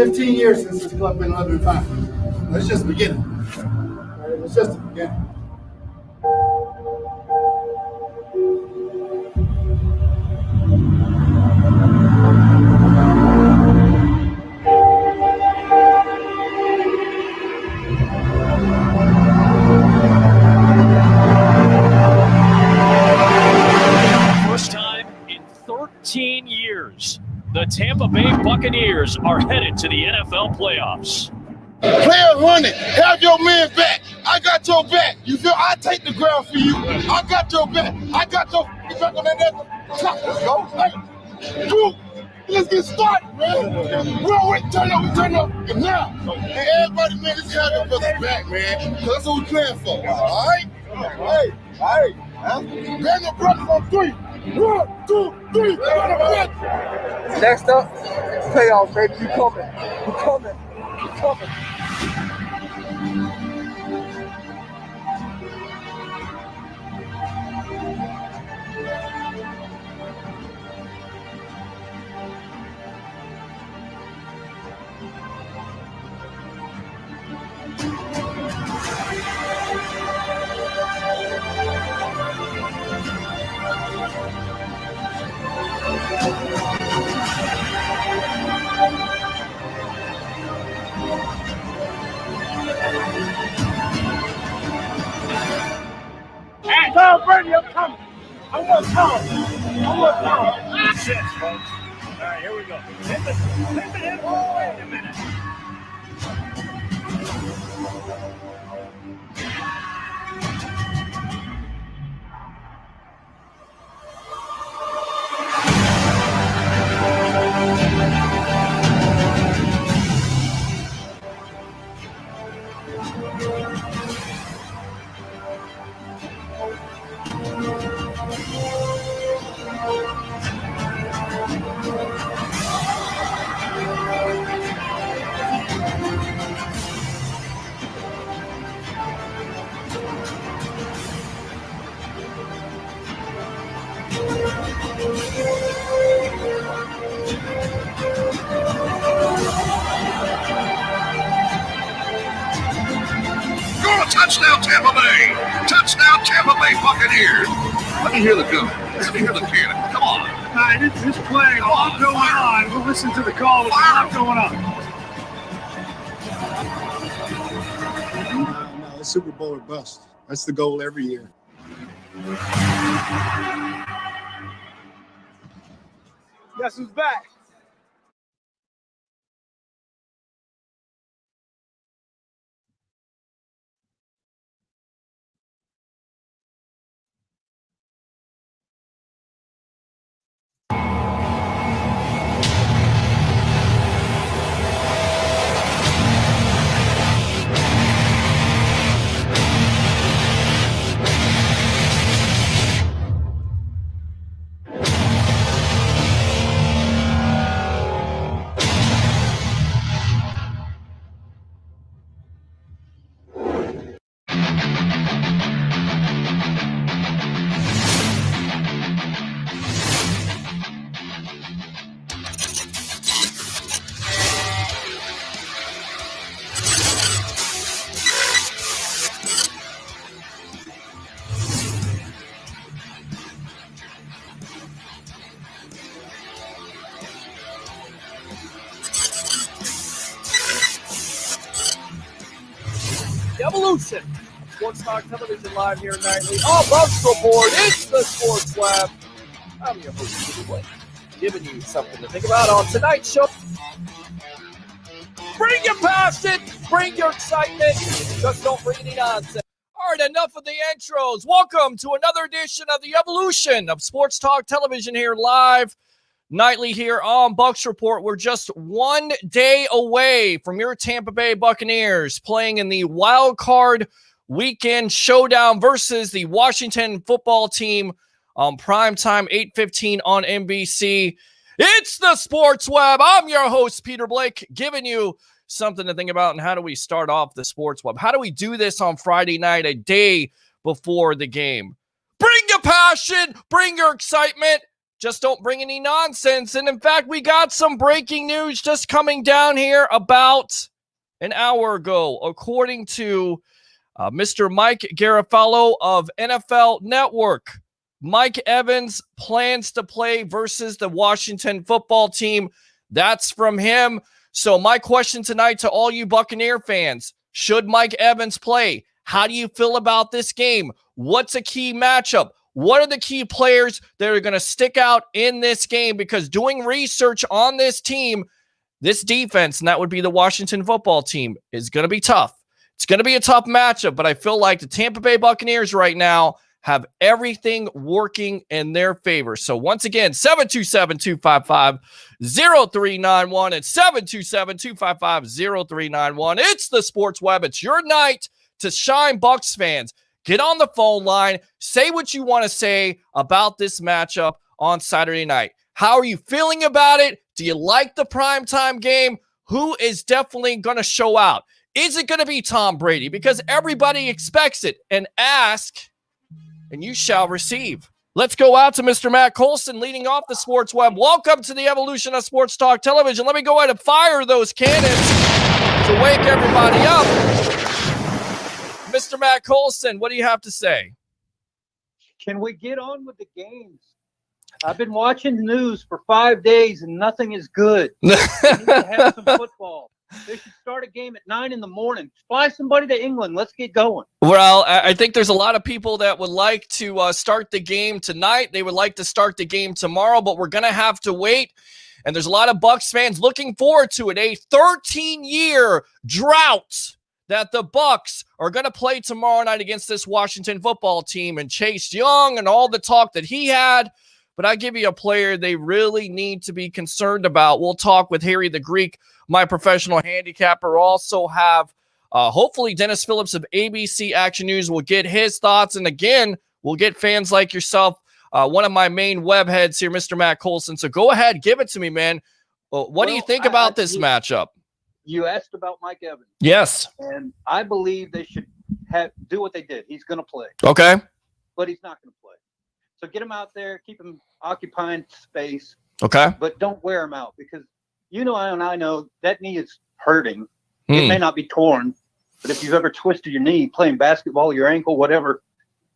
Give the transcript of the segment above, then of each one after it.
15 years since this club been 11-5. It's just the beginning. It's just the beginning. First time in 13 years, the Tampa Bay Buccaneers are headed to the NFL playoffs. Player running, have your man back. I got your back. You feel? I take the ground for you. I got your back. I got your back on that neck. Let's go. Hey, dude, let's get started, man. Bro, turn up. And now, and everybody, man, just have your brother back, man. Because that's what we playing for. All right? Hey. Bang your brothers on 3. 1, 2, 3. Next up, playoffs, baby. You coming. Hey, Tom Brady, I'm coming. I'm going to come. Six, folks. All right, here we go. Wait a minute. Touchdown, Tampa Bay! Touchdown, Tampa Bay Buccaneers! Let me hear the gun. Let me hear the cannon. Come on. All right, this play, a lot going on. We'll listen to the call. There's a lot going on. No, it's Super Bowl or bust. That's the goal every year. Guess who's back? Evolution. Sports Talk Television live here nightly. All Bucs Report. It's the Sports Web. I'm your host, Peter Blake, giving you something to think about on tonight's show. Bring your passion, bring your excitement. Just don't bring any nonsense. All right, enough of the intros. Welcome to another edition of the Evolution of Sports Talk Television here live nightly here on Bucs Report. We're just 1 day away from your Tampa Bay Buccaneers playing in the wild card weekend showdown versus the Washington football team on primetime 8:15 on NBC. It's the Sports Web. I'm your host, Peter Blake, giving you something to think about. And how do we start off the Sports Web? How do we do this on Friday night, a day before the game? Bring your passion, bring your excitement. Just don't bring any nonsense. And in fact, we got some breaking news just coming down here about an hour ago, according to Mr. Mike Garafolo of NFL Network. Mike Evans plans to play versus the Washington football team. That's from him. So my question tonight to all you Buccaneer fans, should Mike Evans play? How do you feel about this game? What's a key matchup? What are the key players that are going to stick out in this game? Because doing research on this team, this defense, and that would be the Washington football team, is going to be tough. It's going to be a tough matchup, but I feel like the Tampa Bay Buccaneers right now have everything working in their favor. So once again, 727-255-0391 and 727-255-0391. It's the Sports Web. It's your night to shine, Bucs fans. Get on the phone line. Say what you want to say about this matchup on Saturday night. How are you feeling about it? Do you like the primetime game? Who is definitely going to show out? Is it going to be Tom Brady? Because everybody expects it. And ask, and you shall receive. Let's go out to Mr. Matt Colson leading off the Sports Web. Welcome to the evolution of Sports Talk Television. Let me go ahead and fire those cannons to wake everybody up. Mr. Matt Colson, what do you have to say? Can we get on with the games? I've been watching the news for 5 days and nothing is good. We need to have some football. They should start a game at 9 in the morning. Fly somebody to England. Let's get going. Well, I think there's a lot of people that would like to start the game tonight. They would like to start the game tomorrow, but we're going to have to wait. And there's a lot of Bucs fans looking forward to it. A 13-year drought that the Bucs are going to play tomorrow night against this Washington football team and Chase Young and all the talk that he had. But I give you a player they really need to be concerned about. We'll talk with Harry the Greek, my professional handicapper. Also have hopefully Dennis Phillips of ABC Action News will get his thoughts. And again, we'll get fans like yourself, one of my main web heads here, Mr. Matt Colson. So go ahead, give it to me, man. What do you think about this matchup? You asked about Mike Evans. Yes. And I believe they should do what they did. He's going to play. Okay. But he's not going to play. So get him out there, keep him occupying space. Okay. But don't wear him out because you know and I know that knee is hurting. It may not be torn, but if you've ever twisted your knee playing basketball, your ankle, whatever,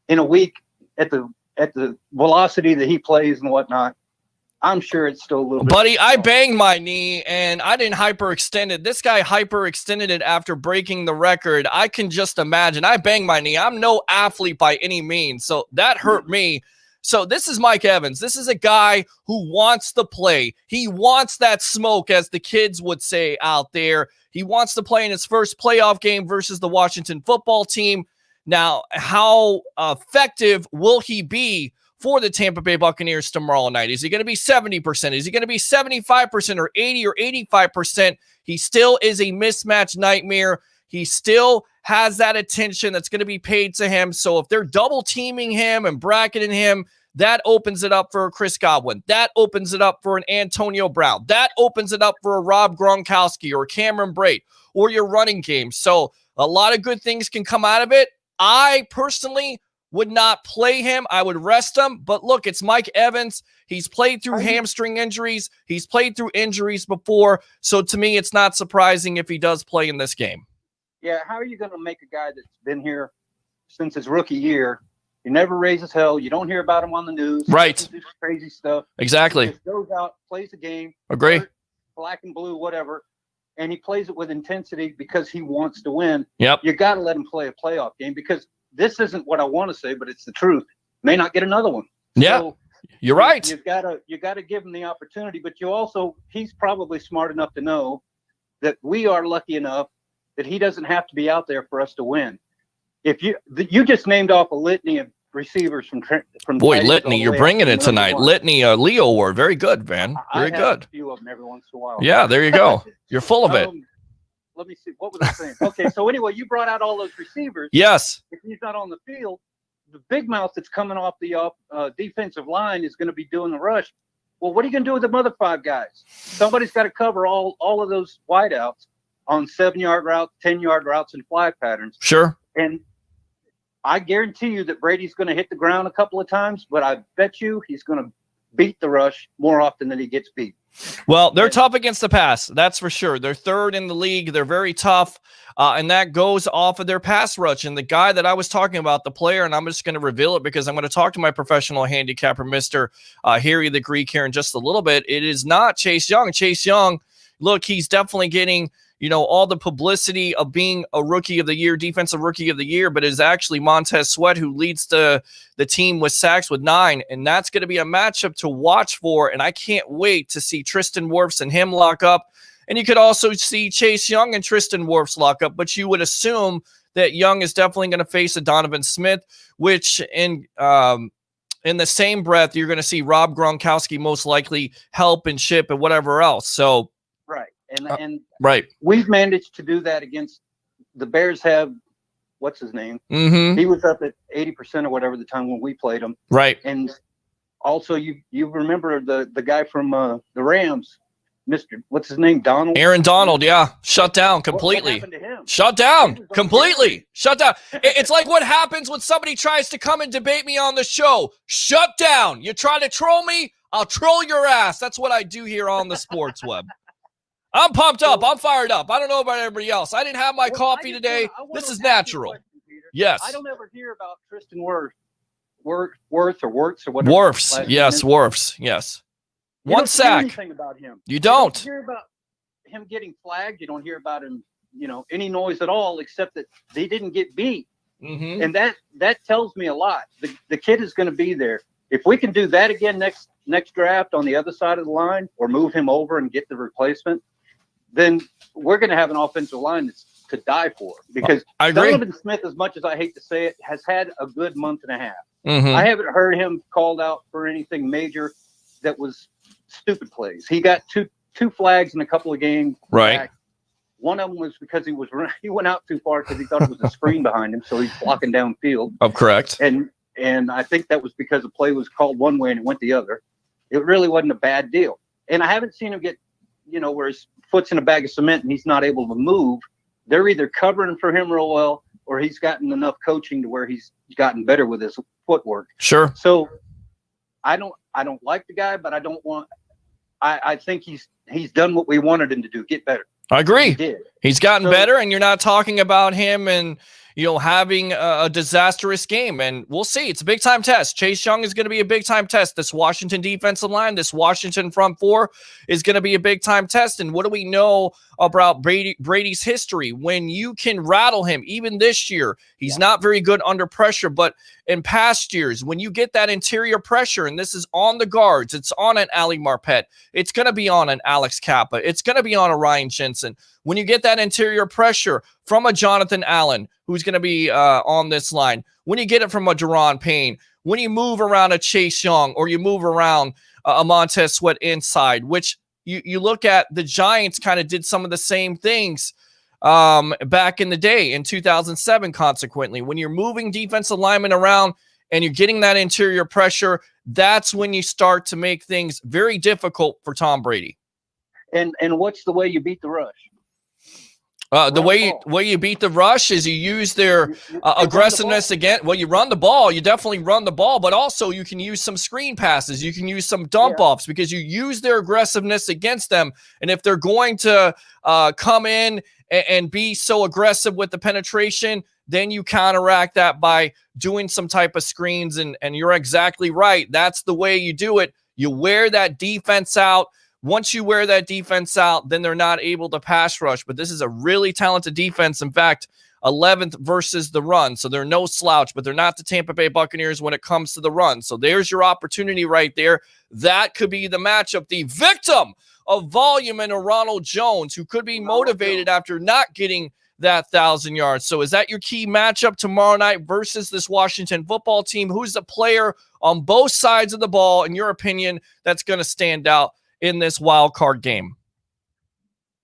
in a week at the velocity that he plays and whatnot, I'm sure it's still a little bit. Buddy, I banged my knee, and I didn't hyperextend it. This guy hyperextended it after breaking the record. I can just imagine. I banged my knee. I'm no athlete by any means, so that hurt me. So this is Mike Evans. This is a guy who wants to play. He wants that smoke, as the kids would say out there. He wants to play in his first playoff game versus the Washington football team. Now, how effective will he be for the Tampa Bay Buccaneers tomorrow night? Is he going to be 70%? Is he going to be 75% or 80 or 85%? He still is a mismatch nightmare. He still has that attention that's going to be paid to him. So if they're double teaming him and bracketing him, that opens it up for Chris Godwin. That opens it up for an Antonio Brown. That opens it up for a Rob Gronkowski or Cameron Brate or your running game. So a lot of good things can come out of it. I personally would not play him. I would rest him. But look, it's Mike Evans. He's played through hamstring injuries. He's played through injuries before. So to me, it's not surprising if he does play in this game. Yeah, how are you going to make a guy that's been here since his rookie year? He never raises hell. You don't hear about him on the news. Right. He does crazy stuff. Exactly. He just goes out, plays the game. Agree. Black and blue, whatever. And he plays it with intensity because he wants to win. Yep. You got to let him play a playoff game because this isn't what I want to say, but it's the truth. May not get another one. Yeah, so you're right. You got to give him the opportunity, but he's probably smart enough to know that we are lucky enough that he doesn't have to be out there for us to win. If you just named off a litany of receivers from boy, litany, you're bringing it tonight. Litany, Leo Award, very good, man. Very I good. A few of them every once in a while. Yeah, there you go. You're full of it. Let me see. What was I saying? Okay, so anyway, you brought out all those receivers. Yes. If he's not on the field, the big mouth that's coming off the defensive line is going to be doing the rush. Well, what are you going to do with the other five guys? Somebody's got to cover all of those wideouts on 7-yard routes, 10-yard routes, and fly patterns. Sure. And I guarantee you that Brady's going to hit the ground a couple of times, but I bet you he's going to beat the rush more often than he gets beat. Well, they're tough against the pass. That's for sure. They're third in the league. They're very tough. And that goes off of their pass rush. And the guy that I was talking about, the player, and I'm just going to reveal it because I'm going to talk to my professional handicapper, Mr. Harry the Greek, here in just a little bit. It is not Chase Young. Chase Young, look, he's definitely getting, all the publicity of being a rookie of the year, defensive rookie of the year, but it is actually Montez Sweat who leads the team with sacks with 9. And that's going to be a matchup to watch for. And I can't wait to see Tristan Wirfs and him lock up. And you could also see Chase Young and Tristan Wirfs lock up, but you would assume that Young is definitely going to face a Donovan Smith, which in the same breath, you're going to see Rob Gronkowski most likely help and ship and whatever else. So, right. And right. We've managed to do that against the Bears. Have what's his name? Mm-hmm. He was up at 80% or whatever the time when we played him. Right. And also you remember the guy from the Rams, Mr. What's his name? Donald. Aaron Donald. Yeah. Shut down completely. What happened to him? Shut down completely. Shut down. It's like what happens when somebody tries to come and debate me on the show. Shut down. You try to troll me, I'll troll your ass. That's what I do here on the sports web. I'm pumped up. I'm fired up. I don't know about everybody else. I didn't have my coffee today. This is natural. Yes. I don't ever hear about Tristan Wirfs or Wirtz or whatever. Wirfs. Yes, Wirfs. Yes. One sack. You don't hear anything about him. You don't. hear about him getting flagged. You don't hear about him, any noise at all, except that they didn't get beat. Mm-hmm. And that tells me a lot. The kid is going to be there. If we can do that again next draft on the other side of the line, or move him over and get the replacement, then we're going to have an offensive line that's to die for. Because I agree. Donovan Smith, as much as I hate to say it, has had a good month and a half. Mm-hmm. I haven't heard him called out for anything major that was stupid plays. He got two flags in a couple of games. Right. Back. One of them was because he went out too far because he thought it was a screen behind him, so he's blocking downfield. Oh, correct. And I think that was because the play was called one way and it went the other. It really wasn't a bad deal. And I haven't seen him get, where his foot's in a bag of cement and he's not able to move. They're either covering for him real well, or he's gotten enough coaching to where he's gotten better with his footwork. Sure. So I don't like the guy, but I think he's done what we wanted him to do, get better. I agree. He did. He's gotten better, and you're not talking about him and having a disastrous game. And we'll see. It's a big-time test. Chase Young is going to be a big-time test. This Washington defensive line, this Washington front four is going to be a big-time test. And what do we know about Brady's history? When you can rattle him, even this year, he's not very good under pressure. But in past years, when you get that interior pressure, and this is on the guards, it's on an Ali Marpet, it's going to be on an Alex Kappa, it's going to be on a Ryan Jensen. When you get that interior pressure from a Jonathan Allen, who's going to be on this line, when you get it from a Deron Payne, when you move around a Chase Young, or you move around a Montez Sweat inside, which you look at, the Giants kind of did some of the same things back in the day in 2007, consequently. When you're moving defensive linemen around and you're getting that interior pressure, that's when you start to make things very difficult for Tom Brady. And what's the way you beat the rush? The way you beat the rush is you use their aggressiveness again. Well, you run the ball. You definitely run the ball, but also you can use some screen passes. You can use some dump offs because you use their aggressiveness against them. And if they're going to come in and be so aggressive with the penetration, then you counteract that by doing some type of screens. And you're exactly right. That's the way you do it. You wear that defense out. Once you wear that defense out, then they're not able to pass rush. But this is a really talented defense. In fact, 11th versus the run. So they're no slouch, but they're not the Tampa Bay Buccaneers when it comes to the run. So there's your opportunity right there. That could be the matchup. The victim of volume and a Ronald Jones, who could be motivated after not getting that 1,000 yards. So is that your key matchup tomorrow night versus this Washington football team? Who's the player on both sides of the ball, in your opinion, that's going to stand out in this wild card game?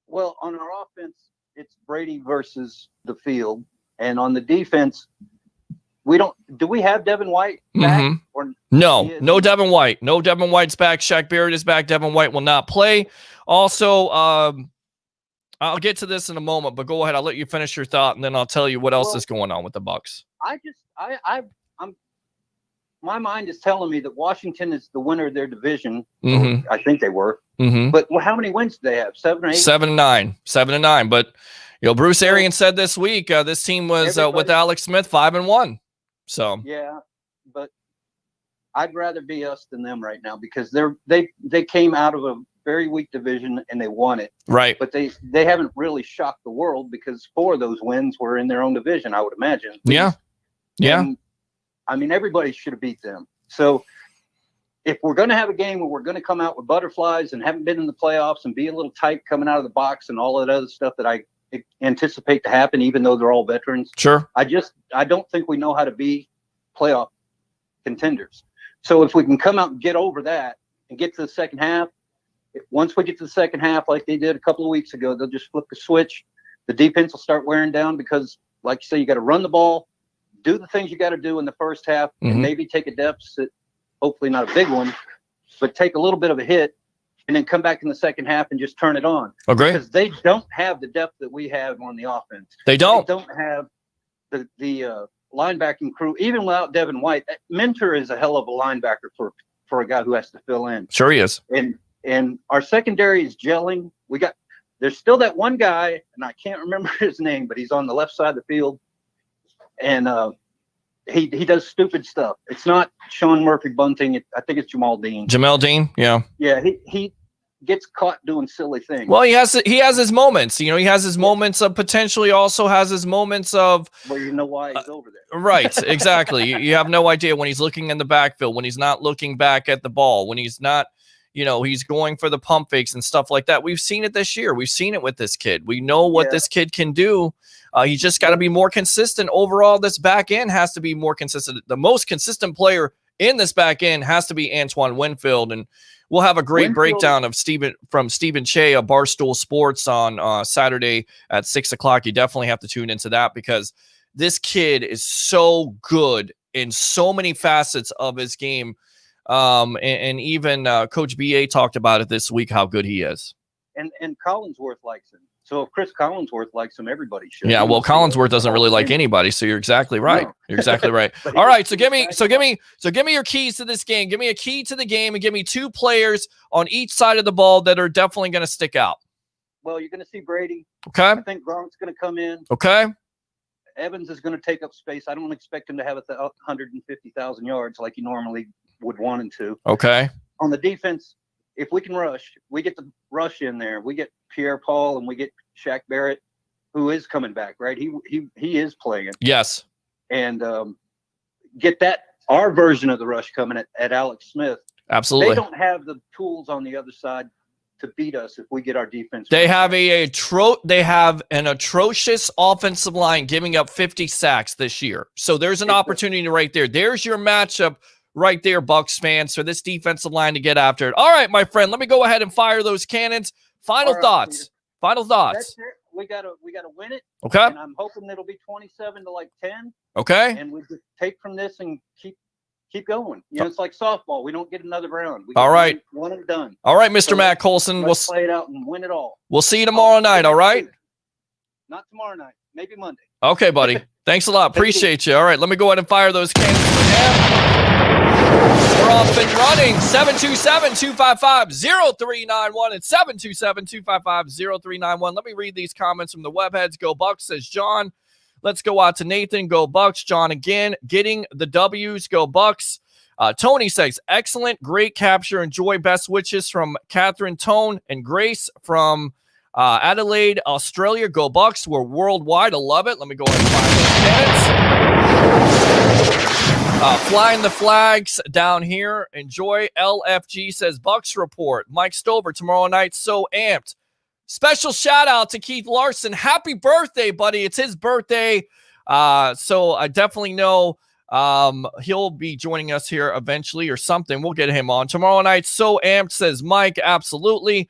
Well, on our offense, it's Brady versus the field. And on the defense, do we have Devin White back? Or No Devin White. No Devin White's back. Shaq Barrett is back. Devin White will not play. Also, I'll get to this in a moment, but go ahead. I'll let you finish your thought, and then I'll tell you what else is going on with the Bucs. my mind is telling me that Washington is the winner of their division. Mm-hmm. I think they were. Mm-hmm. But how many wins do they have? 7 or 8? 7-9. But Bruce Arians said this week this team was with Alex Smith 5-1. So yeah, but I'd rather be us than them right now because they came out of a very weak division and they won it. Right. But they haven't really shocked the world because 4 of those wins were in their own division, I would imagine. Yeah. Yeah. And, I mean, everybody should have beat them. So if we're going to have a game where we're going to come out with butterflies and haven't been in the playoffs and be a little tight coming out of the box and all that other stuff that I anticipate to happen, even though they're all veterans. Sure. I don't think we know how to be playoff contenders. So if we can come out and get over that and get to the second half, once we get to the second half, like they did a couple of weeks ago, they'll just flip the switch. The defense will start wearing down because, like you say, you got to run the ball, do the things you got to do in the first half, and maybe take a deficit, hopefully not a big one, but take a little bit of a hit, and then come back in the second half and just turn it on. Agree. Because they don't have the depth that we have on the offense. They don't. They don't have the linebacking crew, even without Devin White. Mentor is a hell of a linebacker for a guy who has to fill in. Sure he is. And our secondary is gelling. There's still that one guy, and I can't remember his name, but he's on the left side of the field. And he does stupid stuff. It's not Sean Murphy Bunting. I think it's Jamal Dean. Jamel Dean, yeah. Yeah, he gets caught doing silly things. Well, he has his moments. He has his moments of potentially also has his moments of. Well, you know why he's over there. Right, exactly. you have no idea when he's looking in the backfield, when he's not looking back at the ball, when he's not, he's going for the pump fakes and stuff like that. We've seen it this year. We've seen it with this kid. We know what this kid can do. He just got to be more consistent. Overall, this back end has to be more consistent. The most consistent player in this back end has to be Antoine Winfield. And we'll have a great breakdown of Stephen Che of Barstool Sports on Saturday at 6:00. You definitely have to tune into that because this kid is so good in so many facets of his game. And even Coach B.A. talked about it this week, how good he is. And Collinsworth likes him. So if Chris Collinsworth likes him, everybody should. Yeah, well, Collinsworth doesn't really like anybody, so you're exactly right. No. You're exactly right. All right, so give me your keys to this game. Give me a key to the game and give me 2 players on each side of the ball that are definitely going to stick out. Well, you're going to see Brady. Okay. I think Gronk's going to come in. Okay. Evans is going to take up space. I don't expect him to have 150,000 yards like he normally would want him to. Okay. On the defense, if we can rush, we get the rush in there. We get Pierre-Paul and we get Shaq Barrett, who is coming back, right? He is playing. Yes. And get our version of the rush coming at Alex Smith. Absolutely. They don't have the tools on the other side to beat us if we get our defense. They have they have an atrocious offensive line giving up 50 sacks this year. So there's an opportunity right there. There's your matchup right there, Bucs fans, for this defensive line to get after it. All right, my friend, let me go ahead and fire those cannons. Final thoughts. Peter. Final thoughts. That's it. We gotta win it. Okay. And I'm hoping it'll be 27 to 10. Okay. And we just take from this and keep going. It's like softball. We don't get another round. We all right. One and done. All right, Mr. Matt Colson. We'll play it out and win it all. We'll see you tomorrow night, all right? Not tomorrow night. Maybe Monday. Okay, buddy. Thanks a lot. Appreciate you. All right, let me go ahead and fire those cannons for him. We're off and running. 727-255-0391. It's 727-255-0391. Let me read these comments from the webheads. Go Bucs, says John. Let's go out to Nathan. Go Bucs. John again. Getting the W's. Go Bucs. Tony says, excellent. Great capture. Enjoy. Best wishes from Catherine Tone and Grace from Adelaide, Australia. Go Bucs. We're worldwide. I love it. Let me go ahead and find those cannons. Flying the flags down here. Enjoy. LFG says Bucs report. Mike Stover tomorrow night. So amped. Special shout out to Keith Larson. Happy birthday, buddy. It's his birthday. So I definitely know he'll be joining us here eventually or something. We'll get him on tomorrow night. So amped, says Mike. Absolutely.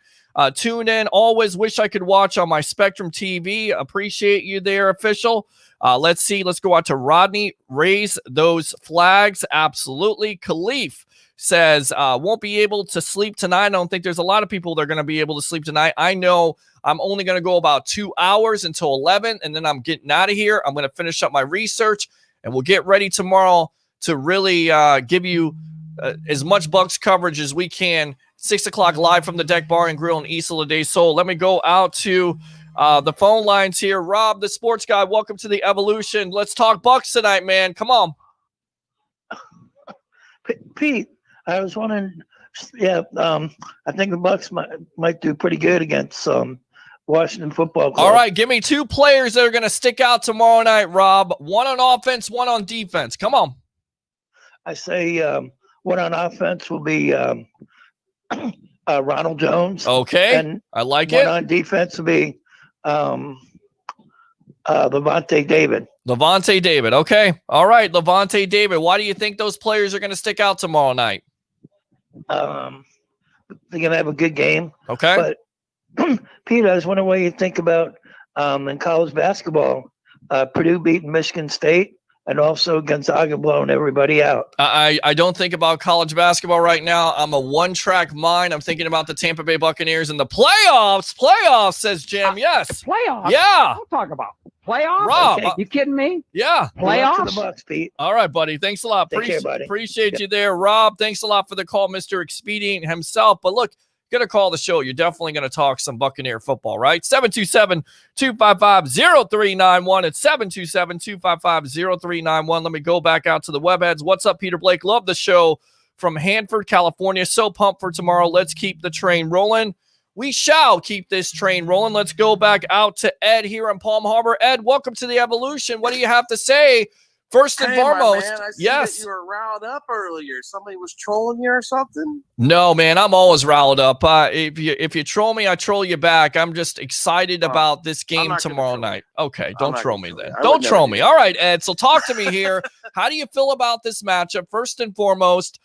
Tune in. Always wish I could watch on my Spectrum TV. Appreciate you there, official. Let's see. Let's go out to Rodney. Raise those flags. Absolutely. Khalif says, won't be able to sleep tonight. I don't think there's a lot of people that are going to be able to sleep tonight. I know I'm only going to go about 2 hours until 11, and then I'm getting out of here. I'm going to finish up my research, and we'll get ready tomorrow to really give you as much Bucs coverage as we can. 6 o'clock live from the Deck Bar and Grill in Isla del Sol. Let me go out to the phone lines here. Rob, the sports guy, welcome to the Evolution. Let's talk Bucs tonight, man. Come on. Pete, I was wondering, I think the Bucs might do pretty good against Washington Football Club. All right, give me 2 players that are going to stick out tomorrow night, Rob. One on offense, one on defense. Come on. I say one on offense will be Ronald Jones. Okay, and I like one it. One on defense will be Levante David. Levante David. Okay. All right, Levante David. Why do you think those players are going to stick out tomorrow night? They're going to have a good game. Okay. But, Pete, I was wondering what you think about in college basketball, Purdue beating Michigan State, and also Gonzaga blowing everybody out. I don't think about college basketball right now. I'm a one-track mind. I'm thinking about the Tampa Bay Buccaneers and the playoffs. Playoffs, says Jim. Yes. Playoffs? Yeah. Don't talk about playoffs. Rob, Okay, you kidding me? Yeah. Playoffs? To the Bucs, Pete. All right, buddy. Thanks a lot. Take care, buddy. Appreciate you there, Rob. Thanks a lot for the call, Mr. Expedient himself. But look, going to call the show. You're definitely going to talk some Buccaneer football, right? 727-255-0391. It's 727-255-0391. Let me go back out to the webheads. What's up, Peter Blake? Love the show from Hanford, California. So pumped for tomorrow. Let's keep the train rolling. We shall keep this train rolling. Let's go back out to Ed here in Palm Harbor. Ed, welcome to the Evolution. What do you have to say? First and foremost, man, I see yes. that you were riled up earlier. Somebody was trolling you or something? No, man, I'm always riled up. If you troll me, I troll you back. I'm just excited about this game tomorrow night. Okay, don't troll me then. Don't troll me. All right, Ed, so talk to me here. How do you feel about this matchup? First and foremost,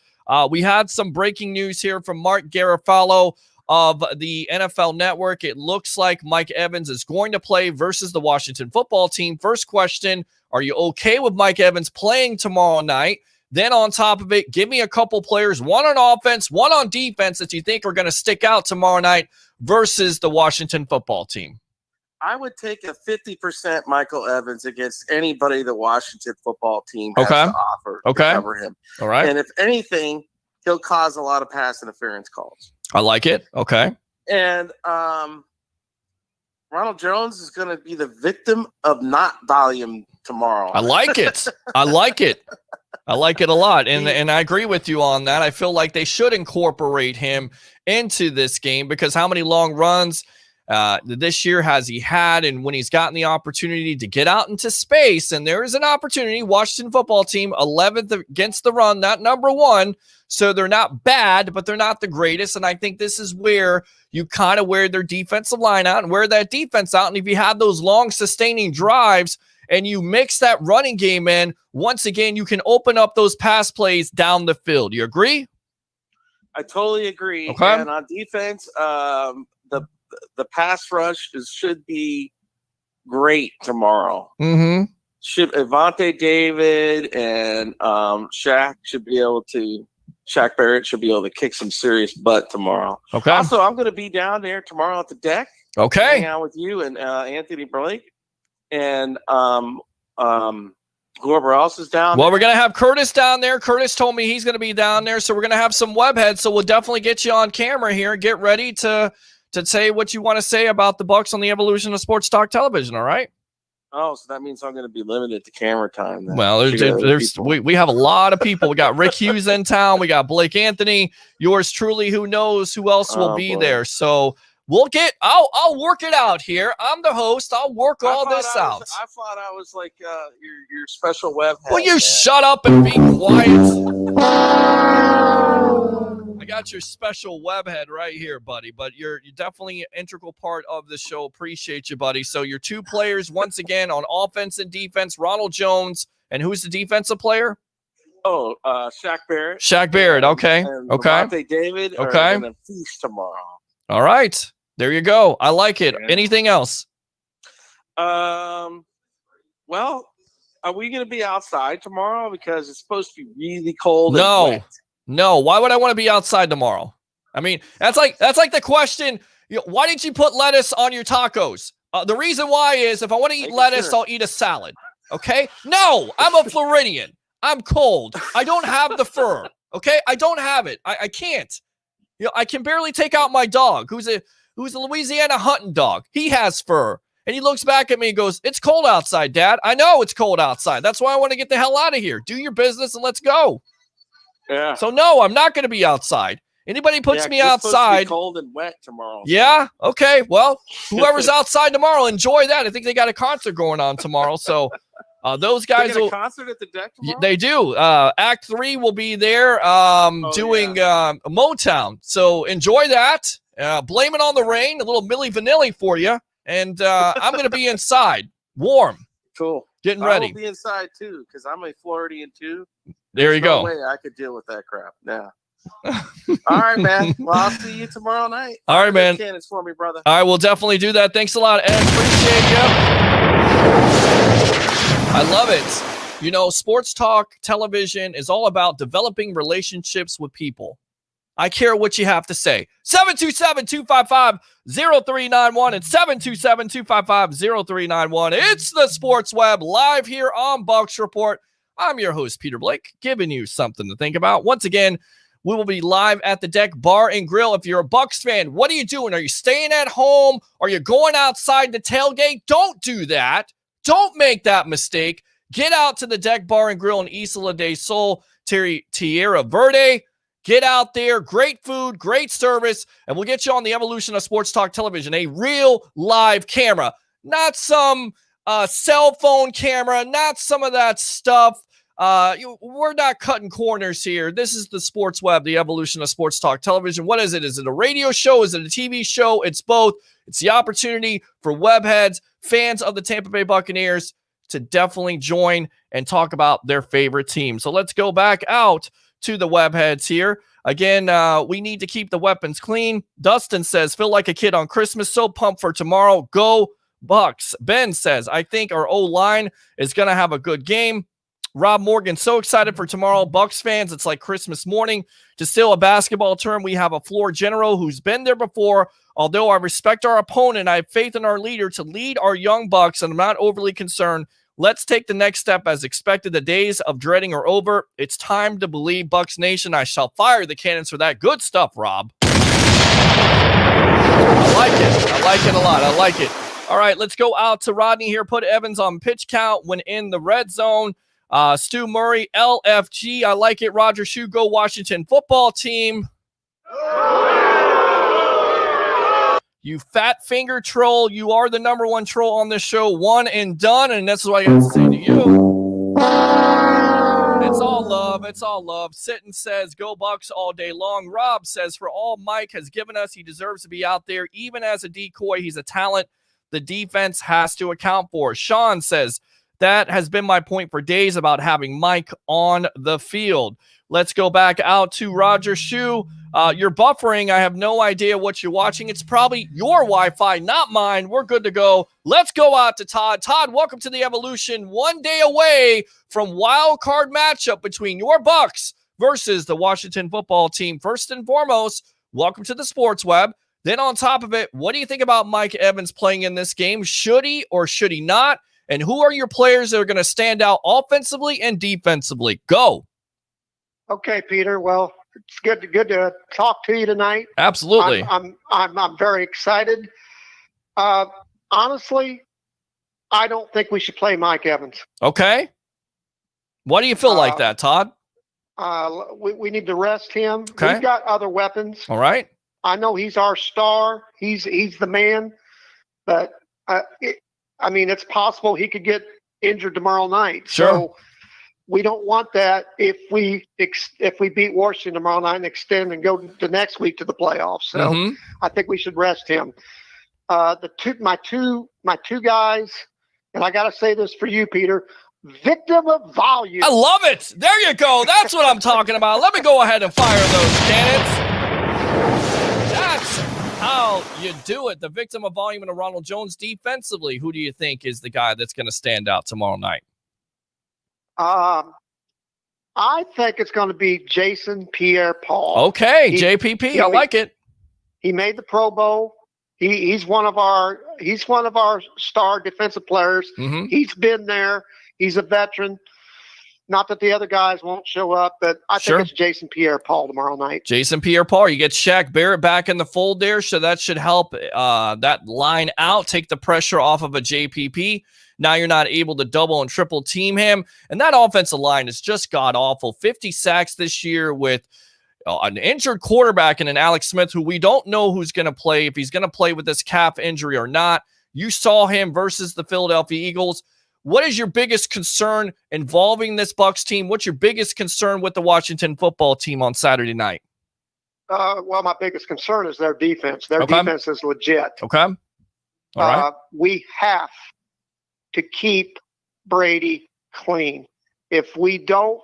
we had some breaking news here from Mark Garofalo of the NFL Network. It looks like Mike Evans is going to play versus the Washington football team. First question, are you okay with Mike Evans playing tomorrow night? Then on top of it, give me a couple players, one on offense, one on defense that you think are going to stick out tomorrow night versus the Washington football team. I would take a 50% Michael Evans against anybody the Washington football team has to offer to cover him. All right. And if anything, he'll cause a lot of pass interference calls. I like it. Okay. And Ronald Jones is going to be the victim of not volume tomorrow. I like it. I like it. I like it a lot. And I agree with you on that. I feel like they should incorporate him into this game because how many long runs this year has he had? And when he's gotten the opportunity to get out into space, and there is an opportunity, Washington football team, 11th against the run, not number one. So they're not bad, but they're not the greatest. And I think this is where you kind of wear their defensive line out and wear that defense out. And if you have those long sustaining drives and you mix that running game in, once again, you can open up those pass plays down the field. You agree? I totally agree. Okay. And on defense, the pass rush should be great tomorrow. Mm-hmm. Avante David and Shaq Barrett should be able to kick some serious butt tomorrow. Okay. Also, I'm going to be down there tomorrow at the deck. Okay. Hang out with you and Anthony Blake and whoever else is down. Well, we're going to have Curtis down there. Curtis told me he's going to be down there, so we're going to have some webheads. So we'll definitely get you on camera here. Get ready to say what you want to say about the Bucs on the Evolution of Sports Talk Television. All right. Oh, so that means I'm going to be limited to camera time then. Well, we have a lot of people. We got Rick Hughes in town. We got Blake Anthony. Yours truly. Who knows who else will be there? So I'll work it out here. I'm the host. I'll work all this out. I thought I was like your special web head. Will you shut up and be quiet? I got your special webhead right here, buddy, but you're definitely an integral part of the show. Appreciate you, buddy. So your 2 players, once again, on offense and defense, Ronald Jones, and who's the defensive player? Oh, Shaq Barrett. Shaq Barrett, okay. And okay. Levante David are going to feast tomorrow. All right. There you go. I like it. Yeah. Anything else? Well, are we going to be outside tomorrow? Because it's supposed to be really cold and wet. No, why would I want to be outside tomorrow? I mean, that's like the question, why didn't you put lettuce on your tacos? The reason why is if I want to eat lettuce, I'll eat a salad. Okay? No, I'm a Floridian. I'm cold. I don't have the fur. Okay, I don't have it. I can't. I can barely take out my dog, who's a Louisiana hunting dog. He has fur, and he looks back at me and goes, "It's cold outside, Dad. I know it's cold outside. That's why I want to get the hell out of here. Do your business and let's go." Yeah. So no, I'm not going to be outside. Anybody puts me it's supposed to be outside. cold and wet tomorrow. Yeah. Okay. Well, whoever's outside tomorrow, enjoy that. I think they got a concert going on tomorrow. So those guys They got will. a concert at the deck tomorrow? They do. Act 3 will be there doing Motown. So enjoy that. Blame it on the rain. A little Milli Vanilli for you. And I'm going to be inside, warm. Cool. Getting ready. I will be inside too because I'm a Floridian too. There you go. No way I could deal with that crap. Yeah. All right, man. Well, I'll see you tomorrow night. All right, man. Cannons for me, brother. I will definitely do that. Thanks a lot, Ed. Appreciate you. I love it. Sports talk television is all about developing relationships with people. I care what you have to say. 727-255-0391 and 727-255-0391. It's the Sports Web live here on Bucs Report. I'm your host, Peter Blake, giving you something to think about. Once again, we will be live at the Deck Bar and Grill. If you're a Bucs fan, what are you doing? Are you staying at home? Are you going outside the tailgate? Don't do that. Don't make that mistake. Get out to the Deck Bar and Grill in Isla del Sol, Tierra Verde. Get out there. Great food, great service, and we'll get you on the evolution of sports talk television, a real live camera, not some cell phone camera, not some of that stuff. We're not cutting corners here. This is the Sports Web, the evolution of sports talk television. What is it? Is it a radio show? Is it a TV show? It's both. It's the opportunity for webheads, fans of the Tampa Bay Buccaneers, to definitely join and talk about their favorite team. So let's go back out to the webheads here. Again, we need to keep the weapons clean. Dustin says, feel like a kid on Christmas. So pumped for tomorrow. Go Bucs. Ben says, I think our O-line is going to have a good game. Rob Morgan, so excited for tomorrow. Bucs fans, it's like Christmas morning. To steal a basketball term, we have a floor general who's been there before. Although I respect our opponent, I have faith in our leader to lead our young Bucs, and I'm not overly concerned. Let's take the next step as expected. The days of dreading are over. It's time to believe, Bucs Nation. I shall fire the cannons for that. Good stuff, Rob. I like it. I like it a lot. I like it. All right, let's go out to Rodney here. Put Evans on pitch count when in the red zone. Stu Murray, LFG. I like it. Roger Shue, go Washington football team. You fat finger troll. You are the number one troll on this show. One and done. And that's what I got to say to you. It's all love. It's all love. Sitton says, go Bucs all day long. Rob says, for all Mike has given us, he deserves to be out there. Even as a decoy, he's a talent the defense has to account for. Sean says, that has been my point for days about having Mike on the field. Let's go back out to Roger Shue. You're buffering. I have no idea what you're watching. It's probably your Wi-Fi, not mine. We're good to go. Let's go out to Todd. Todd, welcome to the Evolution. 1 day away from wild card matchup between your Bucs versus the Washington football team. First and foremost, welcome to the Sports Web. Then on top of it, what do you think about Mike Evans playing in this game? Should he or should he not? And who are your players that are going to stand out offensively and defensively? Go. Okay, Peter. Well, it's good to talk to you tonight. Absolutely. I'm very excited. Honestly, I don't think we should play Mike Evans. Okay. Why do you feel like that, Todd? We need to rest him. Okay. We've got other weapons. All right. I know he's our star. He's the man, but it's possible he could get injured tomorrow night. Sure. So we don't want that if we beat Washington tomorrow night and extend and go the next week to the playoffs. So I think we should rest him. My two guys, and I got to say this for you, Peter, victim of volume. I love it. There you go. That's what I'm talking about. Let me go ahead and fire those cannons. That's how you do it. The victim of volume and Ronald Jones defensively. Who do you think is the guy that's going to stand out tomorrow night? I think it's going to be Jason Pierre-Paul. Okay, JPP. I like it. He made the Pro Bowl. He's one of our star defensive players. Mm-hmm. He's been there. He's a veteran. Not that the other guys won't show up, but I Sure. think it's Jason Pierre-Paul tomorrow night. Jason Pierre-Paul, you get Shaq Barrett back in the fold there, so that should help that line out, take the pressure off of a JPP. Now you're not able to double and triple team him, and that offensive line is just god-awful. 50 sacks this year with an injured quarterback and an Alex Smith who we don't know who's going to play, if he's going to play with this calf injury or not. You saw him versus the Philadelphia Eagles. What is your biggest concern involving this Bucs team? What's your biggest concern with the Washington football team on Saturday night? Well, my biggest concern is their defense. Their defense is legit. Okay. All right. We have to keep Brady clean. If we don't,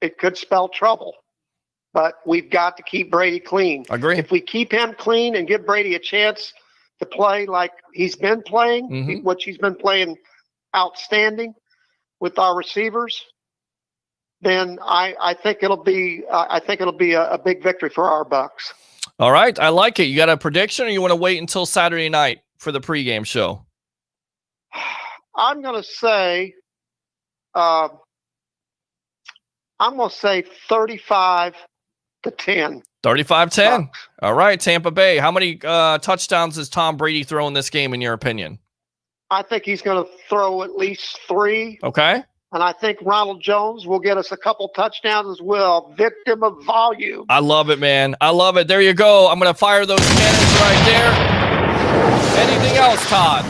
it could spell trouble. But we've got to keep Brady clean. Agree. If we keep him clean and give Brady a chance to play like he's been playing, which he's been playing outstanding with our receivers, then I think it'll be a big victory for our Bucs. All right, I like it. You got a prediction, or you want to wait until Saturday night for the pregame show? I'm gonna say 35-10. 35-10. All right, Tampa Bay. How many touchdowns does Tom Brady throw in this game, in your opinion? I think he's going to throw at least 3. Okay. And I think Ronald Jones will get us a couple touchdowns as well. Victim of volume. I love it, man. I love it. There you go. I'm going to fire those cannons right there. Anything else, Todd?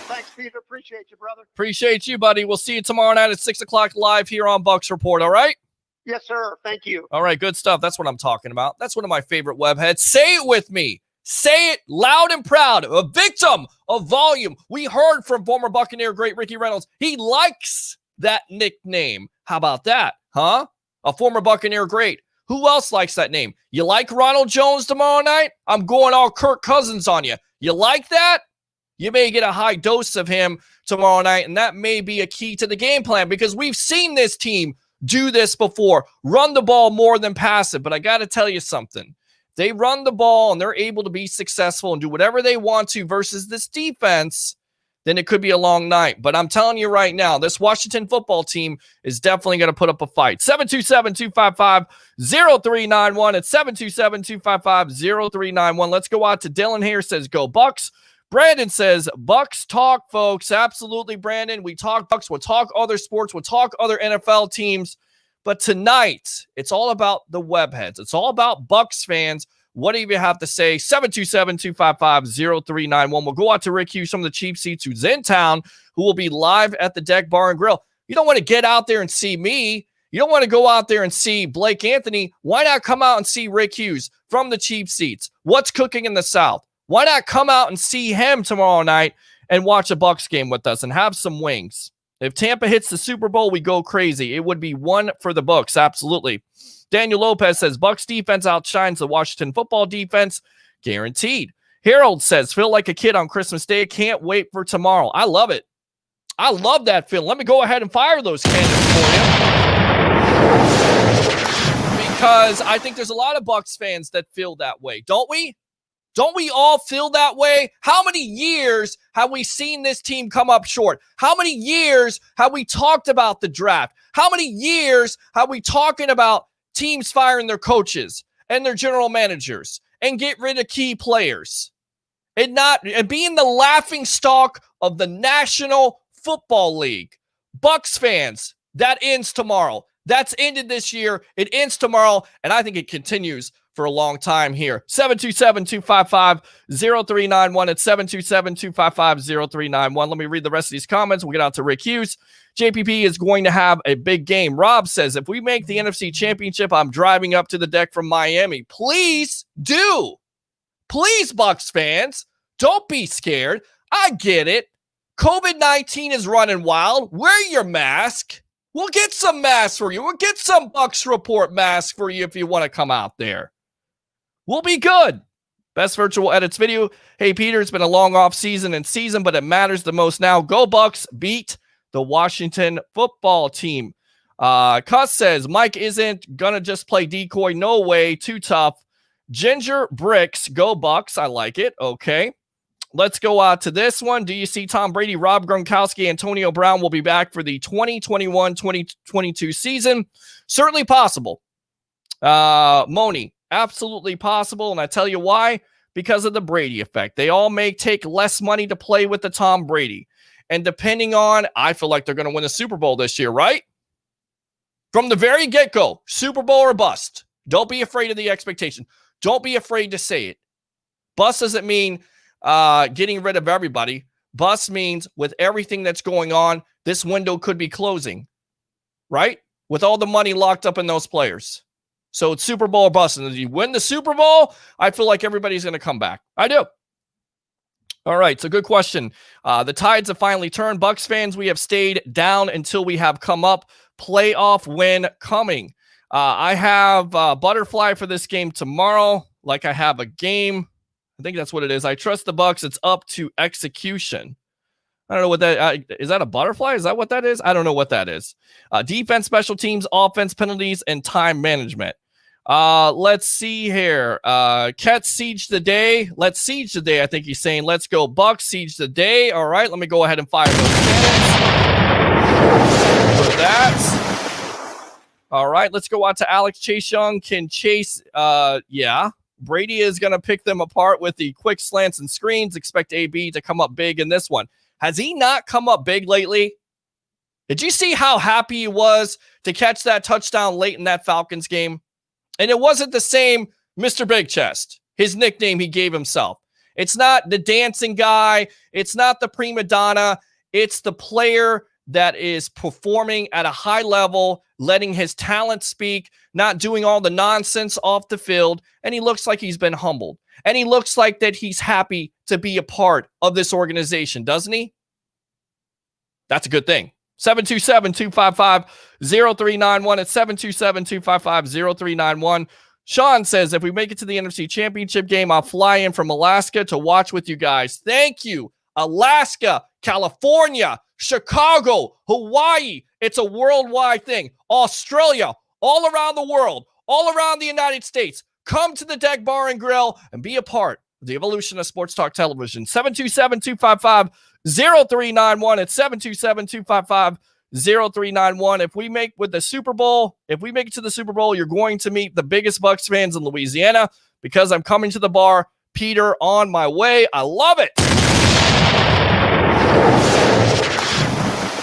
Thanks, Peter. Appreciate you, brother. Appreciate you, buddy. We'll see you tomorrow night at 6 o'clock live here on Bucs Report, all right? Yes, sir. Thank you. All right, good stuff. That's what I'm talking about. That's one of my favorite webheads. Say it with me. Say it loud and proud. A victim of volume. We heard from former Buccaneer great Ricky Reynolds. He likes that nickname. How about that, huh? A former Buccaneer great. Who else likes that name? You like Ronald Jones tomorrow night? I'm going all Kirk Cousins on you. You like that? You may get a high dose of him tomorrow night, and that may be a key to the game plan because we've seen this team do this before. Run the ball more than pass it. But I got to tell you something. They run the ball and they're able to be successful and do whatever they want to versus this defense, then it could be a long night. But I'm telling you right now, this Washington football team is definitely going to put up a fight. 727-255-0391. It's 727-255-0391. Let's go out to Dylan here. Says, go Bucs. Brandon says, Bucs talk, folks. Absolutely, Brandon. We talk Bucs. We'll talk other sports. We'll talk other NFL teams. But tonight, it's all about the webheads. It's all about Bucs fans. What do you have to say? 727-255-0391. We'll go out to Rick Hughes, some of the cheap seats who's in town, who will be live at the Deck Bar and Grill. You don't want to get out there and see me. You don't want to go out there and see Blake Anthony. Why not come out and see Rick Hughes from the cheap seats? What's cooking in the South? Why not come out and see him tomorrow night and watch a Bucs game with us and have some wings? If Tampa hits the Super Bowl, we go crazy. It would be one for the books, absolutely. Daniel Lopez says, Bucs defense outshines the Washington football defense, guaranteed. Harold says, feel like a kid on Christmas Day. Can't wait for tomorrow. I love it. I love that feeling. Let me go ahead and fire those cannons for you. Because I think there's a lot of Bucs fans that feel that way, don't we? Don't we all feel that way? How many years have we seen this team come up short? How many years have we talked about the draft? How many years have we talking about teams firing their coaches and their general managers and get rid of key players and being the laughing stock of the National Football League? Bucs fans, that ends tomorrow. That's ended this year. It ends tomorrow, and I think it continues for a long time here. 727-255-0391 at 727-255-0391. Let me read the rest of these comments. We'll get out to Rick Hughes. JPP is going to have a big game. Rob says, if we make the NFC Championship, I'm driving up to the Deck from Miami. Please do. Please, Bucs fans, don't be scared. I get it. COVID-19 is running wild. Wear your mask. We'll get some masks for you. We'll get some Bucs Report masks for you if you want to come out there. We'll be good. Best virtual edits video. Hey, Peter, it's been a long off season, but it matters the most now. Go Bucs, beat the Washington football team. Cuss says, Mike isn't going to just play decoy. No way. Too tough. Ginger Bricks, go Bucs. I like it. Okay. Let's go to this one. Do you see Tom Brady, Rob Gronkowski, Antonio Brown will be back for the 2021-2022 season? Certainly possible. Moni, absolutely possible. And I tell you why. Because of the Brady effect. They all may take less money to play with the Tom Brady. And depending on, I feel like they're going to win a Super Bowl this year, right? From the very get-go, Super Bowl or bust. Don't be afraid of the expectation. Don't be afraid to say it. Bust doesn't mean getting rid of everybody. Bust means with everything that's going on, this window could be closing, right? With all the money locked up in those players. So it's Super Bowl or bust. And if you win the Super Bowl, I feel like everybody's going to come back. I do. All right, so good question. The tides have finally turned. Bucs fans, we have stayed down until we have come up. Playoff win coming. I have Butterfly for this game tomorrow, like I have a game. I think that's what it is. I trust the Bucs. It's up to execution. I don't know what that is. That a butterfly? Is that what that is? I don't know what that is. Defense, special teams, offense, penalties, and time management. Let's see here. Cat siege the day. Let's siege the day. I think he's saying, let's go Bucs, siege the day. All right, let me go ahead and fire those cannons. For that. All right, let's go on to Alex Chase Young. Can Chase, yeah. Brady is going to pick them apart with the quick slants and screens. Expect AB to come up big in this one. Has he not come up big lately? Did you see how happy he was to catch that touchdown late in that Falcons game? And it wasn't the same Mr. Big Chest, his nickname he gave himself. It's not the dancing guy. It's not the prima donna. It's the player that is performing at a high level, letting his talent speak, not doing all the nonsense off the field. And he looks like he's been humbled. And he looks like that he's happy to be a part of this organization, doesn't he? That's a good thing. 727-255-0391. It's 727-255-0391. Sean says, if we make it to the NFC Championship game, I'll fly in from Alaska to watch with you guys. Thank you. Alaska, California, Chicago, Hawaii. It's a worldwide thing. Australia, all around the world, all around the United States. Come to the Deck Bar and Grill and be a part of the evolution of Sports Talk Television. 727-255-0391. It's 727-255-0391. If we make with the Super Bowl, if we make it to the Super Bowl, you're going to meet the biggest Bucs fans in Louisiana because I'm coming to the bar. Peter, on my way. I love it.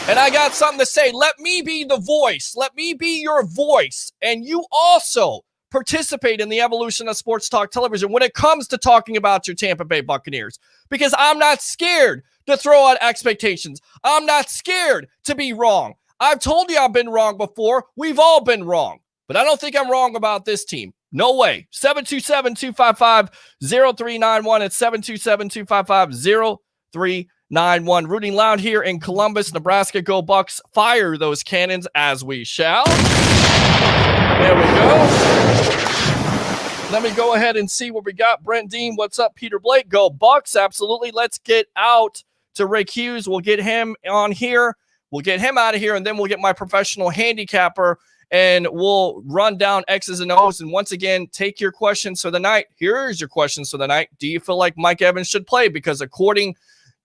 And I got something to say. Let me be the voice. Let me be your voice. And you also participate in the evolution of Sports Talk Television when it comes to talking about your Tampa Bay Buccaneers. Because I'm not scared to throw out expectations. I'm not scared to be wrong. I've told you I've been wrong before. We've all been wrong. But I don't think I'm wrong about this team. No way. 727-255-0391. It's 727-255-0391. Rooting loud here in Columbus, Nebraska. Go Bucs. Fire those cannons as we shall. There we go. Let me go ahead and see what we got. Brent Dean, what's up? Peter Blake, go Bucs. Absolutely. Let's get out to Rick Hughes. We'll get him on here. We'll get him out of here, and then we'll get my professional handicapper, and we'll run down X's and O's. And once again, take your questions for the night. Here's your questions for the night. Do you feel like Mike Evans should play? Because according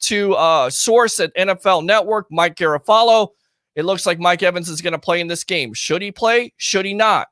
to a source at NFL Network, Mike Garafolo, it looks like Mike Evans is going to play in this game. Should he play? Should he not?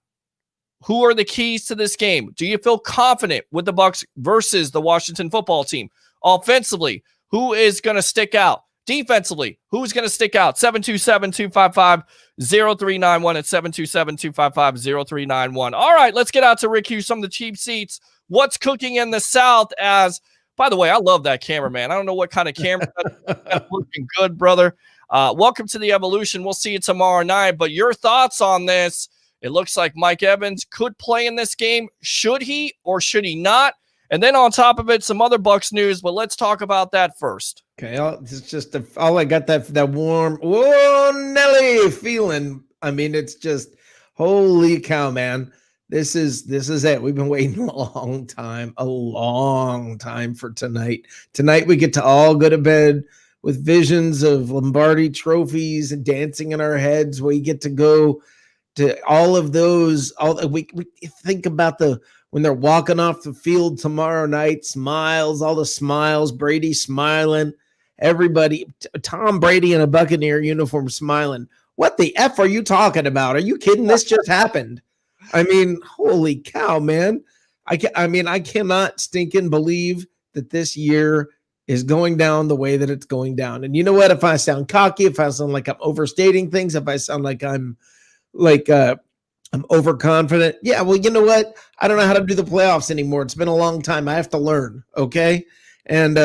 Who are the keys to this game? Do you feel confident with the Bucs versus the Washington football team? Offensively, who is going to stick out? Defensively, who's going to stick out? 727-255-0391 at 727-255-0391. All right, let's get out to Rick Hughes, some of the cheap seats. What's cooking in the South as, by the way, I love that cameraman. I don't know what kind of camera. That's looking good, brother. Welcome to the evolution. We'll see you tomorrow night. But your thoughts on this? It looks like Mike Evans could play in this game. Should he or should he not? And then on top of it, some other Bucs news, but let's talk about that first. Okay, it's just all I got that warm, whoa, Nelly feeling. I mean, it's just holy cow, man. This is it. We've been waiting a long time for tonight. Tonight we get to all go to bed with visions of Lombardi trophies and dancing in our heads. We get to go to all of those. We think about the when they're walking off the field tomorrow night, smiles, all the smiles, Brady smiling, everybody, Tom Brady in a Buccaneer uniform smiling. What the F are you talking about? Are you kidding? This just happened. I mean, holy cow, man. I cannot stinking believe that this year is going down the way that it's going down. And you know what? If I sound cocky, if I sound like I'm overstating things, if I sound like I'm overconfident. Yeah, well, you know what? I don't know how to do the playoffs anymore. It's been a long time. I have to learn. Okay. And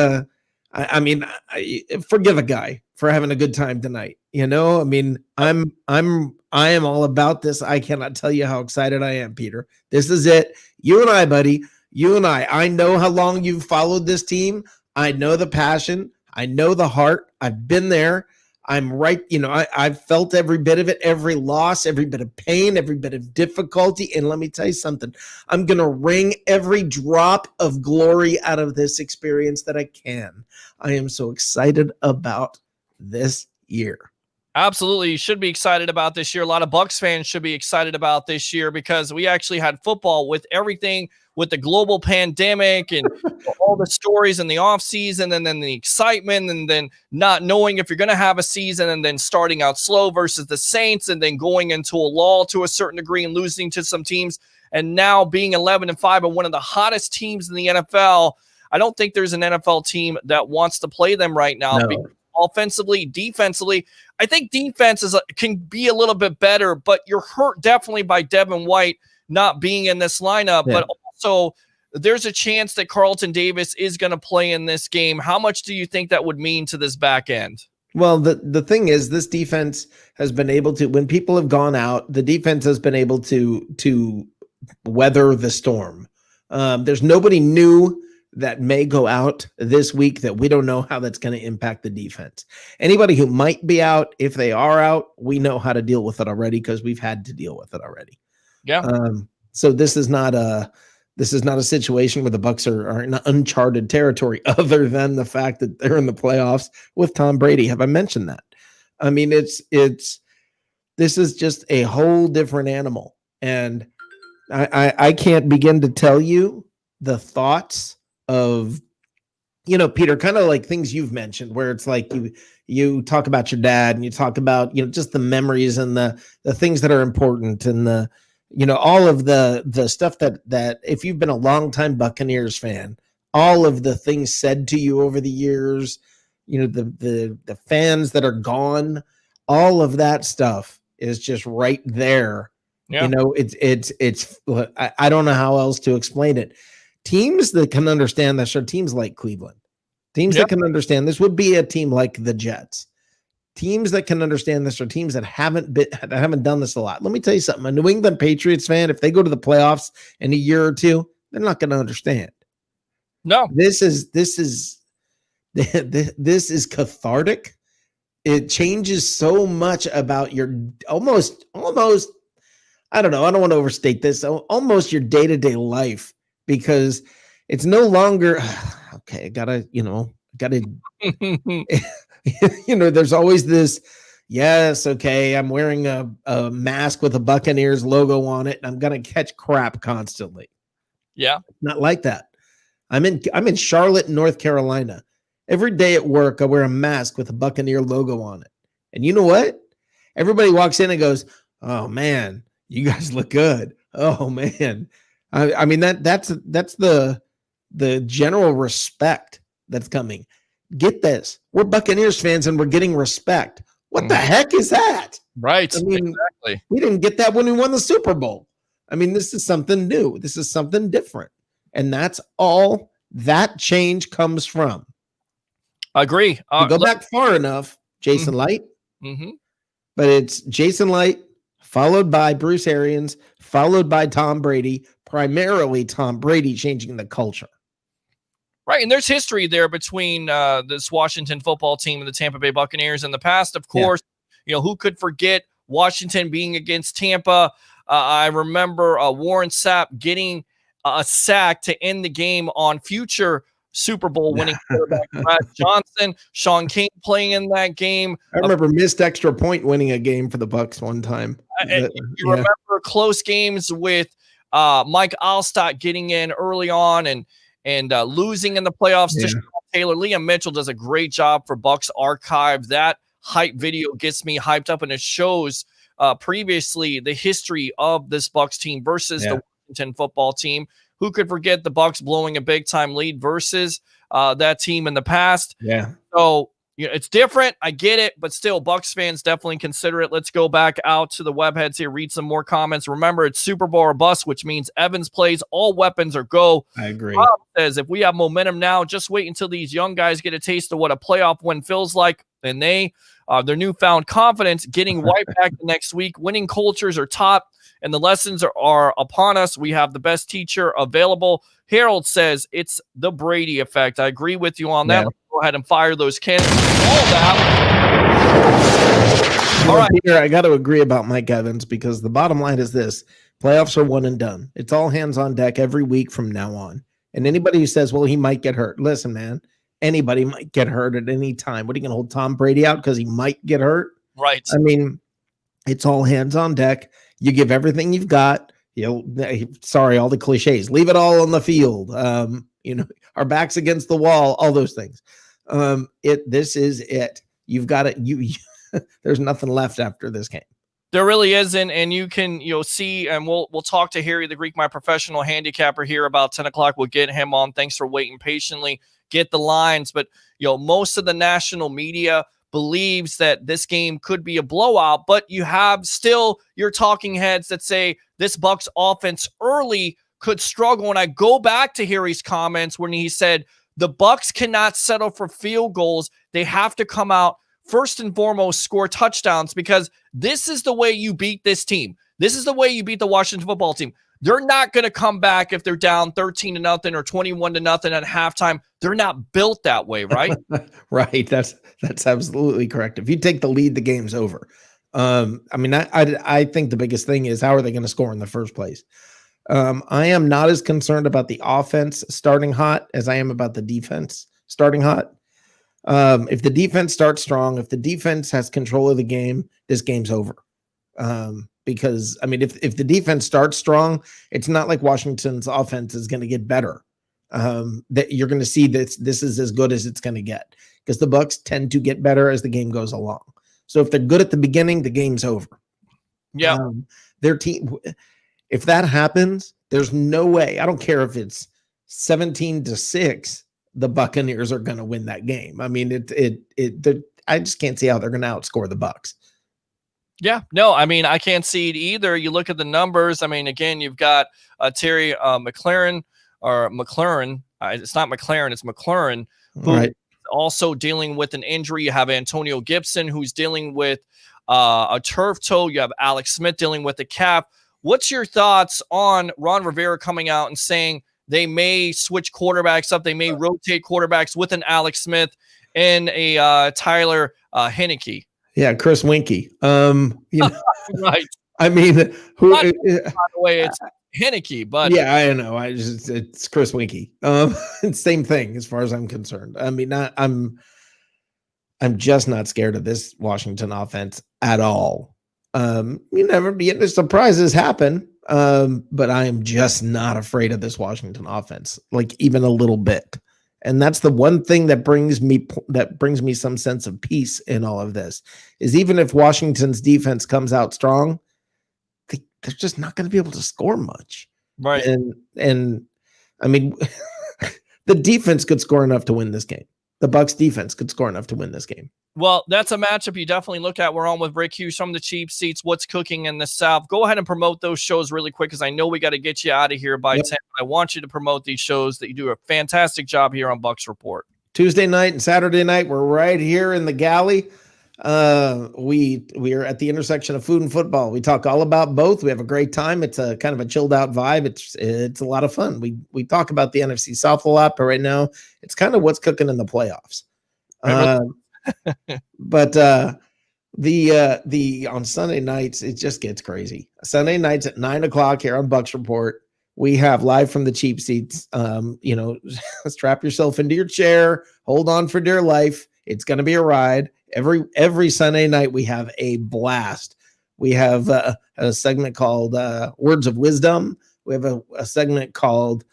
I forgive a guy for having a good time tonight. You know, I mean, I am all about this. I cannot tell you how excited I am, Peter. This is it. You and I, buddy. You and I know how long you've followed this team. I know the passion. I know the heart. I've been there. I'm right. You know, I've felt every bit of it, every loss, every bit of pain, every bit of difficulty. And let me tell you something. I'm going to wring every drop of glory out of this experience that I can. I am so excited about this year. Absolutely. You should be excited about this year. A lot of Bucs fans should be excited about this year because we actually had football with everything with the global pandemic and all the stories in the offseason and then the excitement and then not knowing if you're going to have a season and then starting out slow versus the Saints and then going into a lull to a certain degree and losing to some teams. And now being 11-5 and one of the hottest teams in the NFL, I don't think there's an NFL team that wants to play them right now. No. Offensively, defensively, I think defense can be a little bit better, but you're hurt definitely by Devin White not being in this lineup. Yeah. But also, there's a chance that Carlton Davis is going to play in this game. How much do you think that would mean to this back end? Well, the thing is, this defense has been able to, when people have gone out, the defense has been able to weather the storm. There's nobody new that may go out this week that we don't know how that's going to impact the defense. Anybody who might be out, if they are out, we know how to deal with it already because we've had to deal with it already. Yeah. So this is not a situation where the Bucs are in uncharted territory other than the fact that they're in the playoffs with Tom Brady. Have I mentioned that? I mean, this is just a whole different animal. And I can't begin to tell you the thoughts of, you know, Peter, kind of like things you've mentioned where it's like you talk about your dad and you talk about, you know, just the memories and the things that are important and the, you know, all of the stuff that if you've been a longtime Buccaneers fan, all of the things said to you over the years, you know, the fans that are gone, all of that stuff is just right there. Yeah. You know, it's I don't know how else to explain it. Teams that can understand this are teams like Cleveland. Teams that can understand this would be a team like the Jets. Teams that can understand this are teams that haven't done this a lot. Let me tell you something. A New England Patriots fan, if they go to the playoffs in a year or two, they're not going to understand. No. This is cathartic. It changes so much about your almost I don't know. I don't want to overstate this. Almost your day-to-day life. Because it's no longer okay. Gotta, there's always this. Yes. Okay. I'm wearing a mask with a Buccaneers logo on it and I'm going to catch crap constantly. Yeah. Not like that. I'm in Charlotte, North Carolina. Every day at work, I wear a mask with a Buccaneer logo on it. And you know what? Everybody walks in and goes, "Oh man, you guys look good. Oh man." I mean, that's the general respect that's coming. Get this. We're Buccaneers fans and we're getting respect. What the heck is that? Right. I mean, exactly. We didn't get that when we won the Super Bowl. I mean, this is something new. This is something different. And that's all that change comes from. Agree. Go back far enough, Jason Light. Mm-hmm. But it's Jason Light, followed by Bruce Arians, followed by Tom Brady, primarily Tom Brady changing the culture. Right, and there's history there between this Washington football team and the Tampa Bay Buccaneers in the past. Of course, you know, who could forget Washington being against Tampa? I remember Warren Sapp getting a sack to end the game on future Super Bowl winning quarterback Brad Johnson. Sean King playing in that game. I remember missed extra point winning a game for the Bucs one time. You remember close games with Mike Alstott getting in early on and losing in the playoffs to Sean Taylor. Liam Mitchell does a great job for Bucs Archive. That hype video gets me hyped up, and it shows previously the history of this Bucs team versus the Washington football team. Who could forget the Bucs blowing a big-time lead versus that team in the past? Yeah. So it's different. I get it, but still, Bucs fans definitely consider it. Let's go back out to the webheads here, read some more comments. Remember, it's Super Bowl or bust, which means Evans plays, all weapons are go. I agree. Rob says, if we have momentum now, just wait until these young guys get a taste of what a playoff win feels like, and their newfound confidence getting right back the next week. Winning cultures are taught, and the lessons are upon us. We have the best teacher available. Harold says it's the Brady effect. I agree with you on that. Let's go ahead and fire those cannons. All that. All right, Peter, I got to agree about Mike Evans because the bottom line is this: playoffs are one and done. It's all hands on deck every week from now on. And anybody who says, well, he might get hurt. Listen, man, anybody might get hurt at any time. What are you going to hold Tom Brady out because he might get hurt? Right. I mean, it's all hands on deck. You give everything you've got. Sorry, all the cliches. Leave it all on the field. Our backs against the wall. All those things. This is it. You've got it. There's nothing left after this game. There really isn't, and you can see, and we'll talk to Harry the Greek, my professional handicapper, here about 10 o'clock. We'll get him on. Thanks for waiting patiently. Get the lines, but most of the national media believes that this game could be a blowout, but you have still your talking heads that say this Bucs offense early could struggle. And I go back to Harry's comments when he said the Bucs cannot settle for field goals. They have to come out first and foremost, score touchdowns, because this is the way you beat this team. This is the way you beat the Washington football team. They're not going to come back if they're down 13-0 or 21-0 at halftime. They're not built that way, right? Right. That's absolutely correct. If you take the lead, the game's over. I think the biggest thing is how are they going to score in the first place? I am not as concerned about the offense starting hot as I am about the defense starting hot. If the defense starts strong, if the defense has control of the game, this game's over. Because if the defense starts strong, it's not like Washington's offense is going to get better. That you're going to see this is as good as it's going to get, because the Bucs tend to get better as the game goes along. So if they're good at the beginning, the game's over. Yeah. Their team, if that happens, there's no way. I don't care if it's 17-6, the Buccaneers are going to win that game. I mean, I just can't see how they're going to outscore the Bucs. Yeah, no, I can't see it either. You look at the numbers. Again, you've got Terry McLaurin. It's not McLaren, it's McLaurin, who also dealing with an injury. You have Antonio Gibson, who's dealing with a turf toe. You have Alex Smith dealing with a calf. What's your thoughts on Ron Rivera coming out and saying they may switch quarterbacks up, they may rotate quarterbacks with an Alex Smith and a Tyler Heineke? Yeah, Chris Winkie. Right. By the way, it's Heineke, but yeah, I know. It's Chris Winkie. Same thing as far as I'm concerned. I'm just not scared of this Washington offense at all. Surprises happen, but I am just not afraid of this Washington offense, like even a little bit. And that's the one thing that brings me some sense of peace in all of this, is even if Washington's defense comes out strong, they're just not going to be able to score much. Right. And the defense could score enough to win this game. The Bucs defense could score enough to win this game. Well, that's a matchup you definitely look at. We're on with Rick Hughes from the Cheap Seats. What's cooking in the South? Go ahead and promote those shows really quick, because I know we got to get you out of here by 10. I want you to promote these shows that you do a fantastic job here on Bucs Report. Tuesday night and Saturday night, we're right here in the galley. We are at the intersection of food and football. We talk all about both. We have a great time. It's a kind of a chilled out vibe. It's a lot of fun. We talk about the NFC South a lot, but right now it's kind of what's cooking in the playoffs. But the on Sunday nights, it just gets crazy. Sunday nights at 9:00 here on Bucs Report, we have live from the Cheap Seats. Strap yourself into your chair, hold on for dear life. It's going to be a ride. Every Sunday night we have a blast. We have a segment called Words of Wisdom, We have a segment called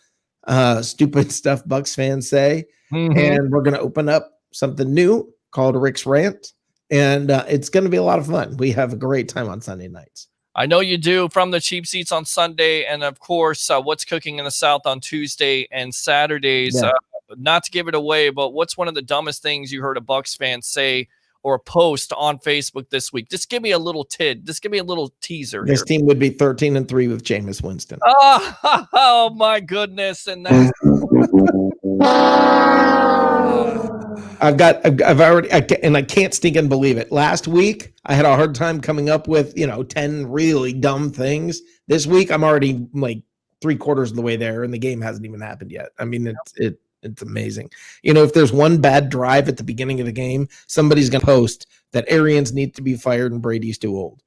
Stupid Stuff Bucs Fans Say. And we're going to open up something new called Rick's Rant. And it's going to be a lot of fun. We have a great time on Sunday nights. I know you do, from the cheap seats on Sunday, and of course, what's cooking in the South on Tuesday and Saturdays. Yeah. Not to give it away, but what's one of the dumbest things you heard a Bucs fan say or post on Facebook this week? Just give me a little Just give me a little teaser. This here. team would be 13-3 with Jameis Winston. Oh my goodness! And that's I've already, and I can't stink and believe it. Last week, I had a hard time coming up with 10 really dumb things. This week, I'm already like 3/4 of the way there, and the game hasn't even happened yet. I mean, it's amazing. If there's one bad drive at the beginning of the game, somebody's going to post that Arians need to be fired and Brady's too old.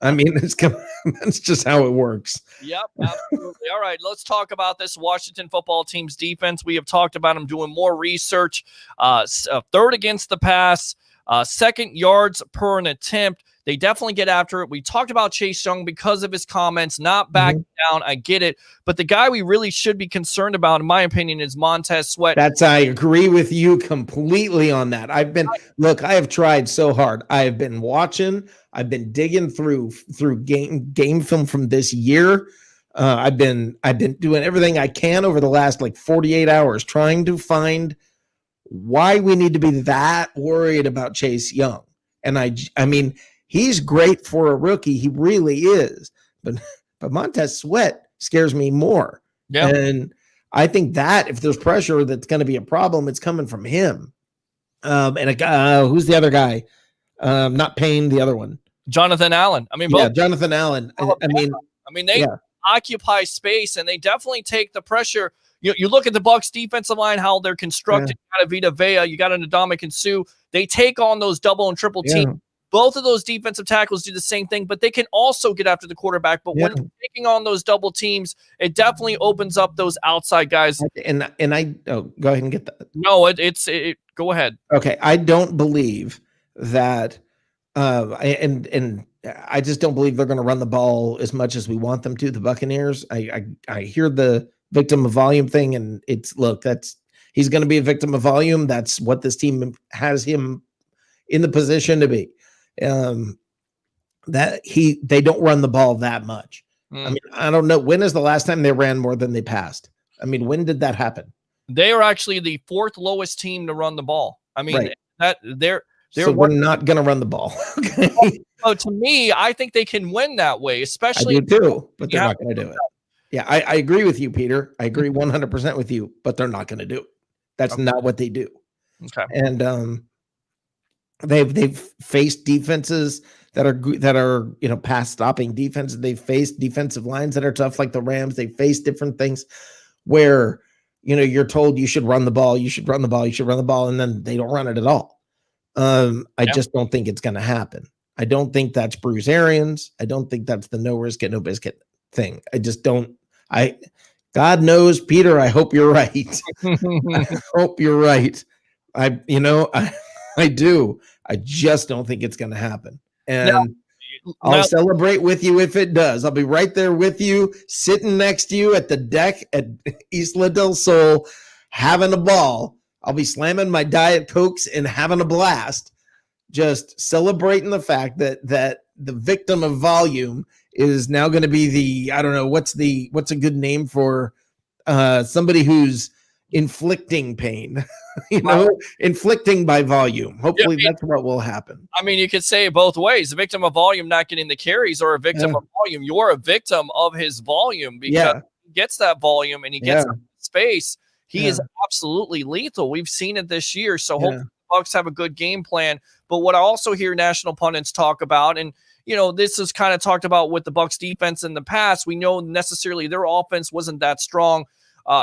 I mean, that's just how it works. Yep, absolutely. All right, let's talk about this Washington football team's defense. We have talked about them doing more research. Third against the pass, second yards per an attempt. They definitely get after it. We talked about Chase Young because of his comments, not backing down. I get it. But the guy we really should be concerned about, in my opinion, is Montez Sweat. I agree with you completely on that. I have tried so hard. I have been watching. I've been digging through game film from this year. I've been doing everything I can over the last 48 hours trying to find why we need to be that worried about Chase Young. And I mean, he's great for a rookie. He really is. But Montez Sweat scares me more. Yeah. And I think that if there's pressure that's going to be a problem, it's coming from him. Who's the other guy? Not Payne, the other one. Jonathan Allen. I mean, both. Jonathan Allen. They occupy space, and they definitely take the pressure. You look at the Bucs defensive line, how they're constructed. You got a Vita Vea, you got an Ndamukong Suh. They take on those double and triple teams. Both of those defensive tackles do the same thing, but they can also get after the quarterback. But when taking on those double teams, it definitely opens up those outside guys. And go ahead and get that. No, go ahead. Okay, I don't believe that. I just don't believe they're going to run the ball as much as we want them to. The Buccaneers. I hear the victim of volume thing, and he's going to be a victim of volume. That's what this team has him in the position to be. They don't run the ball that much. I mean, I don't know, when is the last time they ran more than they passed? I mean, when did that happen? They are actually the fourth lowest team to run the ball. I mean, they're not going to run the ball. Okay. So to me, I think they can win that way, especially. I do too, but they're not going to do it. Yeah, I agree with you, Peter. I agree 100% with you, but they're not going to do it. That's not what they do. Okay. And they've faced defenses that are pass stopping defenses. They've faced defensive lines that are tough, like the Rams. They face different things where you're told you should run the ball, and then they don't run it at all. I just don't think it's going to happen. I don't think that's Bruce Arians. I don't think that's the no risk, no biscuit thing. I just don't. God knows, Peter, I hope you're right. I hope you're right. I do. I just don't think it's going to happen. And I'll celebrate with you if it does. I'll be right there with you, sitting next to you at the deck at Isla del Sol, having a ball. I'll be slamming my Diet Cokes and having a blast, just celebrating the fact that the victim of volume is now going to be I don't know, what's a good name for somebody who's inflicting pain, inflicting by volume. Hopefully that's what will happen. I mean, you could say it both ways. A victim of volume not getting the carries, or a victim of volume. You're a victim of his volume because he gets that volume and he gets space. He is absolutely lethal. We've seen it this year. So hopefully the Bucs have a good game plan. But what I also hear national pundits talk about, and this is kind of talked about with the Bucs defense in the past. We know necessarily their offense wasn't that strong.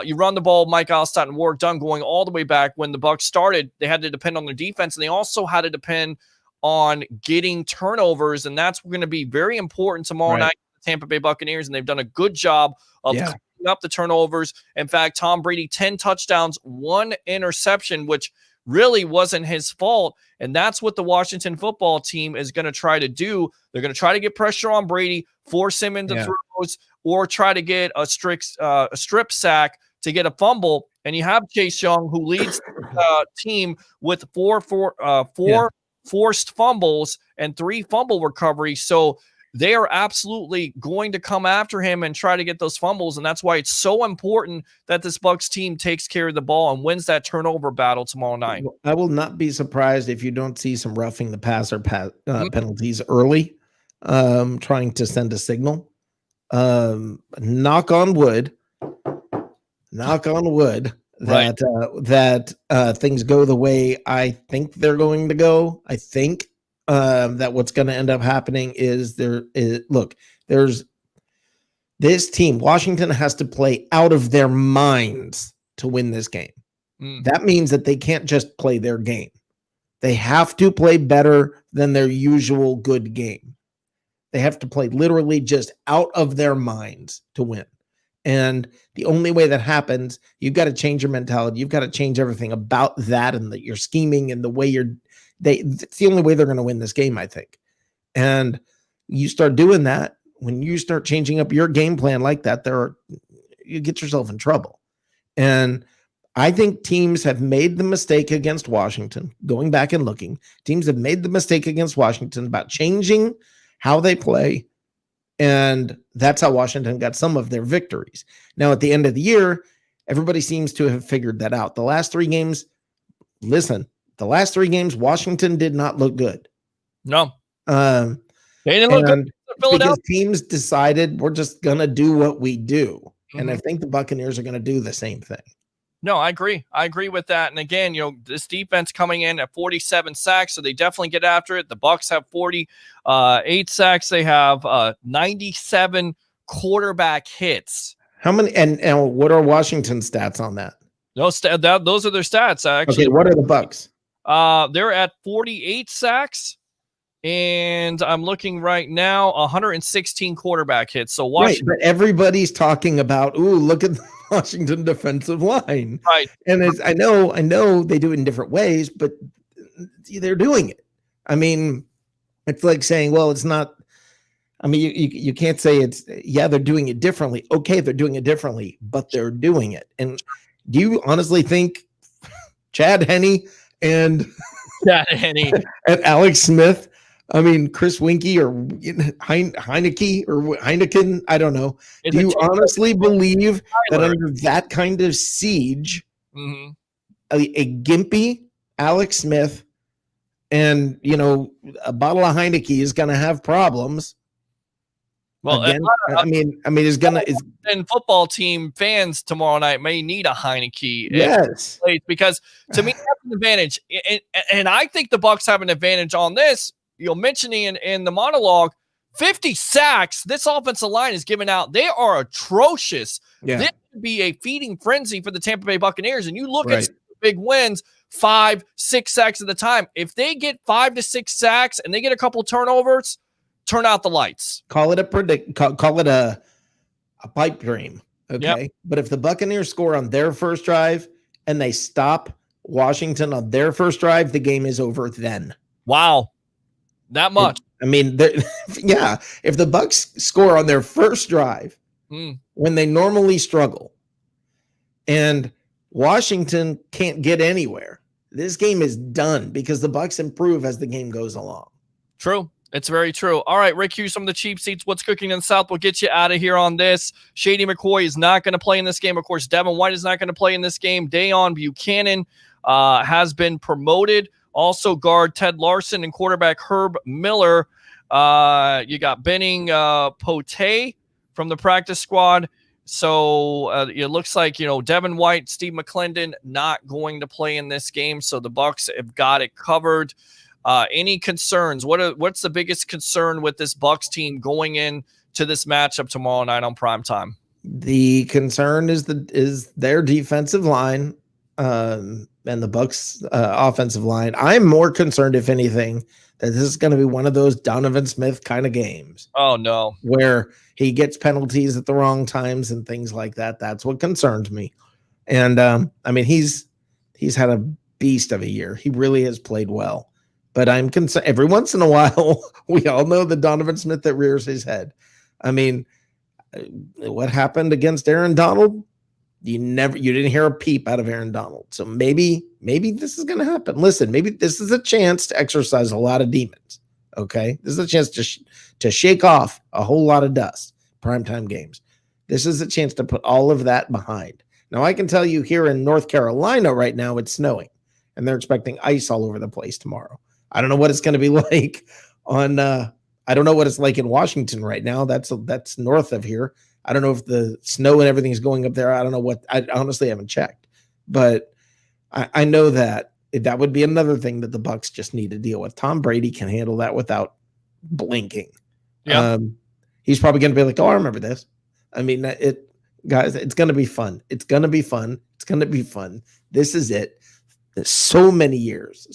You run the ball, Mike Allstott and Warwick Dunn going all the way back when the Bucs started. They had to depend on their defense, and they also had to depend on getting turnovers, and that's going to be very important tomorrow night for the Tampa Bay Buccaneers, and they've done a good job of cleaning up the turnovers. In fact, Tom Brady, 10 touchdowns, 1 interception, which really wasn't his fault, and that's what the Washington football team is going to try to do. They're going to try to get pressure on Brady, force him into throws, or try to get a strip sack to get a fumble. And you have Chase Young, who leads the team with four forced fumbles and 3 fumble recoveries. So they are absolutely going to come after him and try to get those fumbles. And that's why it's so important that this Bucs team takes care of the ball and wins that turnover battle tomorrow night. I will not be surprised if you don't see some roughing the passer penalties early, trying to send a signal. Knock on wood, that things go the way I think they're going to go. I think that what's going to end up happening is there's this team. Washington has to play out of their minds to win this game. That means that they can't just play their game. They have to play better than their usual good game. They have to play literally just out of their minds to win. And the only way that happens, you've got to change your mentality. You've got to change everything about that and your scheming and the way it's the only way they're going to win this game, I think. And you start doing that, when you start changing up your game plan like that, you get yourself in trouble. And I think teams have made the mistake against Washington, going back and looking. Teams have made the mistake against Washington about changing how they play. And that's how Washington got some of their victories. Now, at the end of the year, everybody seems to have figured that out. The last 3 games, Washington did not look good. No. They didn't look good. Because teams decided we're just going to do what we do. And I think the Buccaneers are going to do the same thing. No, I agree. I agree with that. And again, this defense coming in at 47 sacks, so they definitely get after it. The Bucs have 48 sacks. They have 97 quarterback hits. How many? And what are Washington's stats on that? Those are their stats, actually. Okay, what are the Bucs? They're at 48 sacks. And I'm looking right now, 116 quarterback hits. So Washington, right, but everybody's talking about, look at the Washington defensive line. Right. And I know they do it in different ways, but they're doing it. I mean, it's like saying, well, it's not. I mean, you can't say they're doing it differently. Okay, they're doing it differently, but they're doing it. And do you honestly think Chad Henne and Alex Smith, I mean, Chris Winkie or Heineke or Heineken, I don't know. Do you honestly believe that under that kind of siege, a gimpy Alex Smith and, a bottle of Heineke is going to have problems? Well, again, and football team fans tomorrow night may need a Heineke. Yes, because to me that's an advantage, and I think the Bucs have an advantage on this. Mentioning in the monologue, 50 sacks. This offensive line is giving out. They are atrocious. Yeah. This could be a feeding frenzy for the Tampa Bay Buccaneers. And you look at big wins, 5-6 sacks at the time. If they get 5 to 6 sacks and they get a couple turnovers, turn out the lights. Call it a pipe dream. Okay. Yep. But if the Buccaneers score on their first drive and they stop Washington on their first drive, the game is over then. Wow. That much. I mean, if the Bucs score on their first drive when they normally struggle and Washington can't get anywhere, this game is done because the Bucs improve as the game goes along. True. It's very true. All right, Rick Hughes, some of the cheap seats. What's cooking in the South? We'll get you out of here on this. Shady McCoy is not going to play in this game. Of course, Devin White is not going to play in this game. Dayon Buchanan has been promoted. Also, guard Ted Larson and quarterback Herb Miller. You got Benning Pote from the practice squad. So it looks like, Devin White, Steve McClendon not going to play in this game. So the Bucs have got it covered. Any concerns? What's the biggest concern with this Bucs team going in to this matchup tomorrow night on primetime? The concern is their defensive line. And the Bucs offensive line. I'm more concerned, if anything, that this is going to be one of those Donovan Smith kind of games. Oh, no. Where he gets penalties at the wrong times and things like that. That's what concerns me. And, he's had a beast of a year. He really has played well. But I'm concerned every once in a while, we all know the Donovan Smith that rears his head. I mean, What happened against Aaron Donald? You didn't hear a peep out of Aaron Donald. So maybe this is going to happen. Listen, maybe this is a chance to exercise a lot of demons. Okay, this is a chance to shake off a whole lot of dust. Primetime games. This is a chance to put all of that behind. Now, I can tell you here in North Carolina right now, it's snowing, and they're expecting ice all over the place tomorrow. I don't know what it's going to be like on. I don't know what it's like in Washington right now. That's north of here. I don't know if the snow and everything is going up there. I don't know what. I honestly haven't checked, but I know that would be another thing that the Bucs just need to deal with. Tom Brady can handle that without blinking. Yeah. He's probably going to be like, "Oh, I remember this." I mean, guys, it's going to be fun. It's going to be fun. It's going to be fun. This is it. So many years.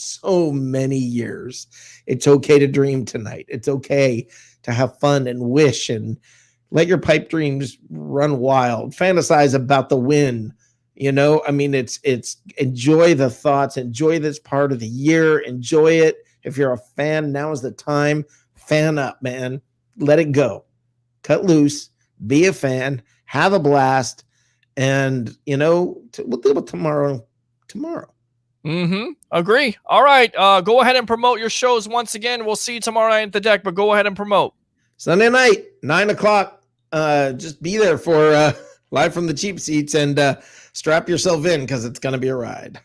It's okay to dream tonight. It's okay to have fun and wish and let your pipe dreams run wild. Fantasize about the win. I mean, it's enjoy the thoughts. Enjoy this part of the year. Enjoy it. If you're a fan, now is the time. Fan up, man. Let it go. Cut loose. Be a fan. Have a blast. And, we'll deal with tomorrow. Agree. All right. Go ahead and promote your shows once again. We'll see you tomorrow night at the deck, but go ahead and promote. Sunday night, 9:00. Just be there for Live from the Cheap Seats and strap yourself in because it's going to be a ride.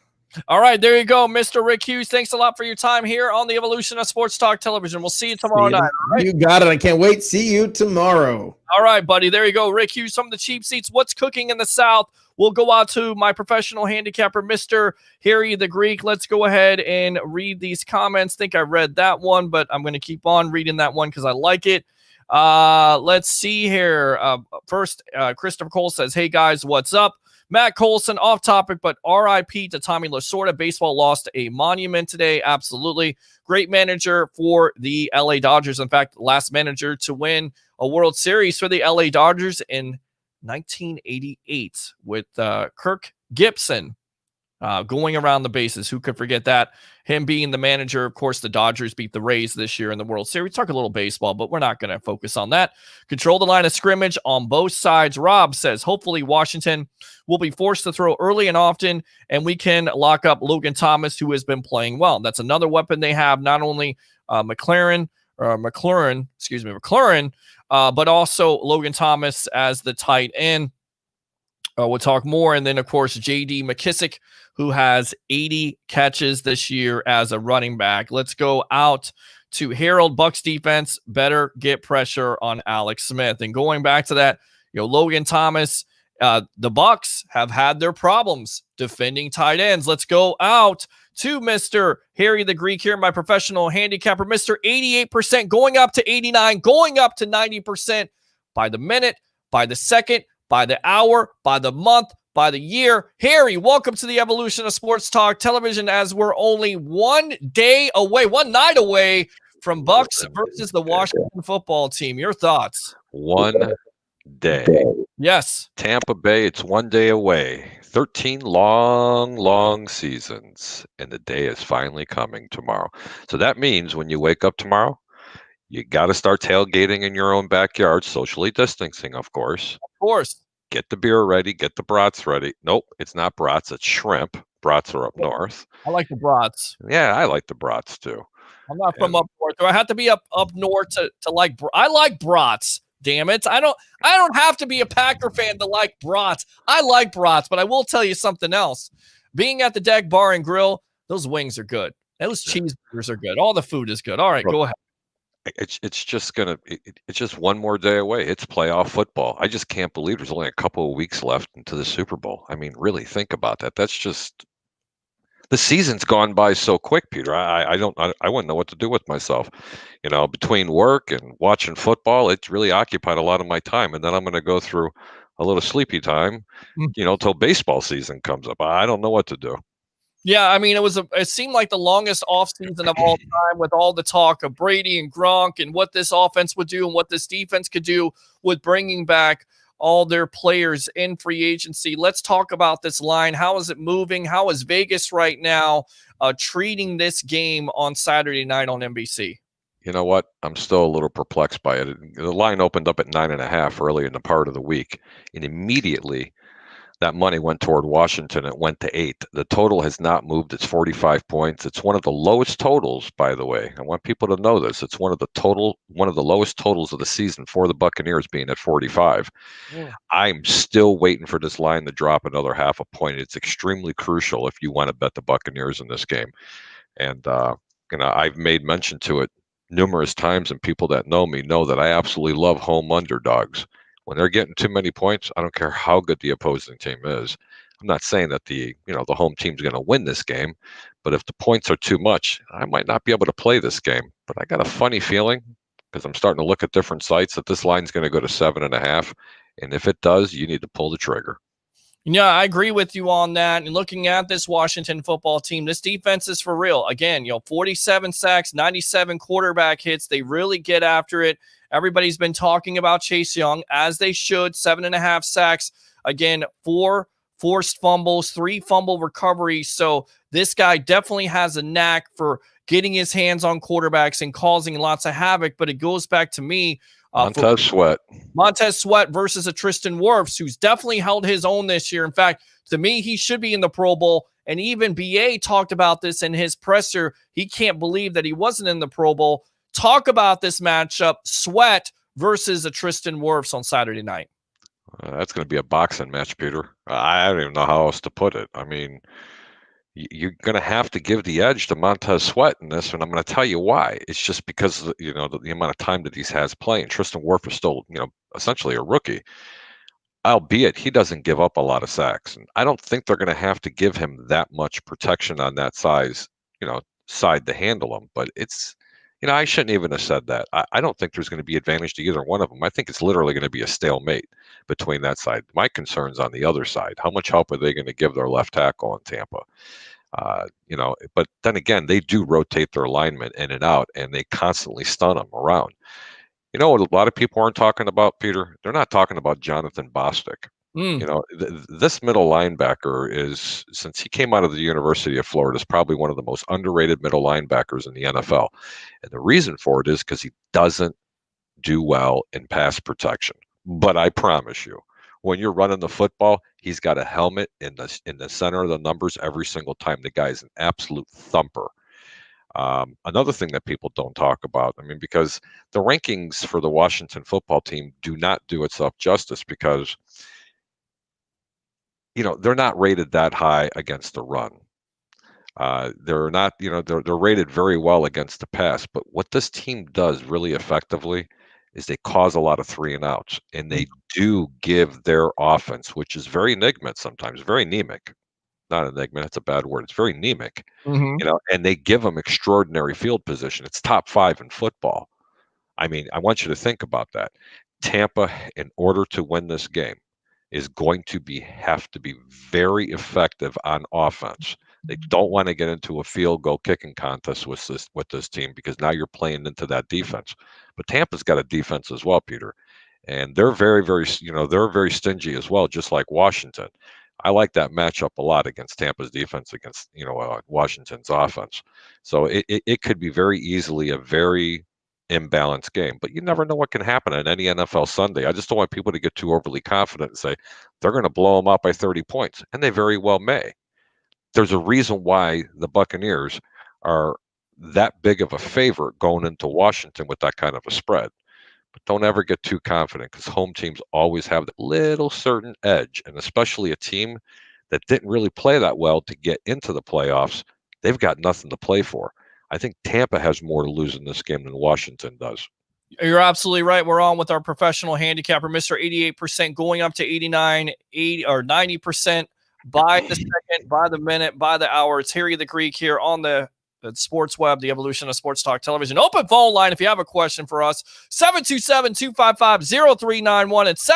All right. There you go, Mr. Rick Hughes. Thanks a lot for your time here on the Evolution of Sports Talk Television. We'll see you tomorrow night. All right? You got it. I can't wait. See you tomorrow. All right, buddy. There you go. Rick Hughes from the Cheap Seats. What's cooking in the South? We'll go out to my professional handicapper, Mr. Harry the Greek. Let's go ahead and read these comments. Think I read that one, but I'm going to keep on reading that one because I like it. Let's see here. First, Christopher Cole says, "Hey guys, what's up?" Matt Colson, off topic, but RIP to Tommy Lasorda. Baseball lost a monument today. Absolutely. Great manager for the LA Dodgers. In fact, last manager to win a World Series for the LA Dodgers in 1988 with Kirk Gibson going around the bases. Who could forget that? Him being the manager. Of course, the Dodgers beat the Rays this year in the World Series. Talk a little baseball, but we're not going to focus on that. Control the line of scrimmage on both sides. Rob says, hopefully Washington will be forced to throw early and often, and we can lock up Logan Thomas, who has been playing well. That's another weapon they have, not only McLaurin, but also Logan Thomas as the tight end. We'll talk more. And then, of course, J.D. McKissick, who has 80 catches this year as a running back. Let's go out to Harold. Bucs defense better get pressure on Alex Smith. And going back to that, Logan Thomas, the Bucs have had their problems defending tight ends. Let's go out to Mr. Harry the Greek here, my professional handicapper. Mr. 88%, going up to 89, going up to 90% by the minute, by the second, by the hour, by the month, by the year. Harry, welcome to the Evolution of Sports Talk Television, as we're only one night away from Bucs versus the Washington football team. Your thoughts? One day. Yes. Tampa Bay, it's one day away. 13 long seasons, and the day is finally coming tomorrow. So that means when you wake up tomorrow, you got to start tailgating in your own backyard, socially distancing, of course. Of course. Get the beer ready. Get the brats ready. Nope, it's not brats. It's shrimp. Brats are up north. I like the brats. Yeah, I like the brats too. I'm not from up north. Do I have to be up north to like? I like brats. Damn it! I don't have to be a Packer fan to like brats. I like brats, but I will tell you something else. Being at the Deck Bar and Grill, those wings are good. Those cheeseburgers are good. All the food is good. All right, go ahead. It's just one more day away. It's playoff football. I just can't believe there's only a couple of weeks left into the Super Bowl. I mean, really think about that. That's just, the season's gone by so quick, Peter. I wouldn't know what to do with myself. Between work and watching football, it's really occupied a lot of my time. And then I'm going to go through a little sleepy time, till baseball season comes up. I don't know what to do. Yeah, I mean, it seemed like the longest offseason of all time, with all the talk of Brady and Gronk and what this offense would do and what this defense could do with bringing back all their players in free agency. Let's talk about this line. How is it moving? How is Vegas right now treating this game on Saturday night on NBC? you know what? I'm still a little perplexed by it. The line opened up at 9.5 early in the part of the week, and immediately that money went toward Washington. It went to 8. The total has not moved. It's 45 points. It's one of the lowest totals, by the way. I want people to know this. It's one of the lowest totals of the season for the Buccaneers, being at 45. I'm still waiting for this line to drop another half a point. It's extremely crucial if you want to bet the Buccaneers in this game. And I've made mention to it numerous times, and people that know me know that I absolutely love home underdogs. When they're getting too many points, I don't care how good the opposing team is. I'm not saying that the home team's going to win this game, but if the points are too much, I might not be able to play this game. But I got a funny feeling, because I'm starting to look at different sites, that this line's going to go to 7.5. And if it does, you need to pull the trigger. Yeah, I agree with you on that. And looking at this Washington football team, this defense is for real. Again, 47 sacks, 97 quarterback hits. They really get after it. Everybody's been talking about Chase Young, as they should. 7.5 sacks. Again, 4 forced fumbles, 3 fumble recoveries. So this guy definitely has a knack for getting his hands on quarterbacks and causing lots of havoc. But it goes back to me. Montez Sweat versus a Tristan Wirfs, who's definitely held his own this year. In fact, to me, he should be in the Pro Bowl. And even BA talked about this in his presser. He can't believe that he wasn't in the Pro Bowl. Talk about this matchup, Sweat versus a Tristan Wirfs on Saturday night. That's going to be a boxing match, Peter. I don't even know how else to put it. I mean, you're going to have to give the edge to Montez Sweat in this, and I'm going to tell you why. It's just because the amount of time that he has playing. Tristan Wirfs is still essentially a rookie, albeit he doesn't give up a lot of sacks, and I don't think they're going to have to give him that much protection on that side to handle him. But it's I shouldn't even have said that. I don't think there's going to be advantage to either one of them. I think it's literally going to be a stalemate between that side. My concern's on the other side. How much help are they going to give their left tackle in Tampa? But then again, they do rotate their alignment in and out, and they constantly stun them around. You know what a lot of people aren't talking about, Peter? They're not talking about Jonathan Bostic. This middle linebacker is, since he came out of the University of Florida, is probably one of the most underrated middle linebackers in the NFL. And the reason for it is because he doesn't do well in pass protection. But I promise you, when you're running the football, he's got a helmet in the center of the numbers every single time. The guy's an absolute thumper. Another thing that people don't talk about, because the rankings for the Washington football team do not do itself justice, because they're not rated that high against the run. They're not, they're rated very well against the pass. But what this team does really effectively is they cause a lot of 3 and outs, and they do give their offense, which is very enigmatic sometimes, very anemic. Not enigmatic, it's a bad word. It's very anemic, and they give them extraordinary field position. It's top 5 in football. I want you to think about that. Tampa, in order to win this game, is going to have to be very effective on offense. They don't want to get into a field goal kicking contest with this team, because now you're playing into that defense. But Tampa's got a defense as well, Peter, and they're very, very, they're very stingy as well, just like Washington. I like that matchup a lot against Tampa's defense against Washington's offense. So it could be very easily a very imbalanced game, but you never know what can happen on any NFL Sunday. I just don't want people to get too overly confident and say they're going to blow them out by 30 points, and they very well may. There's a reason why the Buccaneers are that big of a favorite going into Washington with that kind of a spread. But don't ever get too confident, because home teams always have that little certain edge, and especially a team that didn't really play that well to get into the playoffs, they've got nothing to play for. I think Tampa has more to lose in this game than Washington does. You're absolutely right. We're on with our professional handicapper, Mr. 88%, going up to 89, 80, or 90% by the second, by the minute, by the hour. It's Harry the Greek here on the Sports Web, the evolution of sports talk television. Open phone line if you have a question for us. 727-255-0391. It's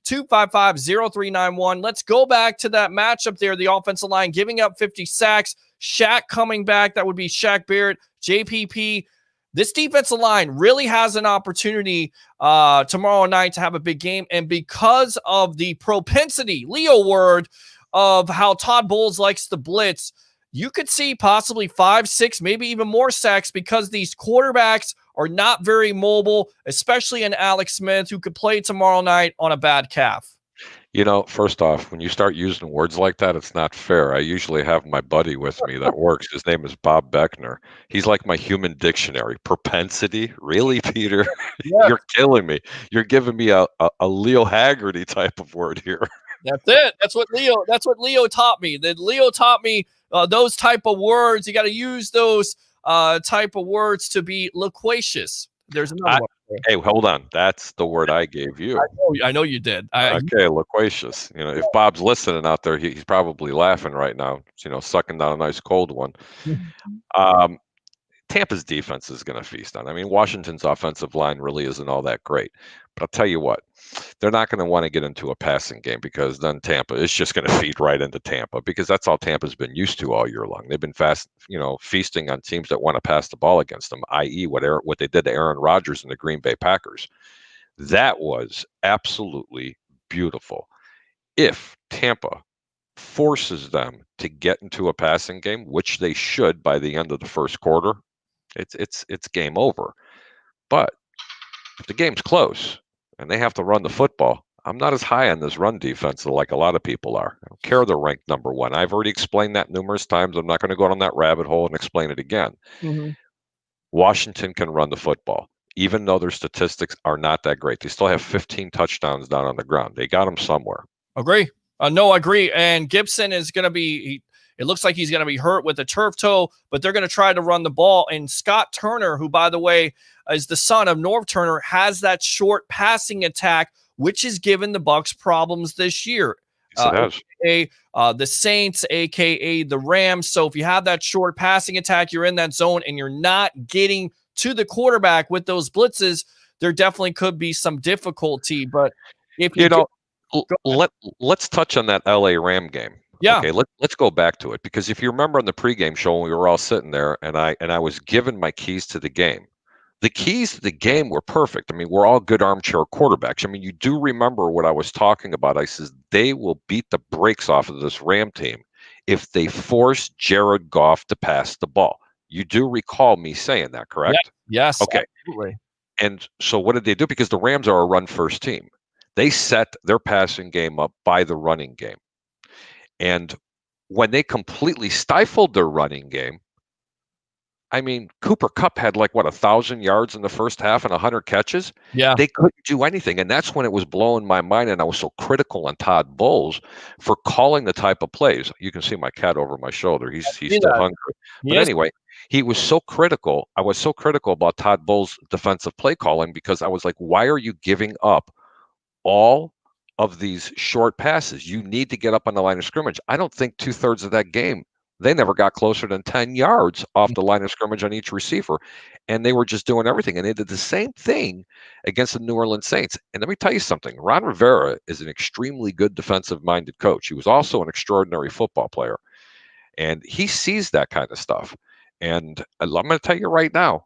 727-255-0391. Let's go back to that matchup there. The offensive line giving up 50 sacks. Shaq coming back. That would be Shaq Barrett, JPP. This defensive line really has an opportunity tomorrow night to have a big game. And because of the propensity, Leo word, of how Todd Bowles likes to blitz, you could see possibly 5, 6, maybe even more sacks because these quarterbacks are not very mobile, especially in Alex Smith, who could play tomorrow night on a bad calf. You know, first off, when you start using words like that, it's not fair. I usually have my buddy with me that works. His name is Bob Beckner. He's like my human dictionary. Propensity? Really, Peter? Yes. You're killing me. You're giving me a Leo Haggerty type of word here. That's it. That's what Leo taught me. That Leo taught me those type of words. You got to use those type of words to be loquacious. There's another one. Hey, hold on. That's the word I gave you. I know you did. Okay, loquacious. You know, if Bob's listening out there, he's probably laughing right now, sucking down a nice cold one. Tampa's defense is going to feast on. I mean, Washington's offensive line really isn't all that great. But I'll tell you what, they're not going to want to get into a passing game because then Tampa is just going to feed right into Tampa because that's all Tampa's been used to all year long. They've been feasting on teams that want to pass the ball against them, i.e. what they did to Aaron Rodgers and the Green Bay Packers. That was absolutely beautiful. If Tampa forces them to get into a passing game, which they should by the end of the first quarter, it's game over. But if the game's close and they have to run the football, I'm not as high on this run defense like a lot of people are. I don't care they're ranked number 1. I've already explained that numerous times. I'm not going to go down that rabbit hole and explain it again. Mm-hmm. Washington can run the football, even though their statistics are not that great. They still have 15 touchdowns down on the ground. They got them somewhere. Agree. No, I agree. And Gibson is going to be, it looks like he's going to be hurt with a turf toe, but they're going to try to run the ball. And Scott Turner, who, by the way, is the son of Norv Turner, has that short passing attack, which has given the Bucs problems this year. Yes, it has. The Saints, a.k.a. the Rams. So if you have that short passing attack, you're in that zone and you're not getting to the quarterback with those blitzes, there definitely could be some difficulty. But if let's touch on that LA Ram game. Yeah. Okay, let's go back to it because if you remember on the pregame show when we were all sitting there and I was given my keys to the game. The keys to the game were perfect. I mean, we're all good armchair quarterbacks. I mean, you do remember what I was talking about. I says they will beat the brakes off of this Ram team if they force Jared Goff to pass the ball. You do recall me saying that, correct? Yeah. Yes. Okay. Absolutely. And so what did they do? Because the Rams are a run-first team. They set their passing game up by the running game. And when they completely stifled their running game, I mean, Cooper Kupp had 1,000 yards in the first half and 100 catches. Yeah. They couldn't do anything. And that's when it was blowing my mind. And I was so critical on Todd Bowles for calling the type of plays. You can see my cat over my shoulder. He's still hungry. But anyway, he was so critical. I was so critical about Todd Bowles' defensive play calling because I was like, why are you giving up all of these short passes? You need to get up on the line of scrimmage. I don't think 2/3 of that game, they never got closer than 10 yards off the line of scrimmage on each receiver. And they were just doing everything. And they did the same thing against the New Orleans Saints. And let me tell you something. Ron Rivera is an extremely good defensive-minded coach. He was also an extraordinary football player. And he sees that kind of stuff. And I'm going to tell you right now,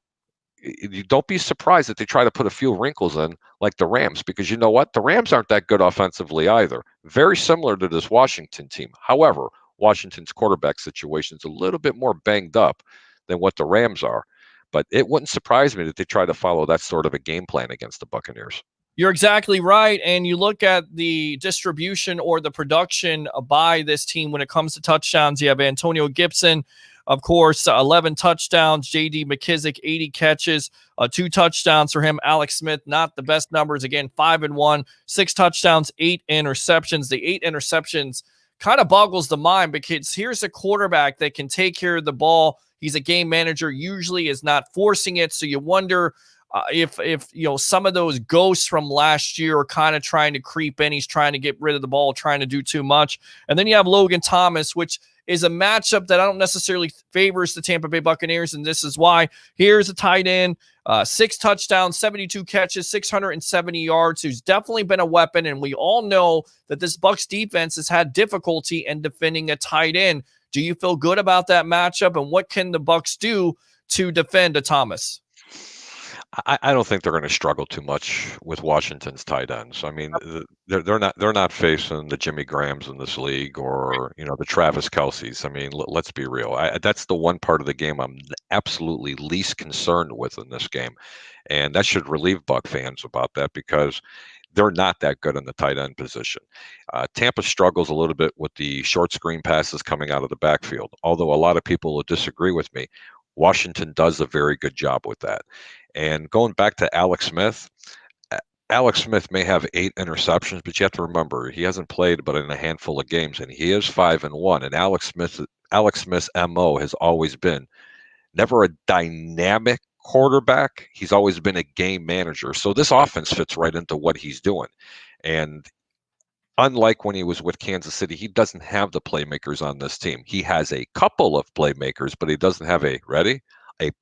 you don't be surprised that they try to put a few wrinkles in like the Rams, because you know what? The Rams aren't that good offensively either. Very similar to this Washington team. However, Washington's quarterback situation is a little bit more banged up than what the Rams are. But it wouldn't surprise me that they try to follow that sort of a game plan against the Buccaneers. You're exactly right. And you look at the distribution or the production by this team when it comes to touchdowns. You have Antonio Gibson, of course, 11 touchdowns. J.D. McKissick, 80 catches, 2 touchdowns for him. Alex Smith, not the best numbers. Again, 5-1, 6 touchdowns, 8 interceptions. The 8 interceptions kind of boggles the mind because here's a quarterback that can take care of the ball. He's a game manager, usually is not forcing it. So you wonder if some of those ghosts from last year are kind of trying to creep in. He's trying to get rid of the ball, trying to do too much. And then you have Logan Thomas, which is a matchup that I don't necessarily favors the Tampa Bay Buccaneers, and this is why. Here's a tight end, 6 touchdowns, 72 catches, 670 yards, who's definitely been a weapon, and we all know that this Bucs defense has had difficulty in defending a tight end. Do you feel good about that matchup, and what can the Bucs do to defend a Thomas? I don't think they're going to struggle too much with Washington's tight ends. I mean, they're not facing the Jimmy Grahams in this league or the Travis Kelce's. I mean, let's be real. That's the one part of the game I'm absolutely least concerned with in this game, and that should relieve Buck fans about that because they're not that good in the tight end position. Tampa struggles a little bit with the short screen passes coming out of the backfield. Although a lot of people will disagree with me, Washington does a very good job with that. And going back to Alex Smith, Alex Smith may have 8 interceptions, but you have to remember he hasn't played but in a handful of games, and he is 5-1. And Alex Smith's MO has always been never a dynamic quarterback. He's always been a game manager. So this offense fits right into what he's doing. And unlike when he was with Kansas City, he doesn't have the playmakers on this team. He has a couple of playmakers, but he doesn't have a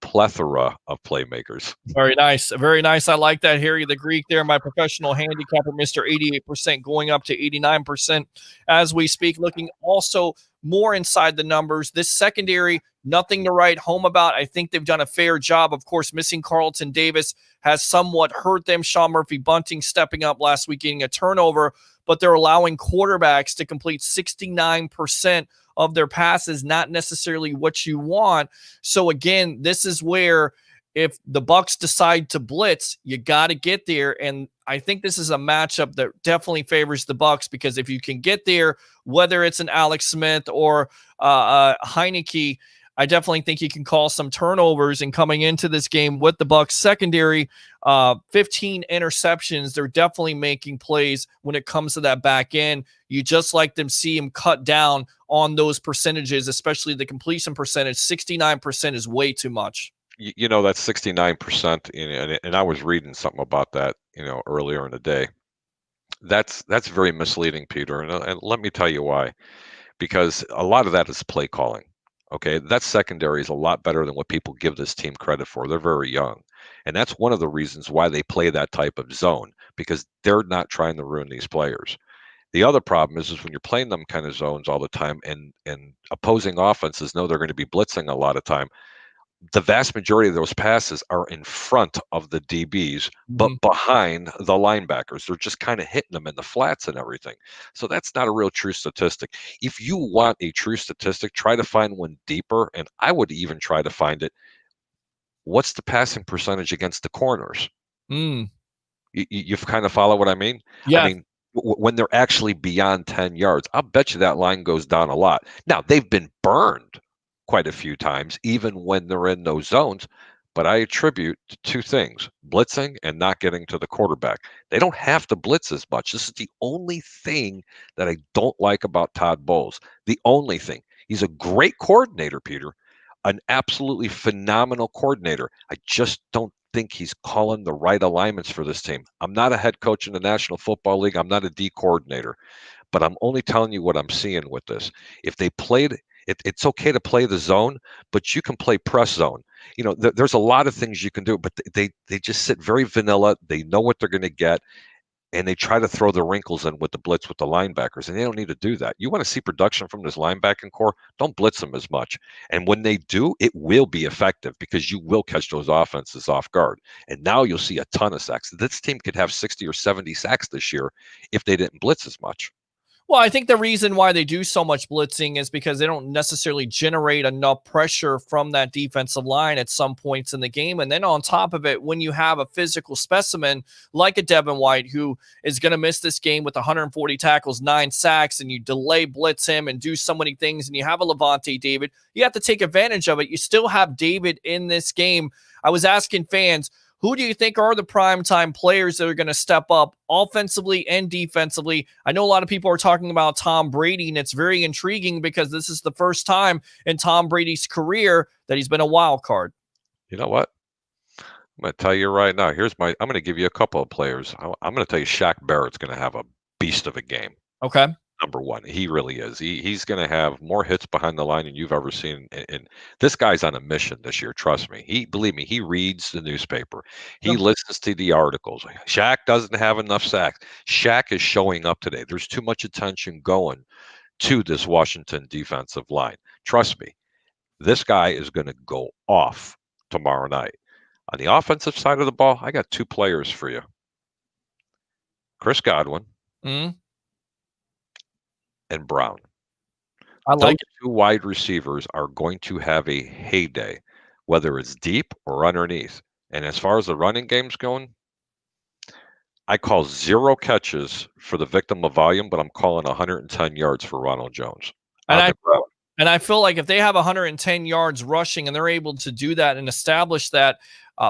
plethora of playmakers. Very nice. Very nice. I like that, Harry the Greek there, my professional handicapper, Mr. 88%, going up to 89% as we speak. Looking also more inside the numbers. This secondary, nothing to write home about. I think they've done a fair job. Of course, missing Carlton Davis has somewhat hurt them. Sean Murphy-Bunting stepping up last week, getting a turnover, but they're allowing quarterbacks to complete 69% of their passes, not necessarily what you want. So again, this is where if the Bucs decide to blitz, you got to get there. And I think this is a matchup that definitely favors the Bucs because if you can get there, whether it's an Alex Smith or Heineke, I definitely think you can call some turnovers. And coming into this game with the Bucs secondary, 15 interceptions, they're definitely making plays when it comes to that back end. You just like them see him cut down on those percentages, especially the completion percentage. 69% is way too much. That's 69%, and I was reading something about that, earlier in the day. That's very misleading, Peter, and let me tell you why. Because a lot of that is play calling. Okay, that secondary is a lot better than what people give this team credit for. They're very young, and that's one of the reasons why they play that type of zone because they're not trying to ruin these players. The other problem is when you're playing them kind of zones all the time, and opposing offenses know they're going to be blitzing a lot of time. The vast majority of those passes are in front of the DBs, but behind the linebackers. They're just kind of hitting them in the flats and everything. So that's not a real true statistic. If you want a true statistic, try to find one deeper, and I would even try to find it. What's the passing percentage against the corners? You've kind of follow what I mean? Yeah. I mean, when they're actually beyond 10 yards, I'll bet you that line goes down a lot. Now, they've been burned quite a few times, even when they're in those zones. But I attribute to 2 things: blitzing and not getting to the quarterback. They don't have to blitz as much. This is the only thing that I don't like about Todd Bowles. The only thing. He's a great coordinator, Peter, an absolutely phenomenal coordinator. I just don't think he's calling the right alignments for this team. I'm not a head coach in the National Football League. I'm not a D coordinator, but I'm only telling you what I'm seeing with this. If they played it's okay to play the zone, but you can play press zone. There's a lot of things you can do, but they just sit very vanilla. They know what they're going to get, and they try to throw the wrinkles in with the blitz with the linebackers, and they don't need to do that. You want to see production from this linebacking core, don't blitz them as much. And when they do, it will be effective because you will catch those offenses off guard. And now you'll see a ton of sacks. This team could have 60 or 70 sacks this year if they didn't blitz as much. Well, I think the reason why they do so much blitzing is because they don't necessarily generate enough pressure from that defensive line at some points in the game. And then on top of it, when you have a physical specimen like a Devin White, who is going to miss this game with 140 tackles, 9 sacks, and you delay blitz him and do so many things, and you have a Levante David, you have to take advantage of it. You still have David in this game. I was asking fans, who do you think are the primetime players that are going to step up offensively and defensively? I know a lot of people are talking about Tom Brady, and it's very intriguing because this is the first time in Tom Brady's career that he's been a wild card. You know what? I'm going to tell you right now. I'm going to give you a couple of players. I'm going to tell you Shaq Barrett's going to have a beast of a game. Okay. Number one, he really is. He's going to have more hits behind the line than you've ever seen. And this guy's on a mission this year. Trust me. Believe me, he reads the newspaper. He listens to the articles. Shaq doesn't have enough sacks. Shaq is showing up today. There's too much attention going to this Washington defensive line. Trust me, this guy is going to go off tomorrow night. On the offensive side of the ball, I got two players for you. Chris Godwin Mm. and Brown. I like Those two wide receivers are going to have a heyday, whether it's deep or underneath. And as far as the running game's going, I call 0 catches for the victim of volume, but I'm calling 110 yards for Ronald Jones And on the ground. And I feel like if they have 110 yards rushing and they're able to do that and establish that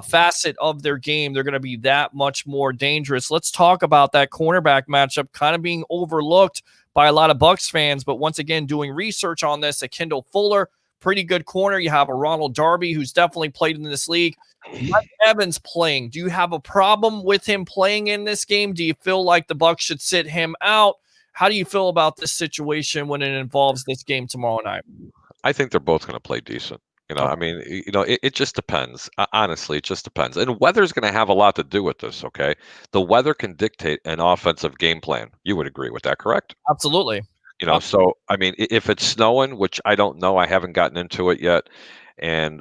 facet of their game, they're going to be that much more dangerous. Let's talk about that cornerback matchup kind of being overlooked by a lot of Bucs fans. But once again, doing research on this, a Kendall Fuller, pretty good corner. You have a Ronald Darby, who's definitely played in this league. Mike Evans playing. Do you have a problem with him playing in this game? Do you feel like the Bucs should sit him out? How do you feel about this situation when it involves this game tomorrow night? I think they're both going to play decent. I mean, it just depends. Honestly, it just depends. And weather's going to have a lot to do with this, okay? The weather can dictate an offensive game plan. You would agree with that, correct? Absolutely. So, I mean, if it's snowing, which I don't know, I haven't gotten into it yet,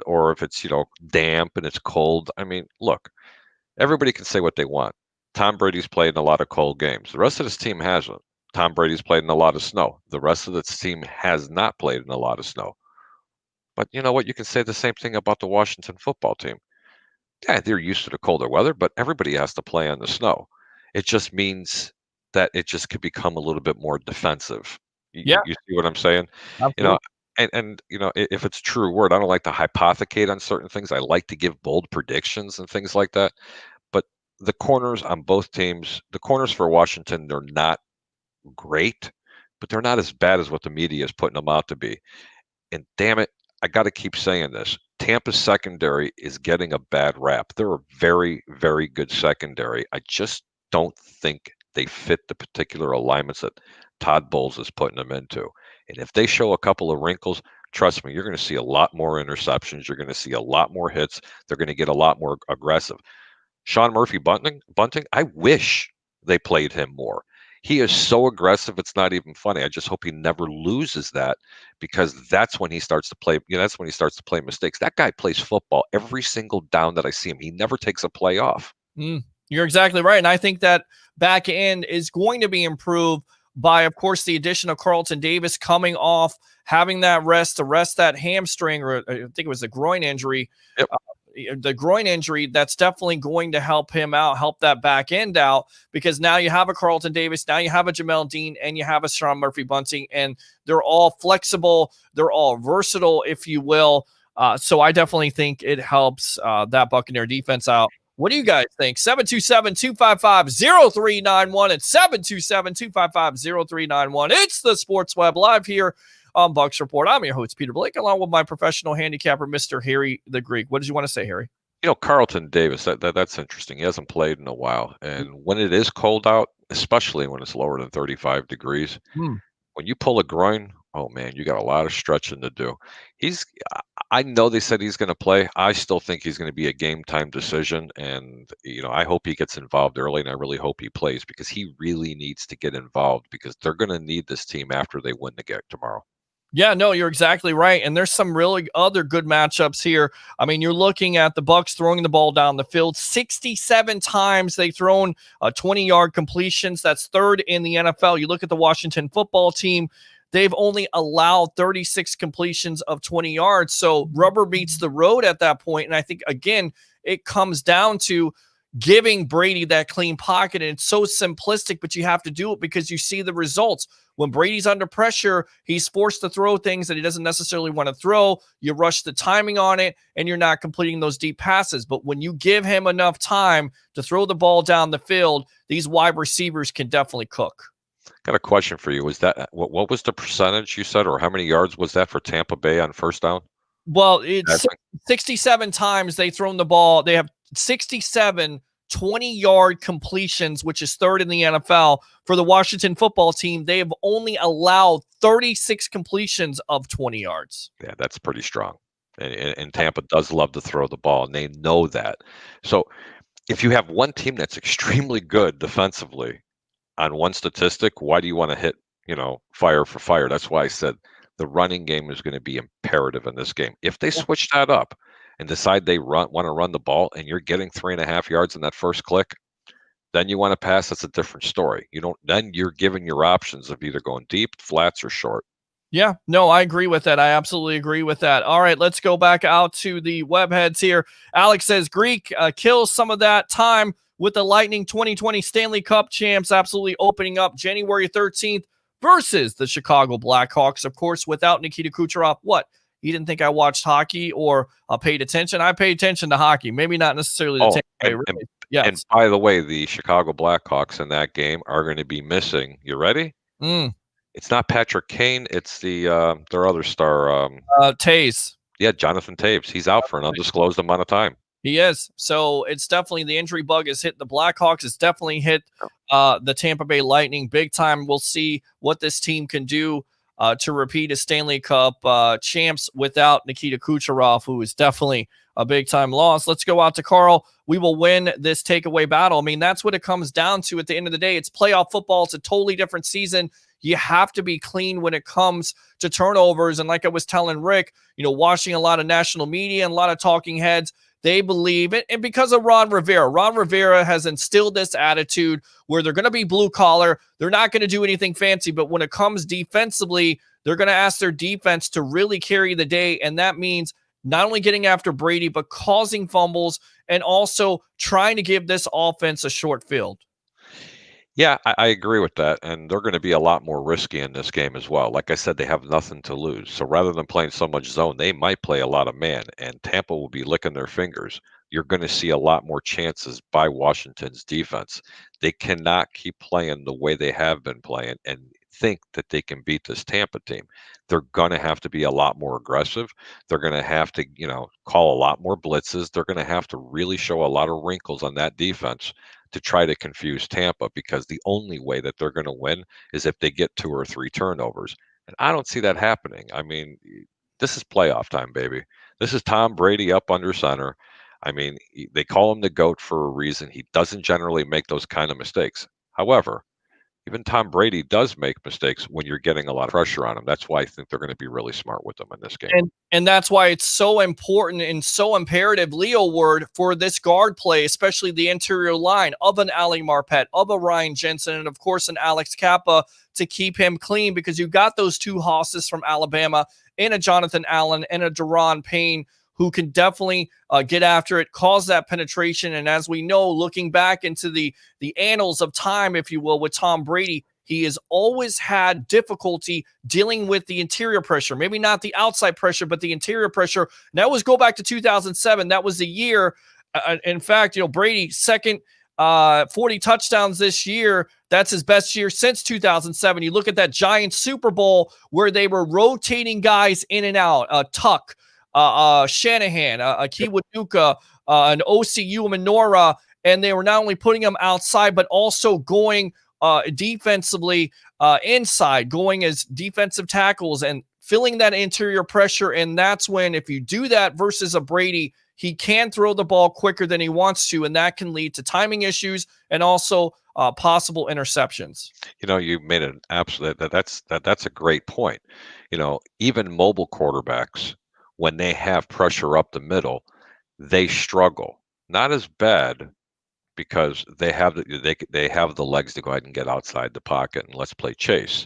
or if it's, damp and it's cold. I mean, look, everybody can say what they want. Tom Brady's played in a lot of cold games. The rest of this team hasn't. Tom Brady's played in a lot of snow. The rest of this team has not played in a lot of snow. But you know what? You can say the same thing about the Washington football team. Yeah, they're used to the colder weather, but everybody has to play on the snow. It just means that it just could become a little bit more defensive. You see what I'm saying? Absolutely. If it's a true word, I don't like to hypothecate on certain things. I like to give bold predictions and things like that. But the corners on both teams, the corners for Washington, they're not great, but they're not as bad as what the media is putting them out to be. And damn it, I got to keep saying this. Tampa's secondary is getting a bad rap. They're a very, very good secondary. I just don't think they fit the particular alignments that Todd Bowles is putting them into. And if they show a couple of wrinkles, trust me, you're going to see a lot more interceptions. You're going to see a lot more hits. They're going to get a lot more aggressive. Sean Murphy Bunting, I wish they played him more. He is so aggressive, it's not even funny. I just hope he never loses that, because that's when he starts to play. That's when he starts to play mistakes. That guy plays football every single down that I see him. He never takes a play off. You're exactly right. And I think that back end is going to be improved by, of course, the addition of Carlton Davis coming off, having that rest to rest that hamstring, or I think it was the groin injury. Yep. The groin injury, that's definitely going to help him out, help that back end out, because now you have a Carlton Davis, now you have a Jamel Dean, and you have a Sean Murphy Bunting, and they're all flexible. They're all versatile, if you will. So I definitely think it helps that Buccaneer defense out. What do you guys think? 727-255-0391 and 727-255-0391. It's the Sports Web Live here on Bucs Report. I'm your host, Peter Blake, along with my professional handicapper, Mr. Harry the Greek. What did you want to say, Harry? Carlton Davis, that's interesting. He hasn't played in a while. And when it is cold out, especially when it's lower than 35 degrees, when you pull a groin, oh man, you got a lot of stretching to do. I know they said he's going to play. I still think he's going to be a game time decision. And, I hope he gets involved early, and I really hope he plays, because he really needs to get involved, because they're going to need this team after they win the game tomorrow. Yeah, no, you're exactly right. And there's some really other good matchups here. I mean, you're looking at the Bucs throwing the ball down the field 67 times. They've thrown 20-yard completions. That's third in the NFL. You look at the Washington football team, they've only allowed 36 completions of 20 yards. So rubber meets the road at that point. And I think, again, it comes down to giving Brady that clean pocket. And it's so simplistic, but you have to do it because you see the results. When Brady's under pressure, he's forced to throw things that he doesn't necessarily want to throw. You rush the timing on it, and you're not completing those deep passes. But when you give him enough time to throw the ball down the field, these wide receivers can definitely cook. Got a question for you. Was that what was the percentage you said, or how many yards was that for Tampa Bay on first down? Well, it's 67 times they've thrown the ball. They have 67 20-yard completions, which is third in the NFL. For the Washington football team, they have only allowed 36 completions of 20 yards. Yeah, that's pretty strong. And Tampa does love to throw the ball, and they know that. So if you have one team that's extremely good defensively on one statistic, why do you want to hit, fire for fire? That's why I said the running game is going to be imperative in this game. If they switch that up and decide they want to run the ball, and you're getting 3.5 yards in that first click, then you want to pass. That's a different story. Then you're given your options of either going deep, flats, or short. Yeah, no, I agree with that. I absolutely agree with that. All right, let's go back out to the webheads here. Alex says Greek kills some of that time with the Lightning 2020 Stanley Cup champs absolutely opening up January 13th versus the Chicago Blackhawks. Of course, without Nikita Kucherov. What? You didn't think I watched hockey or paid attention? I paid attention to hockey. Maybe not necessarily the Tampa Bay Rays. Yes. And by the way, the Chicago Blackhawks in that game are going to be missing. You ready? It's not Patrick Kane. It's their other star. Taves. Yeah, Jonathan Taves. He's out for an undisclosed amount of time. He is. So it's definitely the injury bug has hit the Blackhawks. It's definitely hit the Tampa Bay Lightning big time. We'll see what this team can do to repeat a Stanley Cup champs without Nikita Kucherov, who is definitely a big-time loss. Let's go out to Carl. We will win this takeaway battle. I mean, that's what it comes down to at the end of the day. It's playoff football. It's a totally different season. You have to be clean when it comes to turnovers. And like I was telling Rick, watching a lot of national media and a lot of talking heads, they believe it. And because of Ron Rivera has instilled this attitude where they're going to be blue collar. They're not going to do anything fancy. But when it comes defensively, they're going to ask their defense to really carry the day. And that means not only getting after Brady, but causing fumbles and also trying to give this offense a short field. Yeah, I agree with that. And they're going to be a lot more risky in this game as well. Like I said, they have nothing to lose. So rather than playing so much zone, they might play a lot of man, and Tampa will be licking their fingers. You're going to see a lot more chances by Washington's defense. They cannot keep playing the way they have been playing and think that they can beat this Tampa team. They're going to have to be a lot more aggressive. They're going to have to, call a lot more blitzes. They're going to have to really show a lot of wrinkles on that defense to try to confuse Tampa, because the only way that they're going to win is if they get 2 or 3 turnovers. And I don't see that happening. I mean, this is playoff time, baby. This is Tom Brady up under center. I mean, they call him the GOAT for a reason. He doesn't generally make those kind of mistakes. However, even Tom Brady does make mistakes when you're getting a lot of pressure on him. That's why I think they're going to be really smart with them in this game. And that's why it's so important and so imperative, Leo Word, for this guard play, especially the interior line of an Ali Marpet, of a Ryan Jensen, and of course an Alex Kappa, to keep him clean, because you got those 2 hosses from Alabama and a Jonathan Allen and a Deron Payne who can definitely get after it, cause that penetration. And as we know, looking back into the annals of time, if you will, with Tom Brady, he has always had difficulty dealing with the interior pressure. Maybe not the outside pressure, but the interior pressure. Now go back to 2007. That was the year. In fact, Brady, second 40 touchdowns this year. That's his best year since 2007. You look at that Giants Super Bowl where they were rotating guys in and out. Tuck, Shanahan, Kiwanuka, an OCU Minora, and they were not only putting them outside, but also going defensively inside, going as defensive tackles and filling that interior pressure. And that's when, if you do that versus a Brady, he can throw the ball quicker than he wants to, and that can lead to timing issues and also possible interceptions. You made an absolute that's a great point. Even mobile quarterbacks, when they have pressure up the middle, they struggle. Not as bad, because they have the legs to go ahead and get outside the pocket and let's play chase.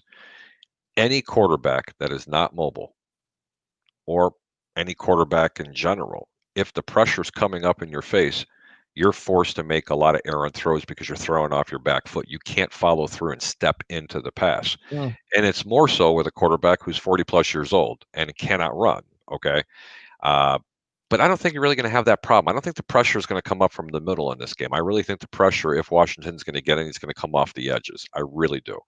Any quarterback that is not mobile, or any quarterback in general, if the pressure's coming up in your face, you're forced to make a lot of errant throws because you're throwing off your back foot. You can't follow through and step into the pass. Yeah. And it's more so with a quarterback who's 40 plus years old and cannot run. Okay. But I don't think you're really going to have that problem. I don't think the pressure is going to come up from the middle in this game. I really think the pressure, if Washington's going to get it, it's going to come off the edges. I really do.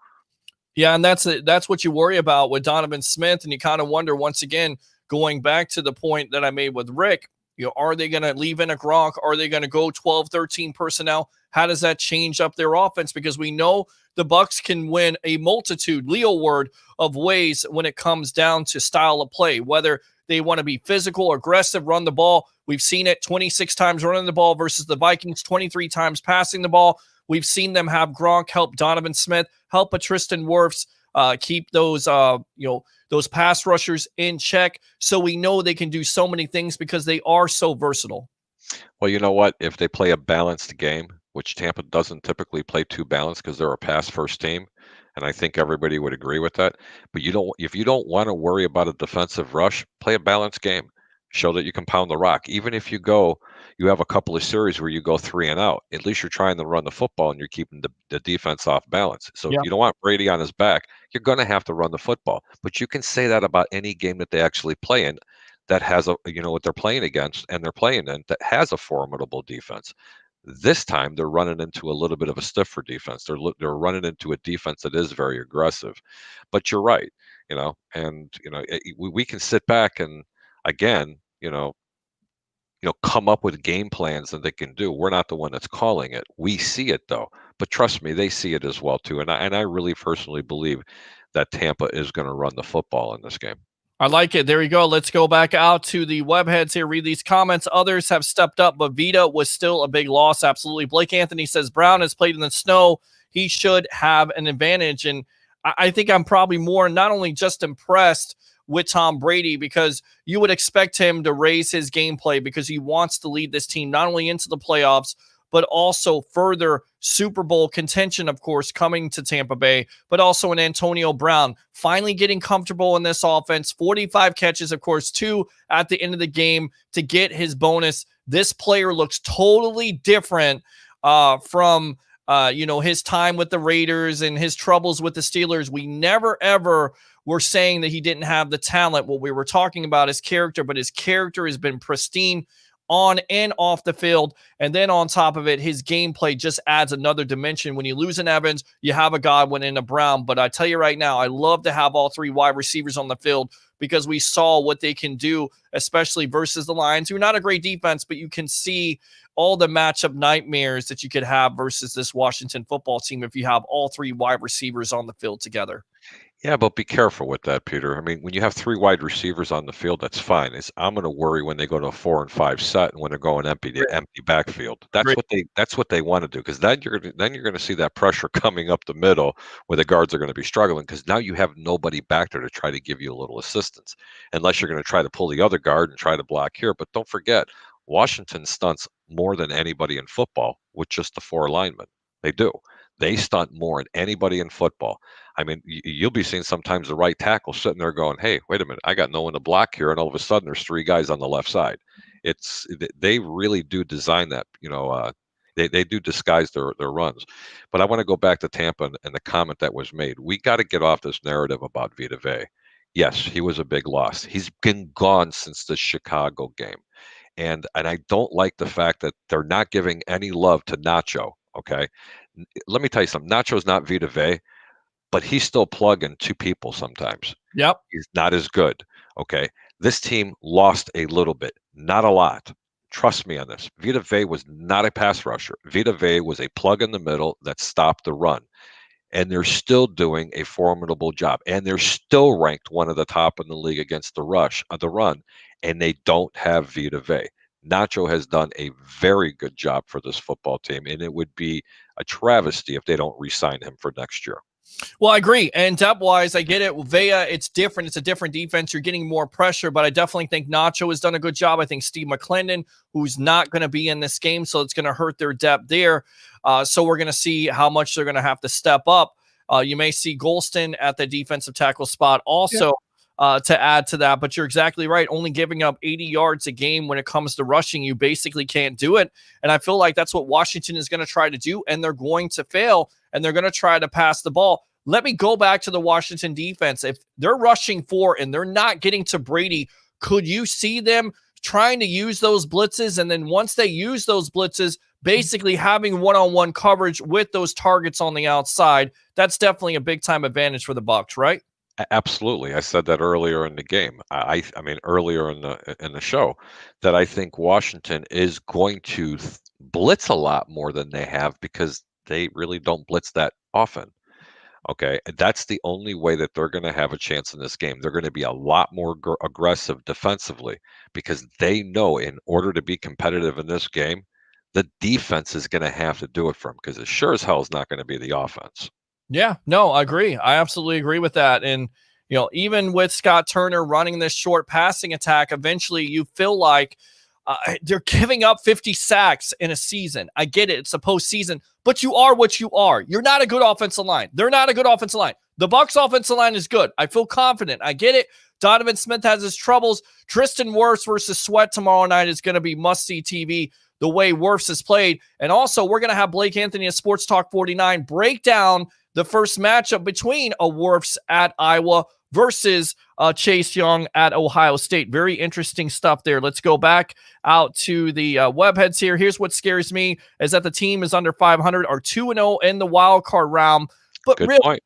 Yeah, and that's what you worry about with Donovan Smith, and you kind of wonder, once again, going back to the point that I made with Rick, are they going to leave in a Gronk? Are they going to go 12, 13 personnel? How does that change up their offense? Because we know the Bucs can win a multitude, Leo Word, of ways when it comes down to style of play, whether they want to be physical, aggressive, run the ball. We've seen it 26 times running the ball versus the Vikings, 23 times passing the ball. We've seen them have Gronk help Donovan Smith, help a Tristan Wirfs keep those those pass rushers in check, so we know they can do so many things because they are so versatile. Well, you know what? If they play a balanced game, which Tampa doesn't typically play too balanced because they're a pass first team, and I think everybody would agree with that. But if you don't want to worry about a defensive rush, play a balanced game. Show that you can pound the rock. Even if you have a couple of series where you go 3 and out, at least you're trying to run the football and you're keeping the defense off balance. So if you don't want Brady on his back, you're going to have to run the football. But you can say that about any game that they actually play in that has what they're playing against and they're playing in that has a formidable defense. This time they're running into a little bit of a stiffer defense. They're running into a defense that is very aggressive. But you're right, we can sit back and again, come up with game plans that they can do. We're not the one that's calling it. We see it though. But trust me, they see it as well too. And I really personally believe that Tampa is going to run the football in this game. I like it. There you go. Let's go back out to the webheads here. Read these comments. Others have stepped up, but Vita was still a big loss. Absolutely. Blake Anthony says Brown has played in the snow. He should have an advantage. And I think I'm probably more not only just impressed with Tom Brady, because you would expect him to raise his gameplay because he wants to lead this team not only into the playoffs, but also further Super Bowl contention, of course, coming to Tampa Bay, but also an Antonio Brown finally getting comfortable in this offense. 45 catches, of course, 2 at the end of the game to get his bonus. This player looks totally different from his time with the Raiders and his troubles with the Steelers. We never, ever were saying that he didn't have the talent. What we were talking about is character, but his character has been pristine on and off the field. And then on top of it, his gameplay just adds another dimension. When you lose an Evans, you have a Godwin and a Brown. But I tell you right now, I love to have all 3 wide receivers on the field because we saw what they can do, especially versus the Lions, who are not a great defense, but you can see all the matchup nightmares that you could have versus this Washington football team if you have all 3 wide receivers on the field together. Yeah, but be careful with that, Peter. I mean, when you have 3 wide receivers on the field, that's fine. I'm going to worry when they go to a 4 and 5 set and when they're going empty backfield. That's what they want to do, because then you're going to see that pressure coming up the middle where the guards are going to be struggling, because now you have nobody back there to try to give you a little assistance, unless you're going to try to pull the other guard and try to block here. But don't forget, Washington stunts more than anybody in football with just the 4 linemen. They do. They stunt more than anybody in football. I mean, you'll be seeing sometimes the right tackle sitting there going, "Hey, wait a minute, I got no one to block here," and all of a sudden there's 3 guys on the left side. They really do design that. They do disguise their runs. But I want to go back to Tampa and the comment that was made. We got to get off this narrative about Vita Vea. Yes, he was a big loss. He's been gone since the Chicago game, and I don't like the fact that they're not giving any love to Nacho. Okay, let me tell you something. Nacho's not Vita Vea, but he's still plugging 2 people sometimes. Yep. He's not as good. Okay. This team lost a little bit, not a lot. Trust me on this. Vita Vea was not a pass rusher. Vita Vea was a plug in the middle that stopped the run. And they're still doing a formidable job. And they're still ranked one of the top in the league against the run. And they don't have Vita Vea. Nacho has done a very good job for this football team, and it would be a travesty if they don't re-sign him for next year. Well, I agree. And depth-wise, I get it. Vea, it's different. It's a different defense. You're getting more pressure, but I definitely think Nacho has done a good job. I think Steve McClendon, who's not going to be in this game, so it's going to hurt their depth there. So we're going to see how much they're going to have to step up. You may see Golston at the defensive tackle spot also. To add to that, but you're exactly right. Only giving up 80 yards a game when it comes to rushing, you basically can't do it. And I feel like that's what Washington is going to try to do, and they're going to fail, and they're going to try to pass the ball. Let me go back to the Washington defense. If they're rushing 4 and they're not getting to Brady, could you see them trying to use those blitzes? And then once they use those blitzes, basically having one-on-one coverage with those targets on the outside, that's definitely a big-time advantage for the Bucs, right? Absolutely. I said that earlier in the game. I mean, earlier in the show, that I think Washington is going to blitz a lot more than they have because they really don't blitz that often. Okay, that's the only way that they're going to have a chance in this game. They're going to be a lot more aggressive defensively because they know in order to be competitive in this game, the defense is going to have to do it for them, because it sure as hell is not going to be the offense. Yeah, no, I agree. I absolutely agree with that. And, even with Scott Turner running this short passing attack, eventually you feel like they're giving up 50 sacks in a season. I get it. It's a postseason, but you are what you are. You're not a good offensive line. They're not a good offensive line. The Bucs offensive line is good. I feel confident. I get it. Donovan Smith has his troubles. Tristan Wirfs versus Sweat tomorrow night is going to be must-see TV the way Wirfs has played. And also, we're going to have Blake Anthony at Sports Talk 49 break down the first matchup between a Wirfs at Iowa versus Chase Young at Ohio State. Very interesting stuff there. Let's go back out to the webheads here. Here's what scares me is that the team is under 500, are 2-0 in the wild card round. But Good really, point.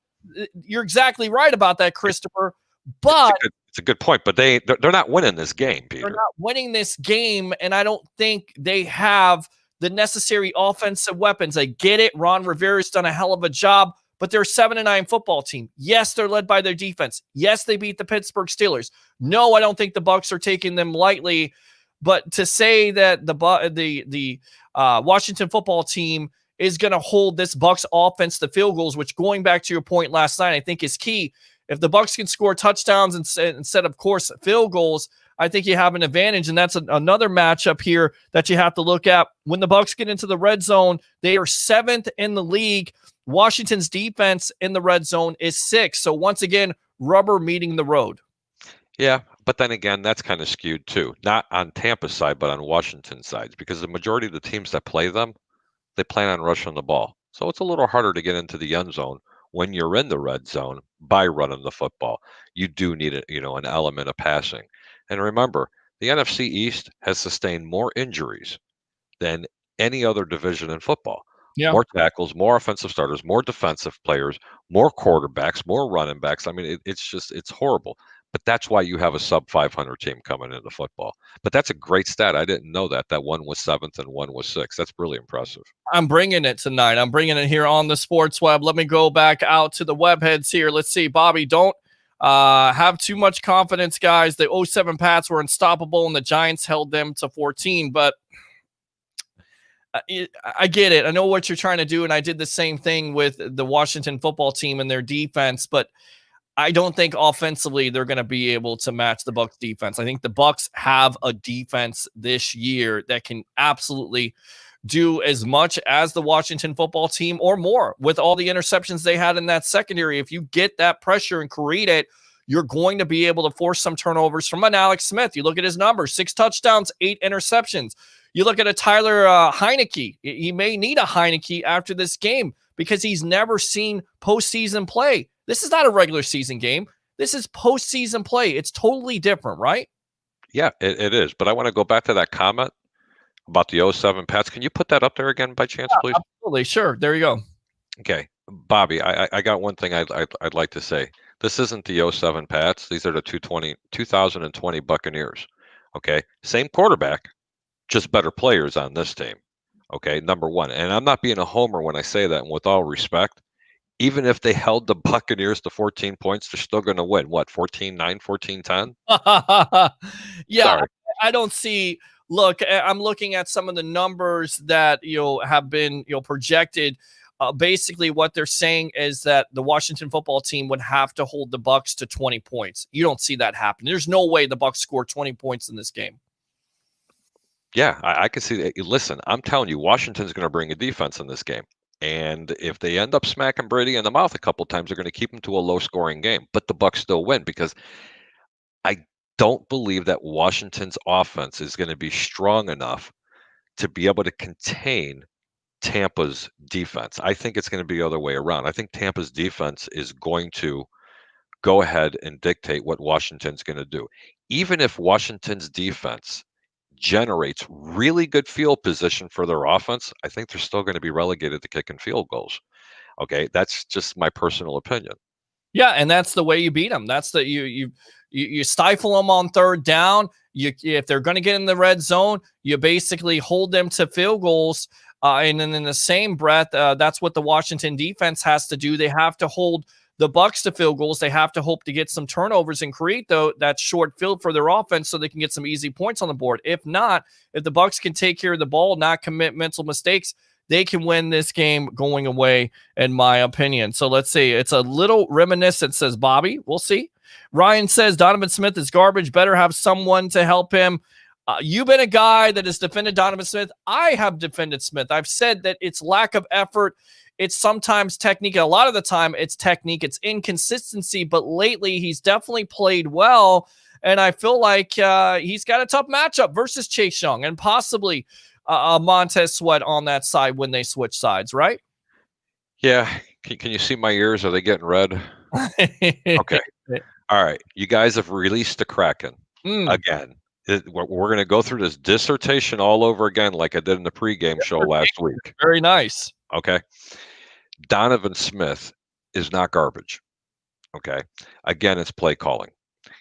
You're exactly right about that, Christopher. But it's a good point. But they're not winning this game, Peter. They're not winning this game, and I don't think they have the necessary offensive weapons. I get it. Ron Rivera's done a hell of a job, but they're a 7-9 football team. Yes, they're led by their defense. Yes, they beat the Pittsburgh Steelers. No, I don't think the Bucs are taking them lightly. But to say that the Washington football team is going to hold this Bucs offense to field goals, which going back to your point last night, I think is key. If the Bucs can score touchdowns instead of course field goals, I think you have an advantage, and that's another matchup here that you have to look at. When the Bucs get into the red zone, they are 7th in the league. Washington's defense in the red zone is 6th. So once again, rubber meeting the road. Yeah, but then again, that's kind of skewed too. Not on Tampa's side, but on Washington's side, because the majority of the teams that play them, they plan on rushing the ball. So it's a little harder to get into the end zone when you're in the red zone by running the football. You do need an element of passing. And remember, the NFC East has sustained more injuries than any other division in football. Yeah. More tackles, more offensive starters, more defensive players, more quarterbacks, more running backs. I mean, it's horrible. But that's why you have a sub 500 team coming into football. But that's a great stat. I didn't know that one was 7th and one was 6th. That's really impressive. I'm bringing it tonight. I'm bringing it here on the Sports Web. Let me go back out to the webheads here. Let's see. Bobby, don't have too much confidence, guys. The 07 Pats were unstoppable, and the Giants held them to 14. But I get it. I know what you're trying to do, and I did the same thing with the Washington football team and their defense. But I don't think offensively they're going to be able to match the Bucs defense. I think the Bucs have a defense this year that can absolutely do as much as the Washington football team or more with all the interceptions they had in that secondary. If you get that pressure and create it, you're going to be able to force some turnovers from an Alex Smith. You look at his numbers, 6 touchdowns, 8 interceptions. You look at a Tyler Heineke. He may need a Heineke after this game because he's never seen postseason play. This is not a regular season game. This is postseason play. It's totally different, right? Yeah, it is. But I want to go back to that comment about the 07 Pats. Can you put that up there again by chance, please? Absolutely. Sure. There you go. Okay. Bobby, I got one thing I'd like to say. This isn't the 07 Pats. These are the 2020 Buccaneers. Okay. Same quarterback, just better players on this team. Okay. Number one. And I'm not being a homer when I say that. And with all respect, even if they held the Buccaneers to 14 points, they're still going to win. What, 14-9, 14-10? Yeah, Sorry. I don't see. Look, I'm looking at some of the numbers that have been projected. Basically, what they're saying is that the Washington football team would have to hold the Bucs to 20 points. You don't see that happen. There's no way the Bucs score 20 points in this game. Yeah, I can see that. Listen, I'm telling you, Washington's going to bring a defense in this game. And if they end up smacking Brady in the mouth a couple times, they're going to keep him to a low-scoring game. But the Bucs still win because I don't believe that Washington's offense is going to be strong enough to be able to contain Tampa's defense. I think it's going to be the other way around. I think Tampa's defense is going to go ahead and dictate what Washington's going to do. Even if Washington's defense generates really good field position for their offense, I think they're still going to be relegated to kicking field goals. Okay, that's just my personal opinion. Yeah, and that's the way you beat them. That's the you stifle them on third down. If they're going to get in the red zone, you basically hold them to field goals. And then in the same breath, that's what the Washington defense has to do. They have to hold the Bucs to field goals. They have to hope to get some turnovers and create that short field for their offense so they can get some easy points on the board. If not, if the Bucs can take care of the ball, not commit mental mistakes, they can win this game going away, in my opinion. So let's see. It's a little reminiscent, says Bobby. We'll see. Ryan says Donovan Smith is garbage. Better have someone to help him. You've been a guy that has defended Donovan Smith. I have defended Smith. I've said that it's lack of effort. It's sometimes technique. A lot of the time it's technique. It's inconsistency. But lately he's definitely played well. And I feel like he's got a tough matchup versus Chase Young and possibly Montez Sweat on that side when they switch sides, right? Yeah. Can you see my ears? Are they getting red? Okay. All right. You guys have released the Kraken again. We're going to go through this dissertation all over again like I did in the pregame show last week. Very nice. Okay. Donovan Smith is not garbage. Okay. Again, it's play calling.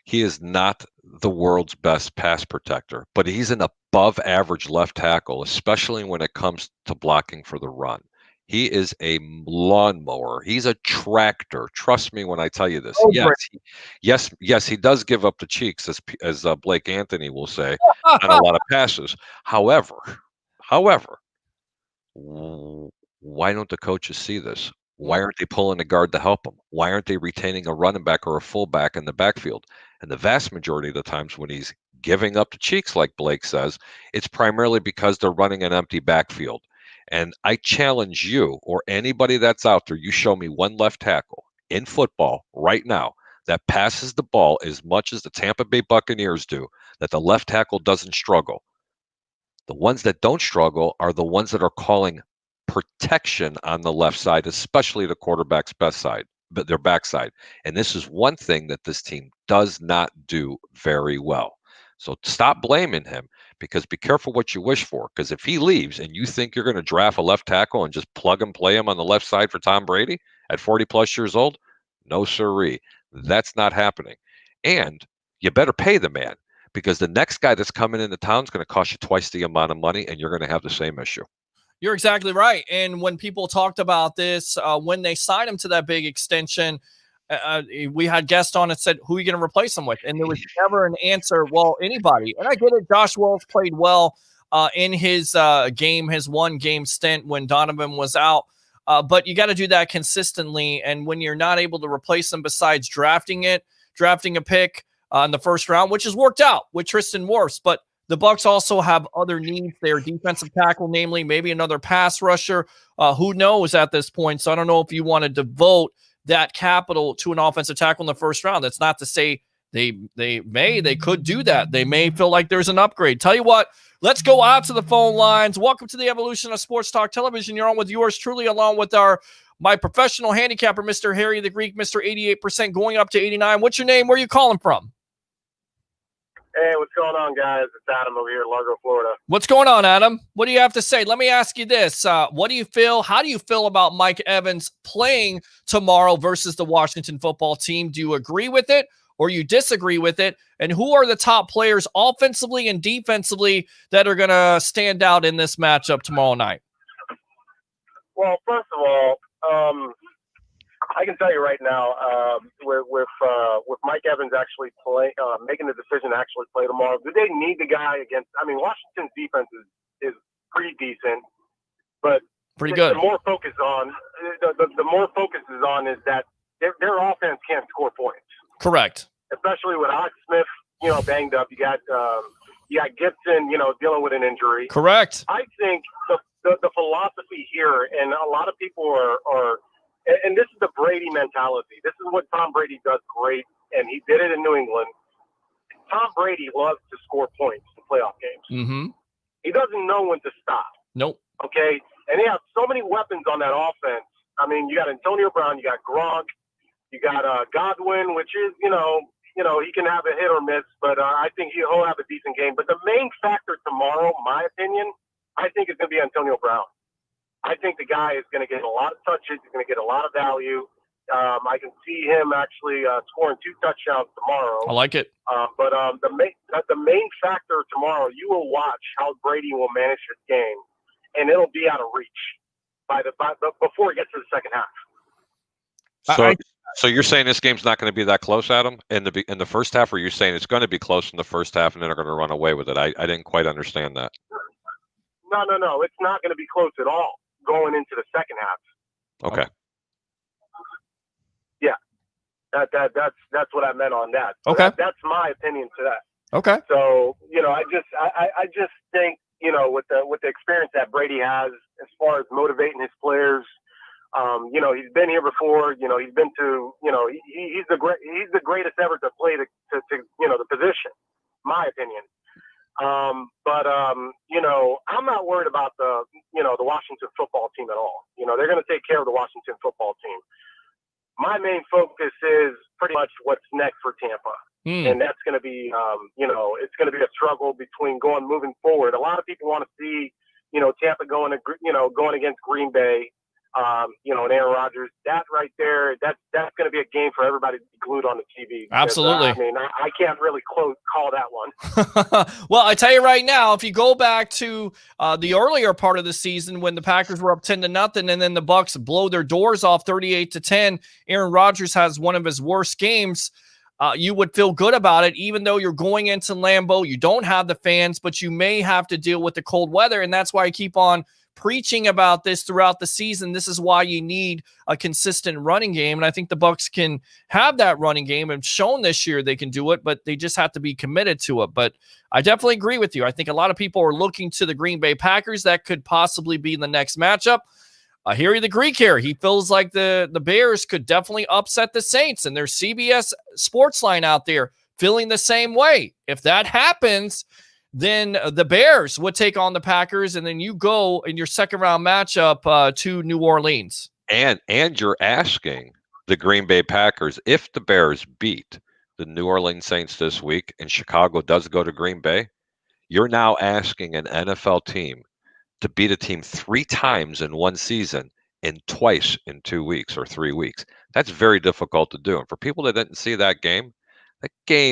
He is not the world's best pass protector, but he's an above average left tackle, especially when it comes to blocking for the run. He is a lawnmower. He's a tractor. Trust me when I tell you this. Yes, he does give up the cheeks, as Blake Anthony will say, on a lot of passes. However, why don't the coaches see this? Why aren't they pulling the guard to help him? Why aren't they retaining a running back or a fullback in the backfield? And the vast majority of the times when he's giving up the cheeks, like Blake says, it's primarily because they're running an empty backfield. And I challenge you or anybody that's out there, you show me one left tackle in football right now that passes the ball as much as the Tampa Bay Buccaneers do, that the left tackle doesn't struggle. The ones that don't struggle are the ones that are calling protection on the left side, especially the quarterback's best side, but their backside. And this is one thing that this team does not do very well. So stop blaming him, because be careful what you wish for. Because if he leaves and you think you're going to draft a left tackle and just plug and play him on the left side for Tom Brady at 40 plus years old, no sirree. That's not happening. And you better pay the man, because the next guy that's coming into town is going to cost you twice the amount of money, and you're going to have the same issue. You're exactly right. And when people talked about this, when they signed him to that big extension, we had guests on and said, who are you going to replace him with? And there was never an answer. Well, anybody. And I get it. Josh Wells played well in his his one game stint when Donovan was out. But you got to do that consistently. And when you're not able to replace him, besides drafting a pick in the first round, which has worked out with Tristan Wirfs, but the Bucs also have other needs. Their defensive tackle, namely maybe another pass rusher. Who knows at this point? So I don't know if you want to devote that capital to an offensive tackle in the first round. That's not to say they could do that. They may feel like there's an upgrade. Tell you what, let's go out to the phone lines. Welcome to the evolution of Sports Talk Television. You're on with yours truly, along with my professional handicapper, Mr. Harry the Greek, Mr. 88% going up to 89. What's your name? Where are you calling from? Hey, what's going on, guys? It's Adam over here in Largo, Florida. What's going on, Adam? What do you have to say? Let me ask you this. What do you feel? How do you feel about Mike Evans playing tomorrow versus the Washington football team? Do you agree with it or you disagree with it? And who are the top players offensively and defensively that are going to stand out in this matchup tomorrow night? Well, first of all, I can tell you right now, with Mike Evans actually making the decision to actually play tomorrow, do they need the guy against? I mean, Washington's defense is pretty decent, but pretty good. The more focus is on is that their offense can't score points. Correct. Especially with Alex Smith, banged up. You got Gibson, dealing with an injury. Correct. I think the philosophy here, and a lot of people are. And this is the Brady mentality. This is what Tom Brady does great, and he did it in New England. Tom Brady loves to score points in playoff games. Mm-hmm. He doesn't know when to stop. Nope. Okay? And they have so many weapons on that offense. I mean, you got Antonio Brown, you got Gronk, you got Godwin, which is, he can have a hit or miss, but I think he'll have a decent game. But the main factor tomorrow, my opinion, I think is going to be Antonio Brown. I think the guy is going to get a lot of touches. He's going to get a lot of value. I can see him actually scoring 2 touchdowns tomorrow. I like it. But the main factor tomorrow, you will watch how Brady will manage this game, and it'll be out of reach before it gets to the second half. So you're saying this game's not going to be that close, Adam, in the first half, or you're saying it's going to be close in the first half and then they're going to run away with it? I didn't quite understand that. No. It's not going to be close at all. going into the second half. Okay. Yeah, that's what I meant on that. So Okay. that's my opinion to that. Okay. So, I just think, with the experience that Brady has as far as motivating his players, he's been here before, he's been to, he's the greatest ever to play the position, my opinion. But I'm not worried about the Washington football team at all. They're going to take care of the Washington football team. My main focus is pretty much what's next for Tampa. And that's going to be, it's going to be a struggle between moving forward. A lot of people want to see, Tampa going against Green Bay, and Aaron Rodgers. That right there, that's going to be a game for everybody to be glued on the TV. Absolutely. I can't really call that one. Well, I tell you right now, if you go back to the earlier part of the season when the Packers were up 10-0, and then the Bucs blow their doors off 38-10, Aaron Rodgers has one of his worst games. You would feel good about it, even though you're going into Lambeau. You don't have the fans, but you may have to deal with the cold weather, and that's why I keep on preaching about this throughout the season. This is why you need a consistent running game, and I think the Bucs can have that running game and shown this year they can do it, but they just have to be committed to it. But I definitely agree with you. I think a lot of people are looking to the Green Bay Packers. That could possibly be the next matchup. Harry the Greek here. He feels like the Bears could definitely upset the Saints, and there's CBS Sports Line out there feeling the same way. If that happens, then the Bears would take on the Packers, and then you go in your second round matchup to New Orleans. And you're asking the Green Bay Packers, if the Bears beat the New Orleans Saints this week and Chicago does go to Green Bay, you're now asking an NFL team to beat a team 3 times in one season and twice in 2 weeks or 3 weeks. That's very difficult to do. And for people that didn't see that game